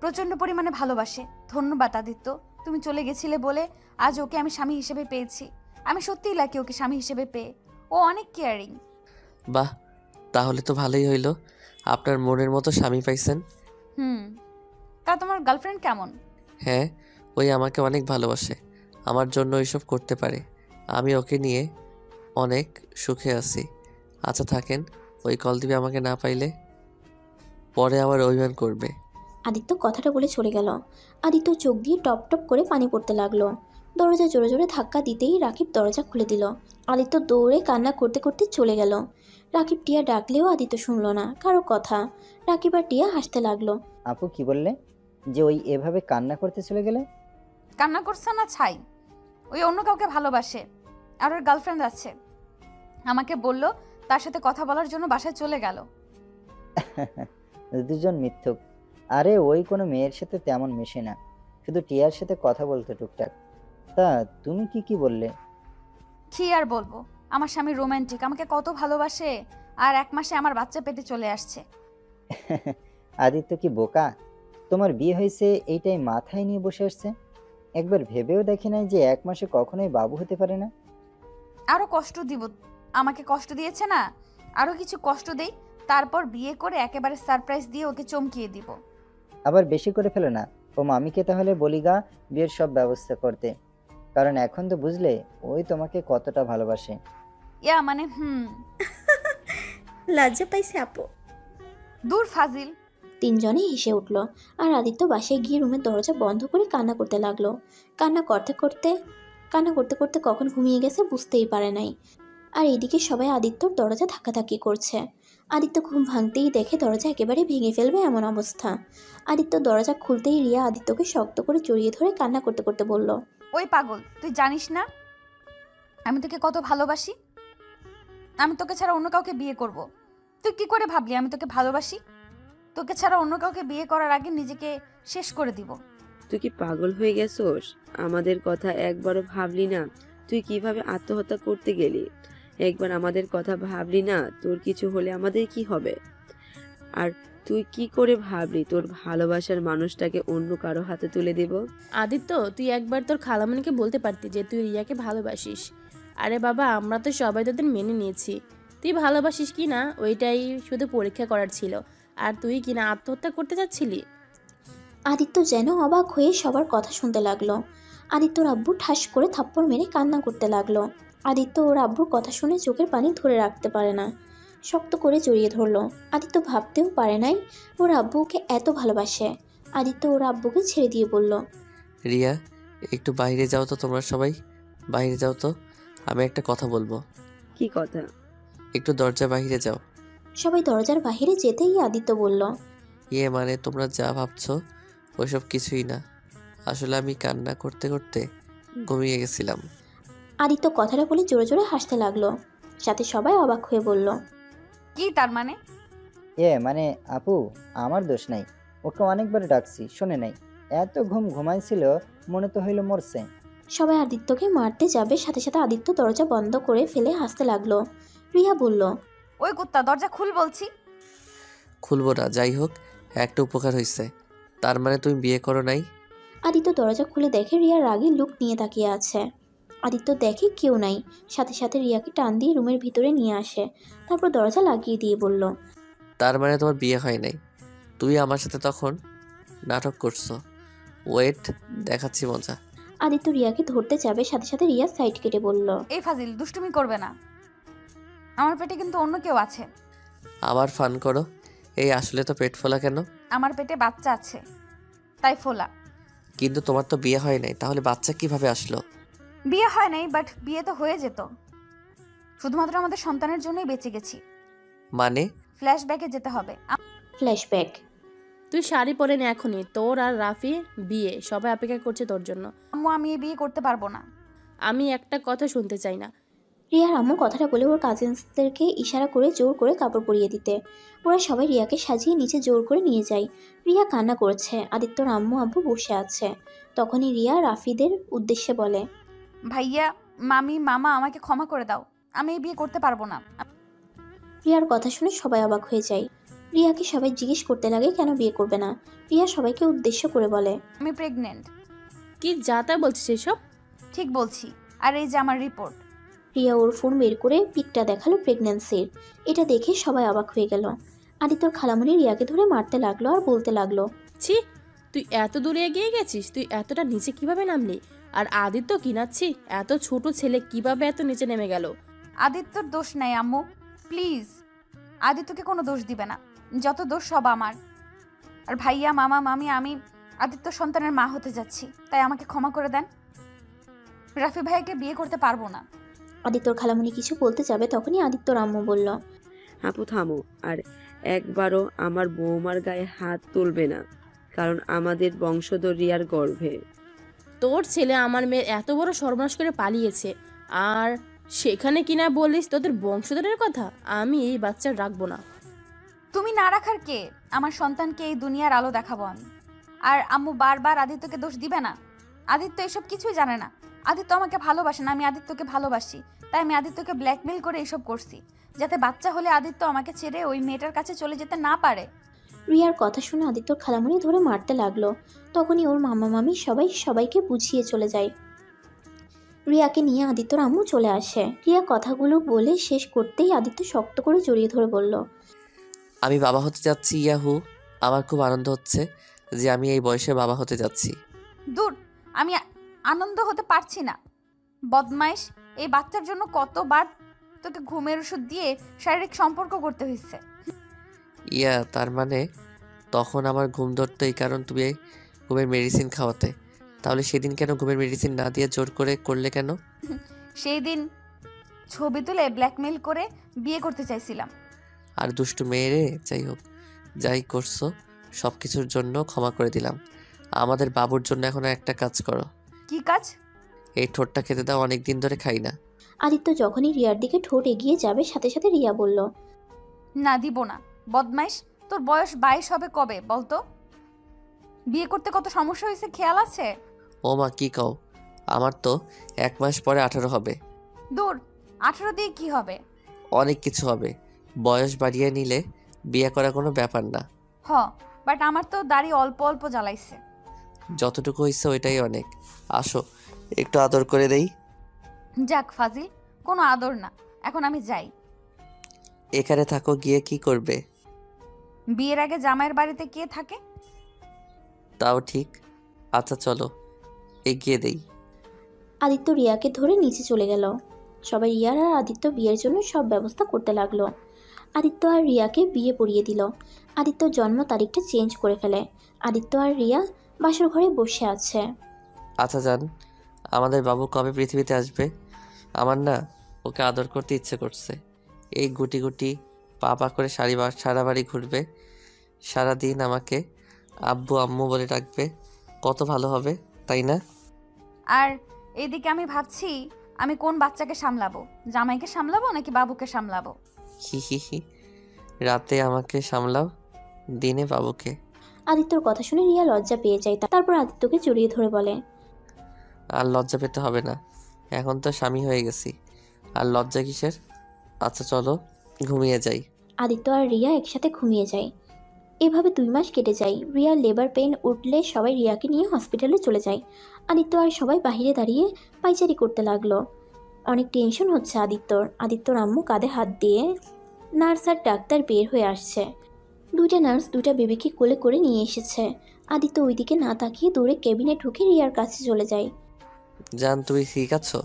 প্রচণ্ড পরিমাণে ভালোবাসে। ধন্যবাদ আদিত্য, তুমি চলে গেছিলে বলে আজ ওকে আমি স্বামী হিসেবে পেয়েছি। আমি সত্যিই লাকি ওকে স্বামী হিসেবে পেয়ে। ও অনেক কেয়ারিং। বাহ, তাহলে তো ভালোই হইল, আপনার মনের মতো স্বামী পাইছেন। তা তোমার গার্লফ্রেন্ড কেমন? হ্যাঁ, ওই আমাকে অনেক ভালোবাসে, আমার জন্য এইসব করতে পারে। আমি ওকে নিয়ে অনেক সুখে আছি। আচ্ছা থাকেন, ওই কল দিবে আমাকে না পাইলে, পরে আবার অভিমান করবে। আদিত্য কথাটা বলে চলে গেল। আদিত্য চোখ দিয়ে টপ টপ করে পানি পড়তে লাগলো। দরজা জোরে জোরে ধাক্কা দিতেই রাকিব দরজা খুলে দিল। আদিত্য দৌড়ে কান্না করতে করতে চলে গেল। রাকিব টিয়া ডাকলেও আদিত্য শুনল না কারো কথা। রাকিব আর টিয়া হাসতে লাগলো। আপু কি বললে যে ওই এভাবে কান্না করতে চলে গেলে? কান্না করছে না ছাই, ওই অন্য কাউকে ভালোবাসে আর ওর গার্লফ্রেন্ড আছে। আমাকে বলল তার সাথে কথা বলার জন্য বাসায় চলে গেল। দুজন মিথ্যুক। আরে ওই কোনো মেয়ের সাথে তেমন মেশে না, শুধু টিয়ার সাথে কথা বলতে টুকটাক। তা তুমি কি বললে? কি আর বলবো, আমার স্বামী রোমান্টিক, আমাকে কত ভালোবাসে, আর 1 মাসে আমার বাচ্চা পেতে চলে আসছে। আদিত্য কি বোকা? তোমার বিয়ে হয়েছে এইটাই মাথায় নিয়ে বসে আসছে। একবার ভেবেও দেখে নাই যে 1 মাসে কখনোই বাবু হতে পারে না। আরো কষ্ট দিব, আমাকে কষ্ট দিয়েছে না, আরো কিছু কষ্ট দেই, তারপর বিয়ে করে একেবারে সারপ্রাইজ দিয়ে ওকে চমকিয়ে দিব। আবার বেশি করে ফেলো না। ও মামিকে তাহলে বলিগা বিয়ের সব ব্যবস্থা করতে, কারণ এখন তো বুঝলে ওই তোমাকে কতটা ভালোবাসে। ইয়া মানে লজ্জা পাইছে আপু। দূর ফাজিল। তিনজনেই হেসে উঠল। আর আদিত্য বাসায় গিয়ে রুমের দরজা বন্ধ করে কান্না করতে লাগলো। কান্না করতে করতে কখন ঘুমিয়ে গেছে বুঝতেই পারে নাই। আর এদিকে সবাই আদিত্যর দরজা ধাক্কাধাক্কি করছে। আদিত্য ঘুম ভাঙতেই দেখে দরজা একেবারে ভেঙে ফেলবে এমন অবস্থা। আদিত্য দরজা খুলতেই রিয়া আদিত্যকে শক্ত করে জড়িয়ে ধরে কান্না করতে করতে বলল, ওই পাগল, তুই জানিস না আমি তোকে কত ভালোবাসি? আমি তোকে ছাড়া অন্য কাউকে বিয়ে করব। তুই কি করে ভাবলি আমি তোকে ভালোবাসি? তোকে ছাড়া অন্য কাউকে বিয়ে করার আগে নিজেকে শেষ করে দিব। তুই কি পাগল হয়ে গেছোস? আমাদের কথা একবারও ভাবলি না? তুই কিভাবে আত্মহত্যা করতে গেলি? একবার আমাদের কথা ভাবলি না? তোর কিছু হলে আমাদের কি হবে? আর তুই কি করে ভাবলি তোর ভালোবাসার মানুষটাকে অন্য কারো হাতে তুলে দেব? আদিত্য, তুই একবার তোর খালামণিকে বলতে পারতি যে তুই রিয়াকে ভালোবাসিস। আরে বাবা, আমরা তো সবাই তোদের মেনে নিয়েছি। তুই ভালোবাসিস কি না ওইটাই শুধু পরীক্ষা করার ছিল। আর তুই কিনা আত্মহত্যা করতে যাচ্ছিলি। আদিত্য যেন অবাক হয়ে সবার কথা শুনতে লাগলো। আদিত্যর আব্বু ঠাস করে থাপ্পড় মেরে কান্না করতে লাগলো। আদিত্য ওর আব্বুর কথা শুনে চোখের পানি ধরে রাখতে পারে না, শক্ত করে জড়িয়ে ধরলো। আদিত্য ভাবতেও পারে নাই ওর আব্বু ওকে এত ভালোবাসে। আদিত্য ওর আব্বুকে ছেড়ে দিয়ে বলল, রিয়া, একটু বাইরে যাও তো, তোমরা সবাই বাইরে যাও তো, আমি একটা কথা বলবো। কি কথা? একটু দরজা বাইরে যাও। সবাই দরজার বাইরে যেতেই আদিত্য বলল, মানে তোমরা যা ভাবছো ওইসব কিছুই না, আসলে আমি কান্না করতে করতে ঘুমিয়ে গেছিলাম। আদিত্য কথাটা বলে জোরে জোরে হাসতে লাগলো। সাথে সবাই অবাক হয়ে বলল, কি তার মানে? মানে আপু, আমার দোষ নাই। ওকে অনেকবার ডাকছি, শোনে নাই। এত ঘুমাইছিল, মনে তো হইল মরছে। সবাই আদিত্যকে মারতে যাবে, সাথে সাথে আদিত্য দরজা বন্ধ করে ফেলে হাসতে লাগলো। রিয়া বলল, ওই কুত্তা, দরজা খুল বলছি। খুলবো না, যাই হোক একটা উপকার হয়েছে। তার মানে তুমি বিয়ে করো নাই? আদিত্য দরজা খুলে দেখে রিয়া রাগী লুক নিয়ে তাকিয়ে আছে। আদিত্য দেখে কেউ নাই, সাথে সাথে রিয়াকে টান দিয়ে রুমের ভিতরে নিয়ে আসে। তারপর দরজা লাগিয়ে দিয়ে বলল, তার মানে তোমার বিয়ে হয় নাই, তুই আমার সাথে তখন নাটক করছো। ওয়েট, দেখাচ্ছি মজা। আদিত্য রিয়াকে ধরতে যাবে, সাথে সাথে রিয়া সাইড কেটে বলল, এই ফাজিল, দুষ্টুমি করবে না, আমার পেটে কিন্তু অন্য কেউ আছে। আবার ফান করো। এই আসলে তো পেট ফোলা কেন? আমার পেটে বাচ্চা আছে, তাই ফোলা। কিন্তু তোমার তো বিয়ে হয় নাই, তাহলে বাচ্চা কিভাবে আসলো? বিয়ে হয় নাই, বাট বিয়ে তো হয়ে যেত। শুধুমাত্র আমাদের সন্তানের জন্যই বেঁচে গেছি। মানে? ফ্ল্যাশব্যাকে যেতে হবে। ফ্ল্যাশব্যাক। তুই শাড়ি পরে নে এখনই, তোর আর রাফি বিয়ে, সবাই অপেক্ষা করছে তোর জন্য। আম্মু, আমি এই বিয়ে করতে পারবো না। আমি একটা কথা শুনতে চাই না। রিয়ার আম্মু কথাটা বলে ওর কাজিনসদেরকে ইশারা করে জোর করে কাপড় পরিয়ে দিতে। ওরা সবাই রিয়াকে সাজিয়ে নিচে জোর করে নিয়ে যায়। রিয়া কান্না করছে, আদিত্যর আম্মু আব্বু বসে আছে। তখনই রিয়া রাফিদের উদ্দেশ্যে বলে, ভাইয়া, মামি, মামা, আমাকে ক্ষমা করে দাও, আমি এই বিয়ে করতে পারবো না। রিয়ার কথা শুনে সবাই অবাক হয়ে যায়। রিয়াকে সবাই জিজ্ঞেস করতে লাগে কেন বিয়ে করবে না। রিয়া সবাইকে উদ্দেশ্য করে বলে, আমি প্রেগনেন্ট। কি যাতা বলছিস এসব? ঠিক বলছি, আর এই যে আমার রিপোর্ট। রিয়া ওর ফোন বের করে পিকটা দেখালো প্রেগন্যান্সির। এটা দেখে সবাই অবাক হয়ে গেল। আদিত্যর খালামণি রিয়াকে ধরে মারতে লাগলো আর বলতে লাগলো, ছি, তুই এত দূরে এগিয়ে গেছিস, তুই এতটা নিচে কিভাবে নামলি? আর আদিত্য কিনাচ্ছি, এত ছোট ছেলে কিভাবে এত নিচে নেমে গেল? আদিত্যর দোষ নাই আম্মু, প্লিজ। আদিত্যকে কোনো দোষ দিবে না, যত দোষ সব আমার। আর ভাইয়া, মামা, মামি, আমি আদিত্য সন্তানের মা হতে যাচ্ছি, তাই আমাকে ক্ষমা করে দেন। রাফি ভাইকে বিয়ে করতে পারবো না। আদিত্যর খালামণি কিছু বলতে যাবে তখনই আদিত্যর আম্মু বলল, আপু থামো, আর একবারও আমার বৌমার গায়ে হাত তুলবে না, কারণ আমাদের বংশধর রিয়ার গর্ভে। তোর ছেলে আমার মেয়ের এত বড় সর্বনাশ করে পালিয়েছে, আর সেখানে কিনা বলিস তোদের বংশধরের কথা? আমি এই বাচ্চা রাখবো না। তুমি না রাখার কে? আমার সন্তানকে এই দুনিয়ার আলো দেখাবো আমি। আর আম্মু বারবার আদিত্যকে দোষ দিবে না। আদিত্য এসব কিছুই জানে না। আদিত্য আমাকে ভালোবাসে না, আমি আদিত্যকে ভালোবাসি। তাই আমি আদিত্যকে ব্ল্যাকমেল করে এসব করছি, যাতে বাচ্চা হলে আদিত্য আমাকে ছেড়ে ওই মেয়েটার কাছে চলে যেতে না পারে। রিয়ার কথা শুনে আদিত্যর খালামণি ধরে মারতে লাগলো। তখনই ওর মামা মামি সবাইকে বুঝিয়ে চলে যায়। রিয়াকে নিয়ে আদিত্যর আম্মু চলে আসে। রিয়া কথাগুলো বলে শেষ করতেই আদিত্য শক্ত করে জড়িয়ে ধরে বলল, আমি বাবা হতে যাচ্ছি ইয়াহু। আমার খুব আনন্দ হচ্ছে যে আমি এই বয়সে বাবা হতে যাচ্ছি। দূর, আমি আনন্দ হতে পারছি না। বদমাইশ, এই বাচ্চার জন্য কতবার তোকে ঘুমের ওষুধ দিয়ে শারীরিক সম্পর্ক করতে হয়েছে। ইয়া, তার মানে তখন আমার ঘুম ধরতো এই কারণ তুমি ঘুমের মেডিসিন খাওয়াতে। তাহলে সেদিন কেন ঘুমের মেডিসিন না দিয়ে জোর করে করলে কেন? সেই দিন ছবি তুলে ব্ল্যাকমেল করে বিয়ে করতে চাইছিলাম। আর দুষ্টু মেয়েরে, যাই হোক, যাই করছো সব কিছুর জন্য ক্ষমা করে দিলাম। আমাদের বাবুর জন্য এখন একটা কাজ করো। কি কাজ? এই ঠোঁটটা খেতে দাও, অনেক দিন ধরে খাই না। আদিত্য যখনই রিয়ার দিকে ঠোঁট এগিয়ে যাবে সাথে সাথে রিয়া বলল, না, দিব না। বদমাইশ, তোর বয়স 22 হবে কবে বলতো? বিয়ে করতে কত সমস্যা হয়েছে খেয়াল আছে? ও মা, কি কও? আমার তো 1 মাস পরে 18 হবে। দূর, 18 দিয়ে কি হবে? অনেক কিছু হবে। বয়স বাড়িয়ে নিলে বিয়ে করা কোনো ব্যাপার না। বাট আমার তো দাড়ি অল্প অল্প জ্বালাইছে। যতটুকু হয়েছে ওইটাই অনেক। আসো একটু আদর করে দেই। যাক ফাজিল, কোনো আদর না, এখন আমি যাই। এখানে থাকো, গিয়ে কি করবে? বিয়ের আগে জামাইয়ের বাড়িতে কে থাকে? তাও ঠিক। আচ্ছা চলো, এগিয়ে দেই। আদিত্য রিয়াকে ধরে নিচে চলে গেল। সবাই রিয়ার আর আদিত্য বিয়ের জন্য সব ব্যবস্থা করতে লাগলো। আদিত্য আর রিয়াকে বিয়ে পড়িয়ে দিল। আদিত্যর জন্ম তারিখটা চেঞ্জ করে ফেলে। আদিত্য আর রিয়া বাসর ঘরে বসে আছে। আচ্ছা জান, আমাদের বাবু কবে পৃথিবীতে আসবে? আমার না ওকে আদর করতে ইচ্ছে করছে। এই গুটি গুটি পা পা করে সারা বাড়ি ঘুরবে, সারাদিন আমাকে আব্বু আম্মু বলে ডাকবে। কত ভালো হবে, তাই না? আর এইদিকে আমি ভাবছি আমি কোন বাচ্চাকে সামলাবো, জামাইকে সামলাবো নাকি বাবুকে সামলাবো? হি হি হি। রাতে আমাকে সামলাও, দিনে বাবুকে। আদিত্যর কথা শুনে রিয়া লজ্জা পেয়ে যায়। তারপর আদিত্যকে জড়িয়ে ধরে বলে, আর লজ্জা পেতে হবে না, এখন তো স্বামী হয়ে গেছি, আর লজ্জা কিসের? আচ্ছা চলো ঘুমিয়ে যাই। আদিত্য আর রিয়া একসাথে ঘুমিয়ে যায়। এভাবে 2 মাস কেটে যায়। রিয়ার লেবার পেইন উঠলে সবাই রিয়াকে নিয়ে হসপিটালে চলে যায়। আদিত্য আর সবাই বাইরে দাঁড়িয়ে পাইচারি করতে লাগলো। অনেক টেনশন হচ্ছে আদিত্যর আম্মু কাঁধে হাত দিয়ে নার্স আর ডাক্তার বের হয়ে আসছে। 2টা নার্স 2টা বেবিকে কোলে করে নিয়ে এসেছে। আদিত্য ওইদিকে না তাকিয়ে দূরে কেবিনে ঢুকে রিয়ার কাছে চলে যায়। জান, তুমি ঠিক আছো?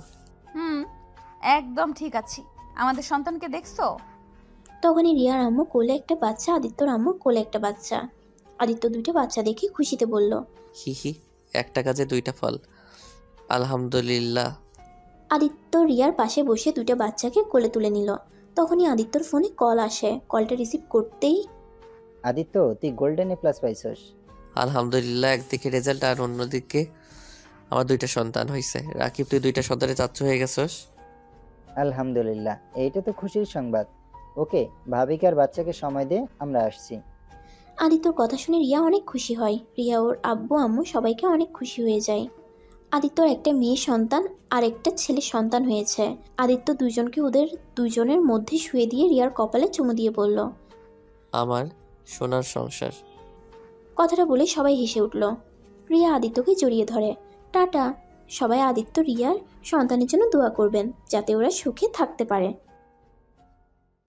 একদম ঠিক আছি। আমাদের সন্তানকে দেখছো? তখনই রিয়ার আম্মু কোলে একটা বাচ্চা, আদিত্যর আম্মু কোলে একটা বাচ্চা। আদিত্য 2টা বাচ্চা দেখে খুশিতে বলল, হি হি, একটা কাজে 2টা ফল, আলহামদুলিল্লাহ। আদিত্য রিয়ার পাশে বসে 2টা বাচ্চাকে কোলে তুলে নিল। তখনই আদিত্যর ফোনে কল আসে। কলটা রিসিভ করতেই, আদিত্য, তুই গোল্ডেন এ প্লাস পাইছস। আলহামদুলিল্লাহ, একদিকে রেজাল্ট আর অন্যদিকে আমার 2টা সন্তান হয়েছে। রাকিব, তুই 2টা সন্তানের চাচ্চু হয়ে গেছস। আলহামদুলিল্লাহ, এইটা তো খুশির সংবাদ। ওকে, ভাবিকে আর বাচ্চাকে সময় দে, আমরা আসছি। আদিত্যর কথা শুনে রিয়া অনেক খুশি হয়। রিয়া ওর আব্বু আম্মু সবাইকে অনেক খুশি হয়ে যায়। আদিত্যর একটা মেয়ে সন্তান আর একটা ছেলে সন্তান হয়েছে। আদিত্য দুজনকে ওদের দুজনের মধ্যে শুয়ে দিয়ে রিয়ার কপালে চুমু দিয়ে বলল, আমার সোনার সংসার। কথাটা বলে সবাই হেসে উঠল। রিয়া আদিত্যকে জড়িয়ে ধরে। টাটা। সবাই আদিত্য রিয়ার সন্তানের জন্য দোয়া করবেন যাতে ওরা সুখে থাকতে পারে।